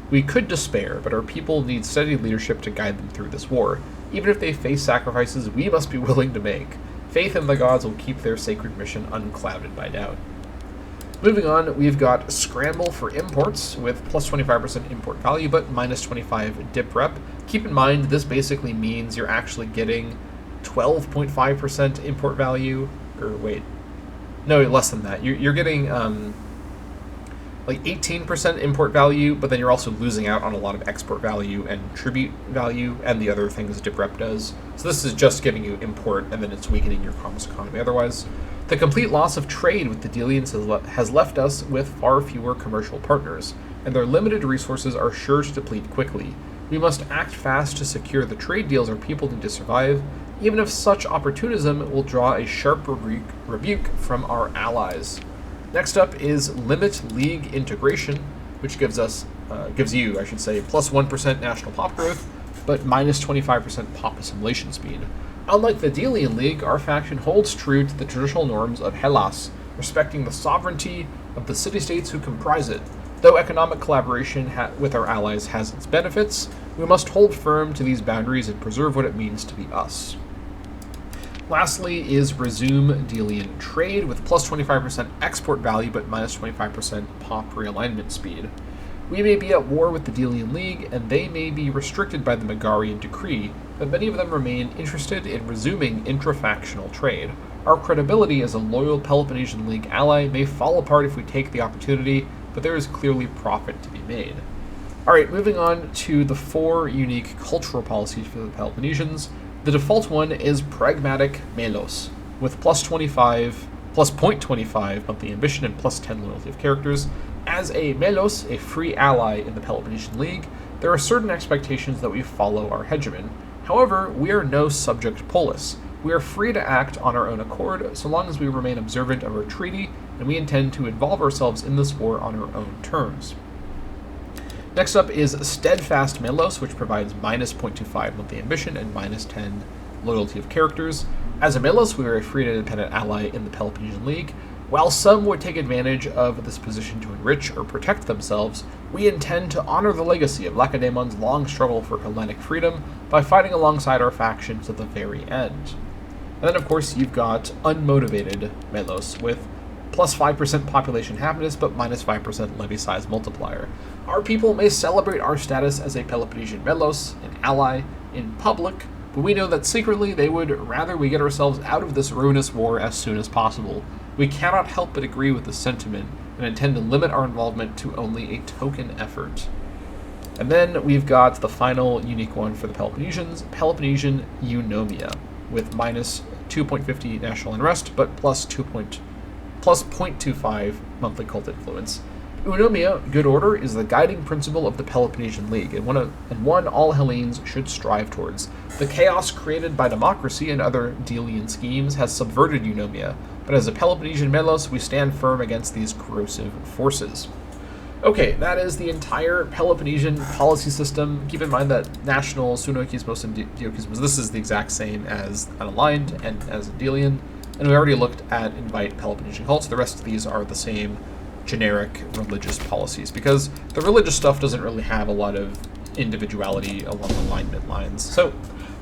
We could despair, but our people need steady leadership to guide them through this war. Even if they face sacrifices we must be willing to make. Faith in the gods will keep their sacred mission unclouded by doubt. Moving on, we've got Scramble for imports with plus 25% import value, but minus 25 dip rep. Keep in mind, this basically means you're actually getting 12.5% import value, or wait, no, less than that. You're getting like 18% import value, but then you're also losing out on a lot of export value and tribute value and the other things dip rep does. So this is just giving you import, and then it's weakening your commerce economy otherwise. The complete loss of trade with the Delians has left us with far fewer commercial partners, and their limited resources are sure to deplete quickly. We must act fast to secure the trade deals our people need to survive, even if such opportunism will draw a sharp rebuke from our allies. Next up is Limit League Integration, which gives you, plus 1% national pop growth, but minus 25% pop assimilation speed. Unlike the Delian League, our faction holds true to the traditional norms of Hellas, respecting the sovereignty of the city-states who comprise it. Though economic collaboration with our allies has its benefits, we must hold firm to these boundaries and preserve what it means to be us. Lastly is Resume Delian Trade with plus 25% export value but minus 25% pop realignment speed. We may be at war with the Delian League, and they may be restricted by the Megarian decree, but many of them remain interested in resuming intra-factional trade. Our credibility as a loyal Peloponnesian League ally may fall apart if we take the opportunity, but there is clearly profit to be made. Alright, moving on to the 4 unique cultural policies for the Peloponnesians. The default one is Pragmatic Melos, with plus 0.25 monthly ambition and plus 10 loyalty of characters. As a Melos, a free ally in the Peloponnesian League, there are certain expectations that we follow our hegemon. However, we are no subject polis. We are free to act on our own accord so long as we remain observant of our treaty, and we intend to involve ourselves in this war on our own terms. Next up is Steadfast Melos, which provides minus 0.25 monthly ambition and minus 10 loyalty of characters. As a Melos, we are a free and independent ally in the Peloponnesian League. While some would take advantage of this position to enrich or protect themselves, we intend to honor the legacy of Lacedaemon's long struggle for Hellenic freedom by fighting alongside our faction to the very end. And then, of course, you've got Unmotivated Melos with plus 5% population happiness, but minus 5% levy size multiplier. Our people may celebrate our status as a Peloponnesian Melos, an ally, in public, but we know that secretly they would rather we get ourselves out of this ruinous war as soon as possible. We cannot help but agree with this sentiment and intend to limit our involvement to only a token effort. And then we've got the final unique one for the Peloponnesians, Peloponnesian Eunomia, with minus 2.50 national unrest, but plus 0.25 monthly cult influence. Eunomia, good order, is the guiding principle of the Peloponnesian League, and one all Hellenes should strive towards. The chaos created by democracy and other Delian schemes has subverted Eunomia, but as a Peloponnesian Melos, we stand firm against these corrosive forces. Okay, that is the entire Peloponnesian policy system. Keep in mind that national Sunoikismos and Diokismos, this is the exact same as unaligned and as a Delian, and we already looked at invite Peloponnesian cults. The rest of these are the same generic religious policies, because the religious stuff doesn't really have a lot of individuality along alignment lines. So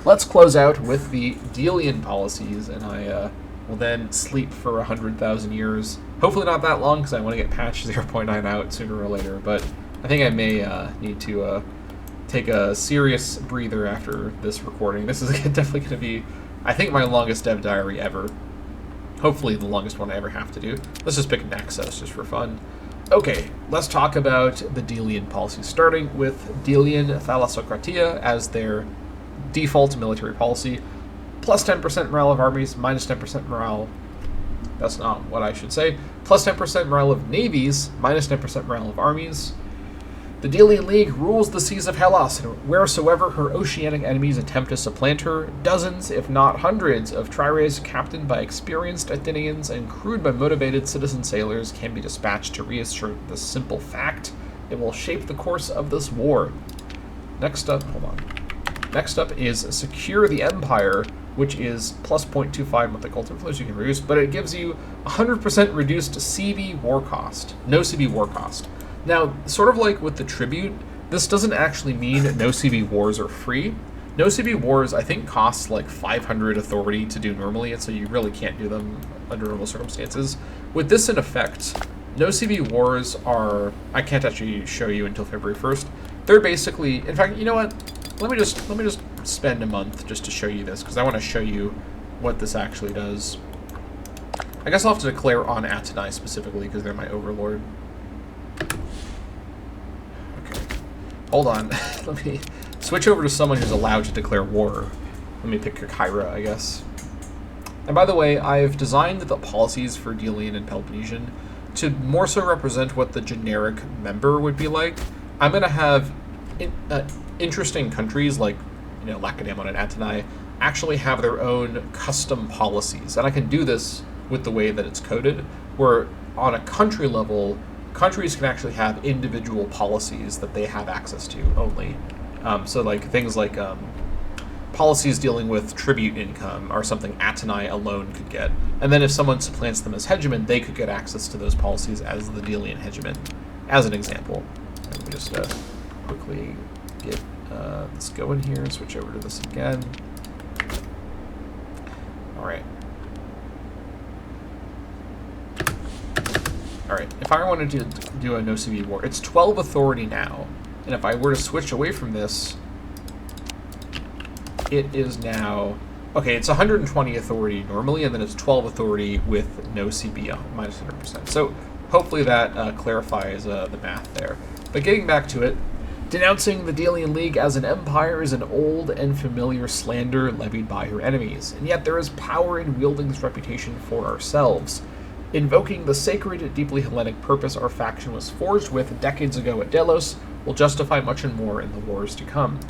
let's close out with the Delian policies, and I will then sleep for 100,000 years. Hopefully not that long, because I want to get patch 0.9 out sooner or later, but I think I may need to take a serious breather after this recording. This is definitely going to be, I think, my longest dev diary ever. Hopefully the longest one I ever have to do. Let's just pick Naxos just for fun. Okay, let's talk about the Delian policies, starting with Delian thalassocratia as their default military policy. Plus 10% morale of armies, minus 10% morale. That's not what I should say. Plus 10% morale of navies, minus 10% morale of armies. The Delian League rules the seas of Hellas, and wheresoever her oceanic enemies attempt to supplant her, dozens, if not hundreds, of trirees captained by experienced Athenians and crewed by motivated citizen sailors can be dispatched to reassert this simple fact. It will shape the course of this war. Next up is Secure the Empire, which is plus 0.25 monthly cult influence you can reduce, but it gives you 100% reduced CV war cost. No CV war cost. Now, sort of like with the tribute, this doesn't actually mean no CV wars are free. No CV wars, I think, costs like 500 authority to do normally, and so you really can't do them under normal circumstances. With this in effect, no CV wars are, I can't actually show you until February 1st. They're basically, in fact, you know what? Let me just spend a month just to show you this, because I want to show you what this actually does. I guess I'll have to declare on Athenai specifically, because they're my overlord. Hold on, let me switch over to someone who's allowed to declare war. Let me pick Kyra, I guess. And by the way, I've designed the policies for Delian and Peloponnesian to more so represent what the generic member would be like. I'm going to have interesting countries like, Lacedaemon and Athenai actually have their own custom policies. And I can do this with the way that it's coded, where on a country level, countries can actually have individual policies that they have access to only. So like things like policies dealing with tribute income are something Athenai alone could get. And then if someone supplants them as hegemon, they could get access to those policies as the Delian hegemon, as an example. Let me just quickly get this going here and switch over to this again. Alright, if I wanted to do a no CV war, it's 12 authority now, and if I were to switch away from this, it is now, okay, it's 120 authority normally, and then it's 12 authority with no CB minus 100%. So hopefully that clarifies the math there. But getting back to it, denouncing the Delian League as an empire is an old and familiar slander levied by her enemies, and yet there is power in wielding this reputation for ourselves. Invoking the sacred, deeply Hellenic purpose our faction was forged with decades ago at Delos will justify much and more in the wars to come.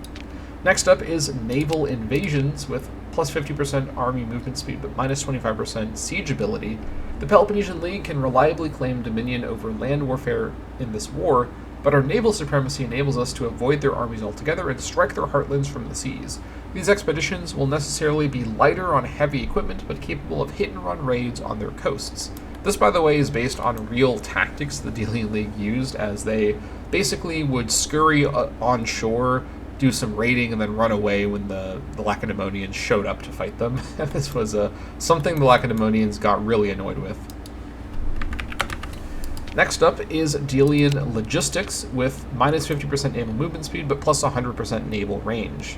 Next up is naval invasions with plus 50% army movement speed but minus 25% siege ability. The Peloponnesian League can reliably claim dominion over land warfare in this war, but our naval supremacy enables us to avoid their armies altogether and strike their heartlands from the seas. These expeditions will necessarily be lighter on heavy equipment but capable of hit-and-run raids on their coasts. This, by the way, is based on real tactics the Delian League used, as they basically would scurry on shore, do some raiding, and then run away when the Lacedaemonians showed up to fight them. And this was something the Lacedaemonians got really annoyed with. Next up is Delian logistics with minus 50% naval movement speed, but plus 100% naval range.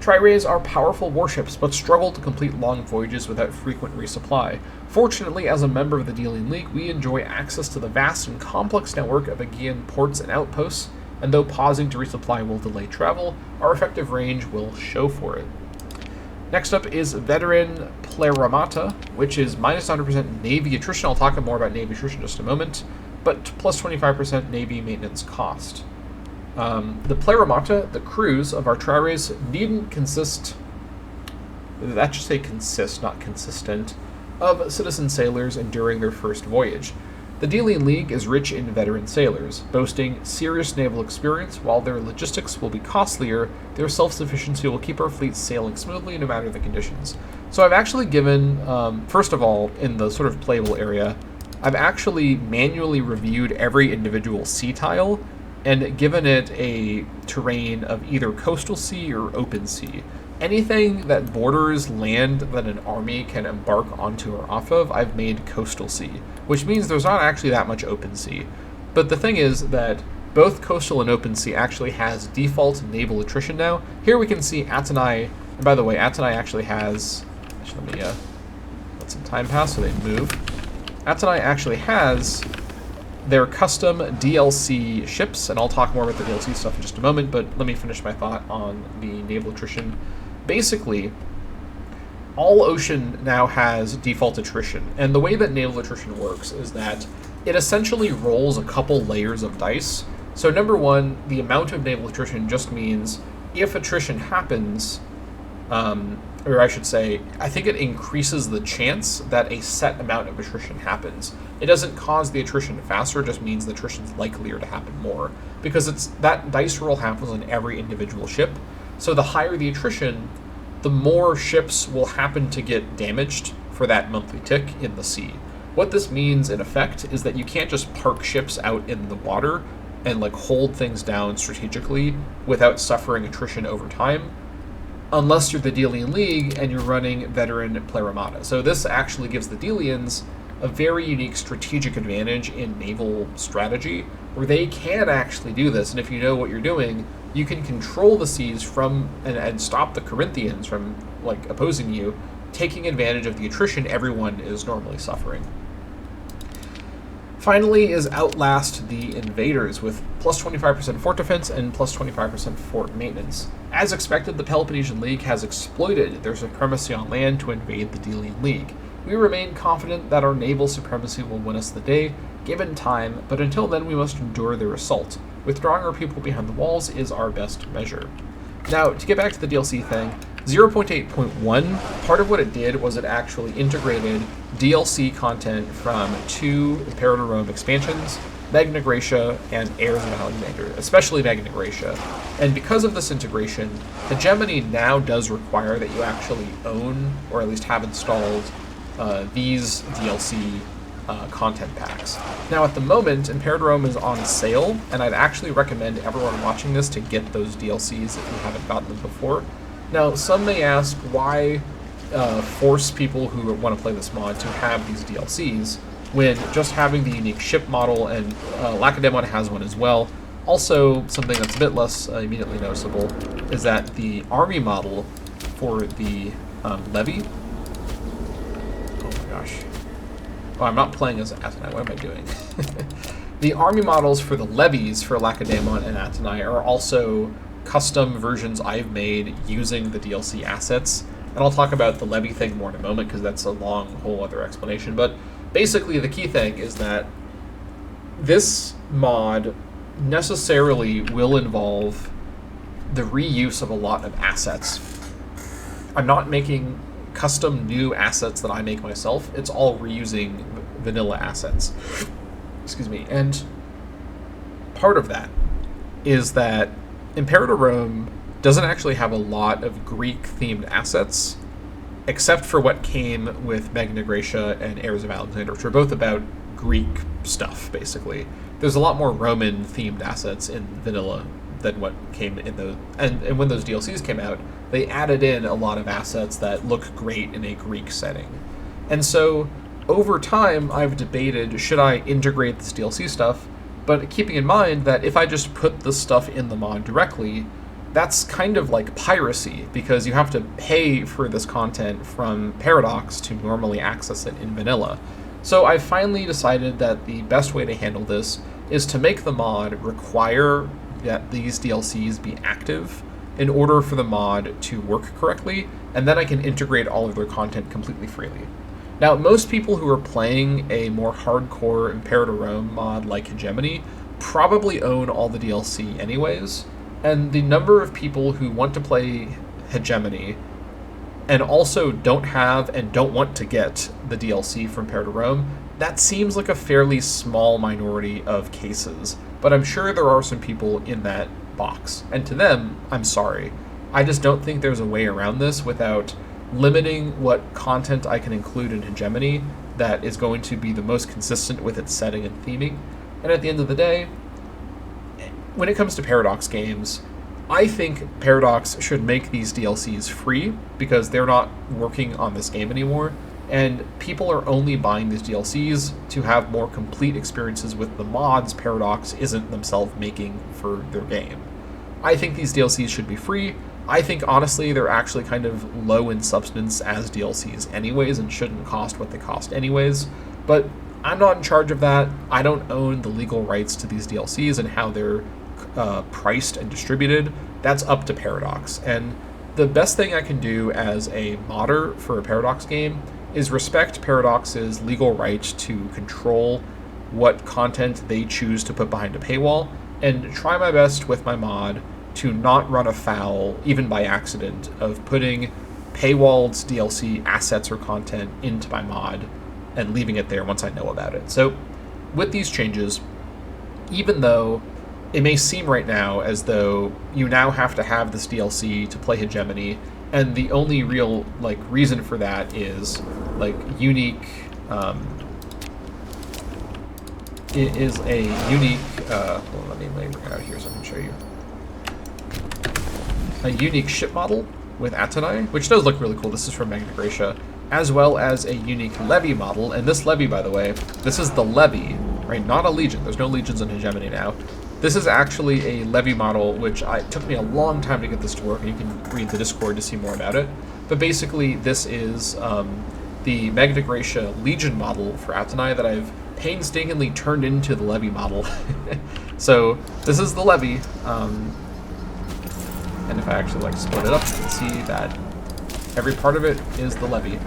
Trirees are powerful warships, but struggle to complete long voyages without frequent resupply. Fortunately, as a member of the Delian League, we enjoy access to the vast and complex network of Aegean ports and outposts, and though pausing to resupply will delay travel, our effective range will show for it. Next up is Veteran Pleramata, which is minus 100% Navy attrition. I'll talk more about Navy attrition in just a moment, but plus 25% Navy maintenance cost. The Pleramata, the crews of our Trirees, needn't consist, that should say consist, not consistent, of citizen sailors enduring their first voyage. The Delian League is rich in veteran sailors, boasting serious naval experience. While their logistics will be costlier, their self-sufficiency will keep our fleet sailing smoothly no matter the conditions. So I've actually given, first of all, in the sort of playable area, I've actually manually reviewed every individual sea tile and given it a terrain of either coastal sea or open sea. Anything that borders land that an army can embark onto or off of, I've made coastal sea, which means there's not actually that much open sea. But the thing is that both coastal and open sea actually has default naval attrition now. Here we can see Atenai, and by the way, Atenai actually has, let me let some time pass so they move. Atenai actually has their custom DLC ships, and I'll talk more about the DLC stuff in just a moment, but let me finish my thought on the naval attrition. Basically, all ocean now has default attrition, and the way that naval attrition works is that it essentially rolls a couple layers of dice. So number one, the amount of naval attrition just means if attrition happens, or I should say, I think it increases the chance that a set amount of attrition happens. It doesn't cause the attrition faster, it just means the attrition is likelier to happen more, because it's that dice roll happens on every individual ship. So the higher the attrition, the more ships will happen to get damaged for that monthly tick in the sea. What this means in effect is that you can't just park ships out in the water and like hold things down strategically without suffering attrition over time, unless you're the Delian League and you're running veteran Pleromata. So this actually gives the Delians a very unique strategic advantage in naval strategy, where they can actually do this, and if you know what you're doing, you can control the seas from and stop the Corinthians from like opposing you, taking advantage of the attrition everyone is normally suffering. Finally is Outlast the Invaders with plus 25% fort defense and plus 25% fort maintenance. As expected, the Peloponnesian League has exploited their supremacy on land to invade the Delian League. We remain confident that our naval supremacy will win us the day, given time, but until then we must endure their assault. Withdrawing our people behind the walls is our best measure. Now, to get back to the DLC thing, 0.8.1, part of what it did was it actually integrated DLC content from 2 Imperator Rome expansions, Magna Graecia, and Heirs of Alexander, especially Magna Graecia. And because of this integration, Hegemony now does require that you actually own, or at least have installed, these DLC content packs. Now at the moment, Imperator Rome is on sale, and I'd actually recommend everyone watching this to get those DLCs if you haven't gotten them before. Now, some may ask why force people who want to play this mod to have these DLCs when just having the unique ship model, and Lacedaemon has one as well. Also, something that's a bit less immediately noticeable is that the army model for the levy. Oh my gosh. Oh, I'm not playing as Atenai. What am I doing? The army models for the levies for Lacedaemon and Atenai are also custom versions I've made using the DLC assets. And I'll talk about the levy thing more in a moment because that's a long whole other explanation. But basically the key thing is that this mod necessarily will involve the reuse of a lot of assets. I'm not making custom new assets that I make myself. It's all reusing vanilla assets. Excuse me. And part of that is that Imperator Rome doesn't actually have a lot of Greek-themed assets, except for what came with Magna Graecia and Heirs of Alexander, which are both about Greek stuff, basically. There's a lot more Roman-themed assets in vanilla than what came in those. And when those DLCs came out, they added in a lot of assets that look great in a Greek setting. And so, over time, I've debated, should I integrate this DLC stuff? But keeping in mind that if I just put this stuff in the mod directly, that's kind of like piracy, because you have to pay for this content from Paradox to normally access it in vanilla. So I finally decided that the best way to handle this is to make the mod require that these DLCs be active in order for the mod to work correctly, and then I can integrate all of their content completely freely. Now, most people who are playing a more hardcore Imperator Rome mod like Hegemony probably own all the DLC anyways, and the number of people who want to play Hegemony and also don't have and don't want to get the DLC from Imperator Rome, that seems like a fairly small minority of cases, but I'm sure there are some people in that box, and to them, I'm sorry. I just don't think there's a way around this without limiting what content I can include in Hegemony that is going to be the most consistent with its setting and theming. And at the end of the day, when it comes to Paradox games, I think Paradox should make these DLCs free because they're not working on this game anymore, and people are only buying these DLCs to have more complete experiences with the mods Paradox isn't themselves making for their game. I think these DLCs should be free. I think, honestly, they're actually kind of low in substance as DLCs anyways and shouldn't cost what they cost anyways, but I'm not in charge of that. I don't own the legal rights to these DLCs and how they're priced and distributed. That's up to Paradox. And the best thing I can do as a modder for a Paradox game is respect Paradox's legal right to control what content they choose to put behind a paywall, and try my best with my mod to not run afoul, even by accident, of putting paywalled DLC assets or content into my mod and leaving it there once I know about it. So with these changes, even though it may seem right now as though you now have to have this DLC to play Hegemony, and the only real reason for that is unique. It is a unique. Let me bring it out here so I can show you. A unique ship model with Athenai, which does look really cool. This is from Magna Graecia, as well as a unique levy model. And this levy, by the way, this is the levy, right? Not a legion. There's no legions in Hegemony now. This is actually a levy model, which took me a long time to get this to work, and you can read the Discord to see more about it. But basically, this is the Magna Graecia Legion model for Athenai that I've painstakingly turned into the levy model. So this is the levy, and if I actually split it up, you can see that every part of it is the levy.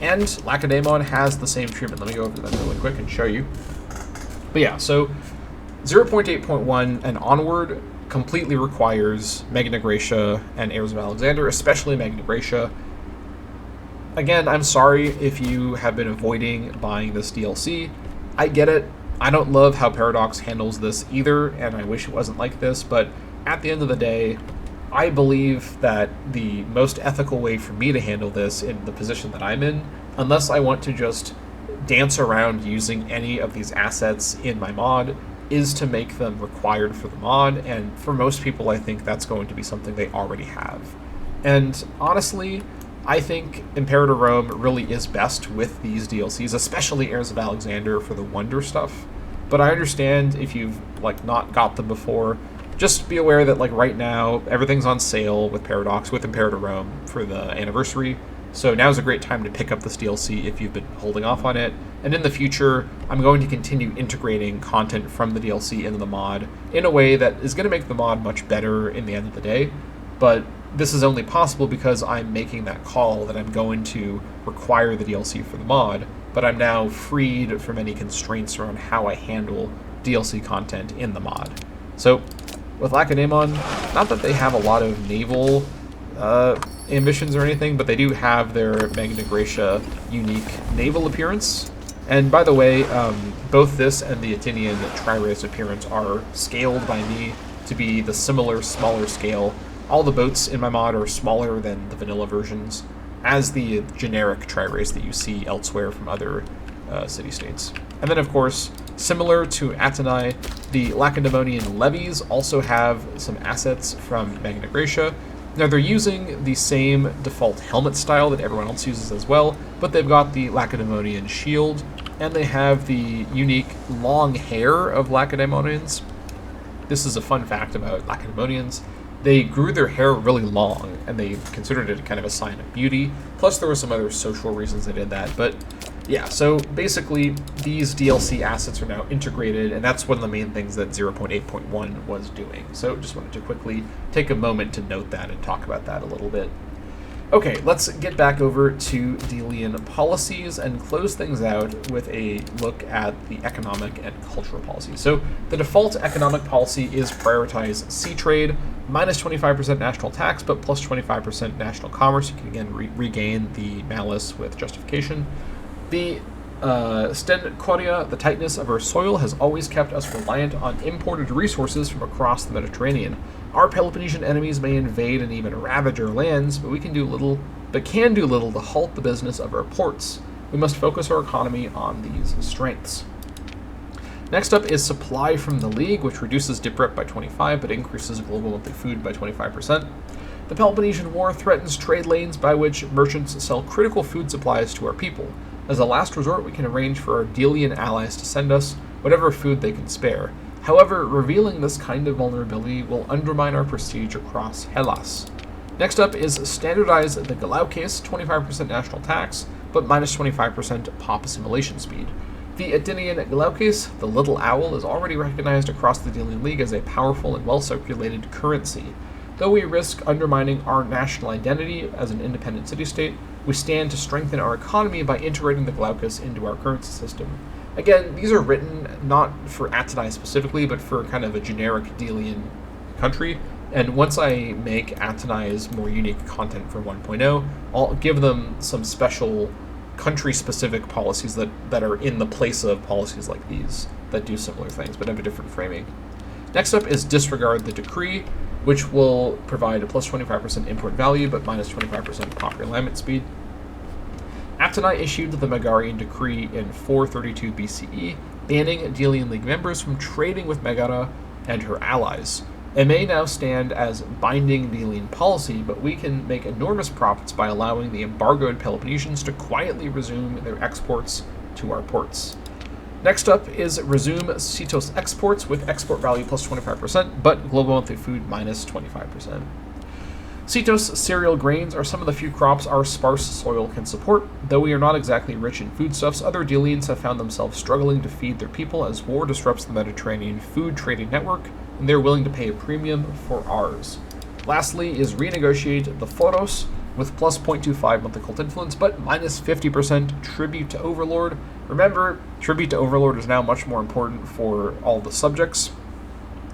And Lacedaemon has the same treatment. Let me go over that really quick and show you. But yeah, so 0.8.1 and onward completely requires Magna Graecia and Heirs of Alexander, especially Magna Graecia. Again, I'm sorry if you have been avoiding buying this DLC. I get it. I don't love how Paradox handles this either, and I wish it wasn't like this, but at the end of the day, I believe that the most ethical way for me to handle this in the position that I'm in, unless I want to just dance around using any of these assets in my mod, is to make them required for the mod, and for most people I think that's going to be something they already have. And honestly, I think Imperator Rome really is best with these DLCs, especially Heirs of Alexander for the Wonder stuff. But I understand if you've not got them before, just be aware that right now everything's on sale with Paradox, with Imperator Rome for the anniversary. So now's a great time to pick up this DLC if you've been holding off on it. And in the future, I'm going to continue integrating content from the DLC into the mod in a way that is going to make the mod much better in the end of the day. But this is only possible because I'm making that call that I'm going to require the DLC for the mod, but I'm now freed from any constraints around how I handle DLC content in the mod. So with Lacedaemon, not that they have a lot of naval ambitions or anything, but they do have their Magna Graecia unique naval appearance. And by the way, both this and the Athenian tri-race appearance are scaled by me to be the similar, smaller scale. All the boats in my mod are smaller than the vanilla versions, as the generic tri-race that you see elsewhere from other city-states. And then, of course, similar to Athenai, the Lacedaemonian levies also have some assets from Magna Graecia. Now, they're using the same default helmet style that everyone else uses as well, but they've got the Lacedaemonian shield, and they have the unique long hair of Lacedaemonians. This is a fun fact about Lacedaemonians. They grew their hair really long, and they considered it kind of a sign of beauty. Plus, there were some other social reasons they did that. But yeah, so basically, these DLC assets are now integrated, and that's one of the main things that 0.8.1 was doing. So just wanted to quickly take a moment to note that and talk about that a little bit. Okay, let's get back over to Delian policies and close things out with a look at the economic and cultural policies. So the default economic policy is prioritize sea trade, minus 25% national tax, but plus 25% national commerce. You can again regain the malice with justification. The Sten Quadia, the tightness of our soil, has always kept us reliant on imported resources from across the Mediterranean. Our Peloponnesian enemies may invade and even ravage our lands, but can do little to halt the business of our ports. We must focus our economy on these strengths. Next up is supply from the League, which reduces dip rep by 25 but increases global monthly food by 25%. The Peloponnesian War threatens trade lanes by which merchants sell critical food supplies to our people. As a last resort, we can arrange for our Delian allies to send us whatever food they can spare. However, revealing this kind of vulnerability will undermine our prestige across Hellas. Next up is standardize the Glaukes, 25% national tax, but minus 25% pop assimilation speed. The Athenian Glaukes, the little owl, is already recognized across the Delian League as a powerful and well-circulated currency. Though we risk undermining our national identity as an independent city-state, we stand to strengthen our economy by integrating the Glaukes into our currency system. Again, these are written not for Athenai specifically, but for kind of a generic Delian country. And once I make Athenai's more unique content for 1.0, I'll give them some special country-specific policies that are in the place of policies like these that do similar things, but have a different framing. Next up is disregard the decree, which will provide a plus 25% import value, but minus 25% pop alignment speed. Athenai issued the Megarian decree in 432 BCE, banning Delian League members from trading with Megara and her allies. It may now stand as binding Delian policy, but we can make enormous profits by allowing the embargoed Peloponnesians to quietly resume their exports to our ports. Next up is resume Cetos exports with export value plus 25%, but global monthly food minus 25%. Cetos cereal grains are some of the few crops our sparse soil can support. Though we are not exactly rich in foodstuffs, other Delians have found themselves struggling to feed their people as war disrupts the Mediterranean food trading network, and they're willing to pay a premium for ours. Lastly is renegotiate the Phoros with plus 0.25 monthly cult influence, but minus 50% tribute to Overlord. Remember, tribute to Overlord is now much more important for all the subjects.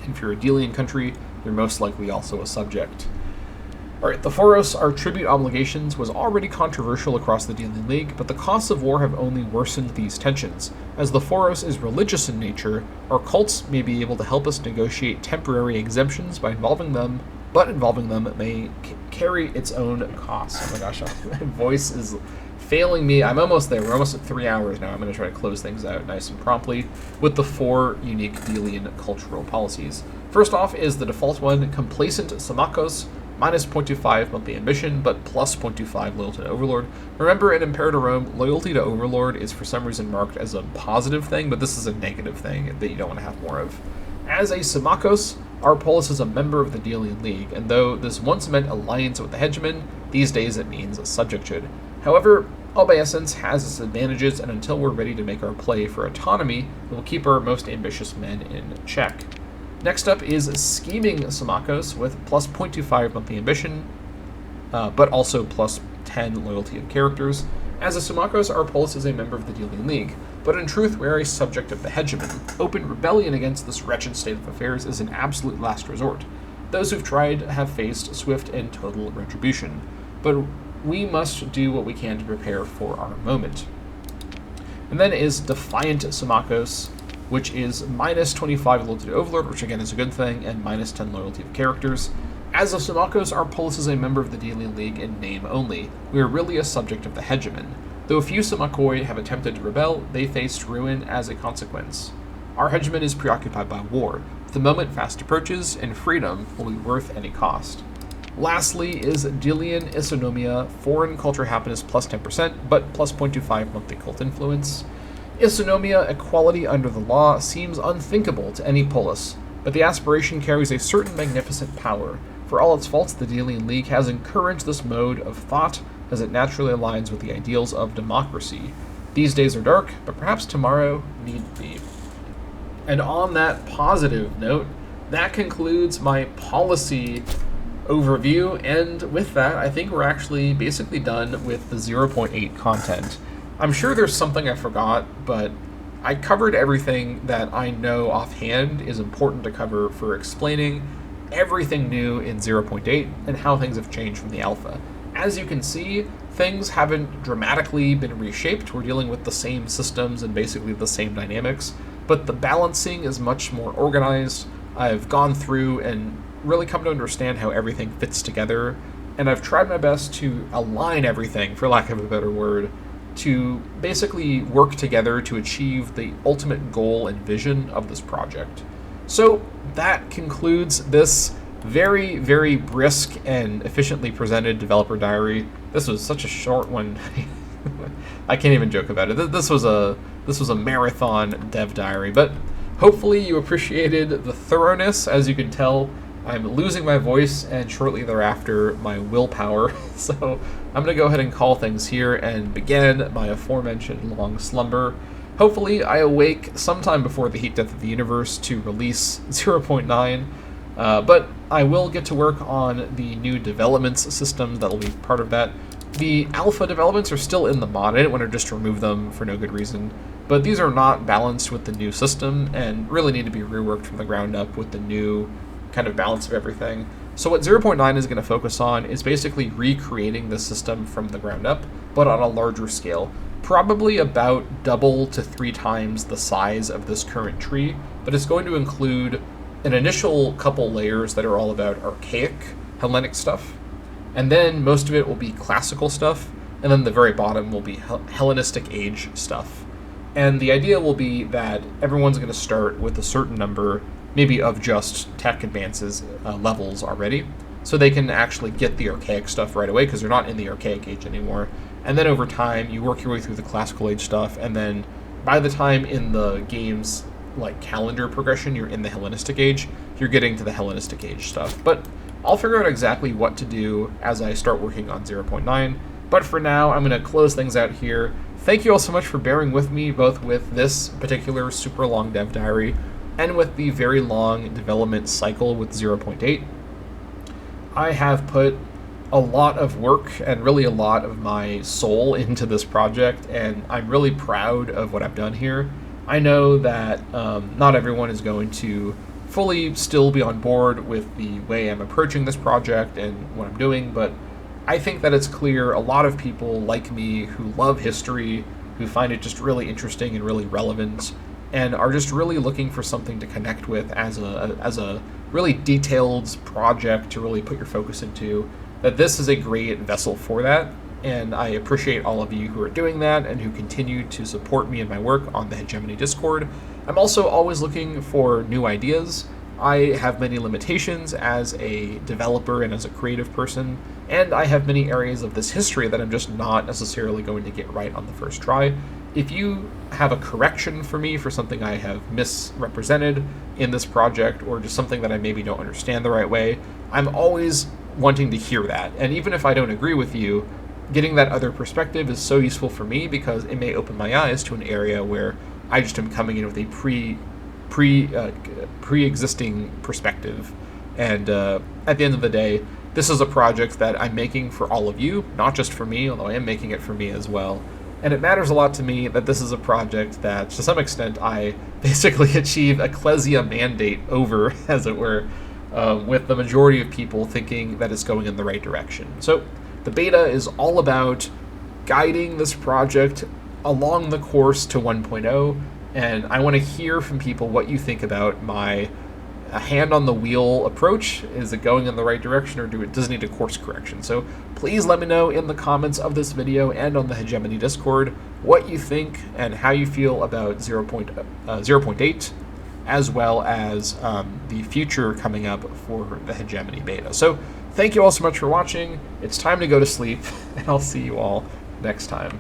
If you're a Delian country, you're most likely also a subject. Alright, the Phoros, our tribute obligations, was already controversial across the Delian League, but the costs of war have only worsened these tensions. As the Phoros is religious in nature, our cults may be able to help us negotiate temporary exemptions by involving them, but involving them may carry its own costs. Oh my gosh, my voice is failing me. I'm almost there. We're almost at 3 hours now. I'm going to try to close things out nice and promptly with the 4 unique Delian cultural policies. First off is the default one, complacent Samakos, minus 0.25 monthly ambition, but plus 0.25 loyalty to Overlord. Remember, in Imperator Rome, loyalty to Overlord is for some reason marked as a positive thing, but this is a negative thing that you don't want to have more of. As a Samakos, our polis is a member of the Delian League, and though this once meant alliance with the Hegemon, these days it means subjecthood. However, obeisance has its advantages, and until we're ready to make our play for autonomy, we will keep our most ambitious men in check. Next up is scheming Samakos with plus 0.25 monthly ambition, but also plus 10 loyalty of characters. As a Samakos, our polis is a member of the Delian League, but in truth we are a subject of the Hegemon. Open rebellion against this wretched state of affairs is an absolute last resort. Those who've tried have faced swift and total retribution, but we must do what we can to prepare for our moment. And then is Defiant Samakos, which is minus 25 loyalty to Overlord, which again is a good thing, and minus 10 loyalty of characters. As of Samakos, our polis is a member of the Delian League in name only. We are really a subject of the Hegemon. Though a few Samakoi have attempted to rebel, they faced ruin as a consequence. Our Hegemon is preoccupied by war. The moment fast approaches, and freedom will be worth any cost. Lastly is Delian Isonomia, foreign culture happiness plus 10%, but plus 0.25 monthly cult influence. Isonomia, equality under the law, seems unthinkable to any polis, but the aspiration carries a certain magnificent power. For all its faults, the Delian League has encouraged this mode of thought as it naturally aligns with the ideals of democracy. These days are dark, but perhaps tomorrow need be. And on that positive note, that concludes my policy overview, and with that, I think we're actually basically done with the 0.8 content. I'm sure there's something I forgot, but I covered everything that I know offhand is important to cover for explaining everything new in 0.8 and how things have changed from the alpha. As you can see, things haven't dramatically been reshaped. We're dealing with the same systems and basically the same dynamics, but the balancing is much more organized. I've gone through and really come to understand how everything fits together, and I've tried my best to align everything, for lack of a better word, to basically work together to achieve the ultimate goal and vision of this project. So that concludes this very, very brisk and efficiently presented developer diary. This was such a short one. I can't even joke about it. This was a marathon dev diary, but hopefully you appreciated the thoroughness. As you can tell, I'm losing my voice and shortly thereafter my willpower. So I'm going to go ahead and call things here and begin my aforementioned long slumber. Hopefully I awake sometime before the heat death of the universe to release 0.9, but I will get to work on the new developments system that will be part of that. The alpha developments are still in the mod. I didn't want to just remove them for no good reason, but these are not balanced with the new system and really need to be reworked from the ground up with the new kind of balance of everything. So what 0.9 is going to focus on is basically recreating the system from the ground up, but on a larger scale. Probably about double to 3 times the size of this current tree, but it's going to include an initial couple layers that are all about archaic Hellenic stuff, and then most of it will be classical stuff, and then the very bottom will be Hellenistic age stuff. And the idea will be that everyone's going to start with a certain number, maybe of just tech advances levels already, so they can actually get the archaic stuff right away because they're not in the archaic age anymore. And then over time, you work your way through the classical age stuff, and then by the time in the game's like calendar progression, you're in the Hellenistic age, you're getting to the Hellenistic age stuff. But I'll figure out exactly what to do as I start working on 0.9. But for now, I'm going to close things out here. Thank you all so much for bearing with me, both with this particular super long dev diary and with the very long development cycle with 0.8. I have put a lot of work and really a lot of my soul into this project, and I'm really proud of what I've done here. I know that not everyone is going to fully still be on board with the way I'm approaching this project and what I'm doing, but I think that it's clear a lot of people like me who love history, who find it just really interesting and really relevant, and are just really looking for something to connect with as a really detailed project to really put your focus into, that this is a great vessel for that. And I appreciate all of you who are doing that and who continue to support me in my work on the Hegemony Discord. I'm also always looking for new ideas. I have many limitations as a developer and as a creative person, and I have many areas of this history that I'm just not necessarily going to get right on the first try. If you have a correction for me for something I have misrepresented in this project, or just something that I maybe don't understand the right way, I'm always wanting to hear that. And even if I don't agree with you, getting that other perspective is so useful for me because it may open my eyes to an area where I just am coming in with a pre-existing perspective. And at the end of the day, this is a project that I'm making for all of you, not just for me, although I am making it for me as well. And it matters a lot to me that this is a project that, to some extent, I basically achieve ecclesia mandate over, as it were, with the majority of people thinking that it's going in the right direction. So the beta is all about guiding this project along the course to 1.0, and I want to hear from people what you think about my hand on the wheel approach. Is it going in the right direction, or does it need a course correction? So please let me know in the comments of this video and on the Hegemony Discord what you think and how you feel about 0.8, as well as the future coming up for the Hegemony beta. So thank you all so much for watching. It's time to go to sleep, and I'll see you all next time.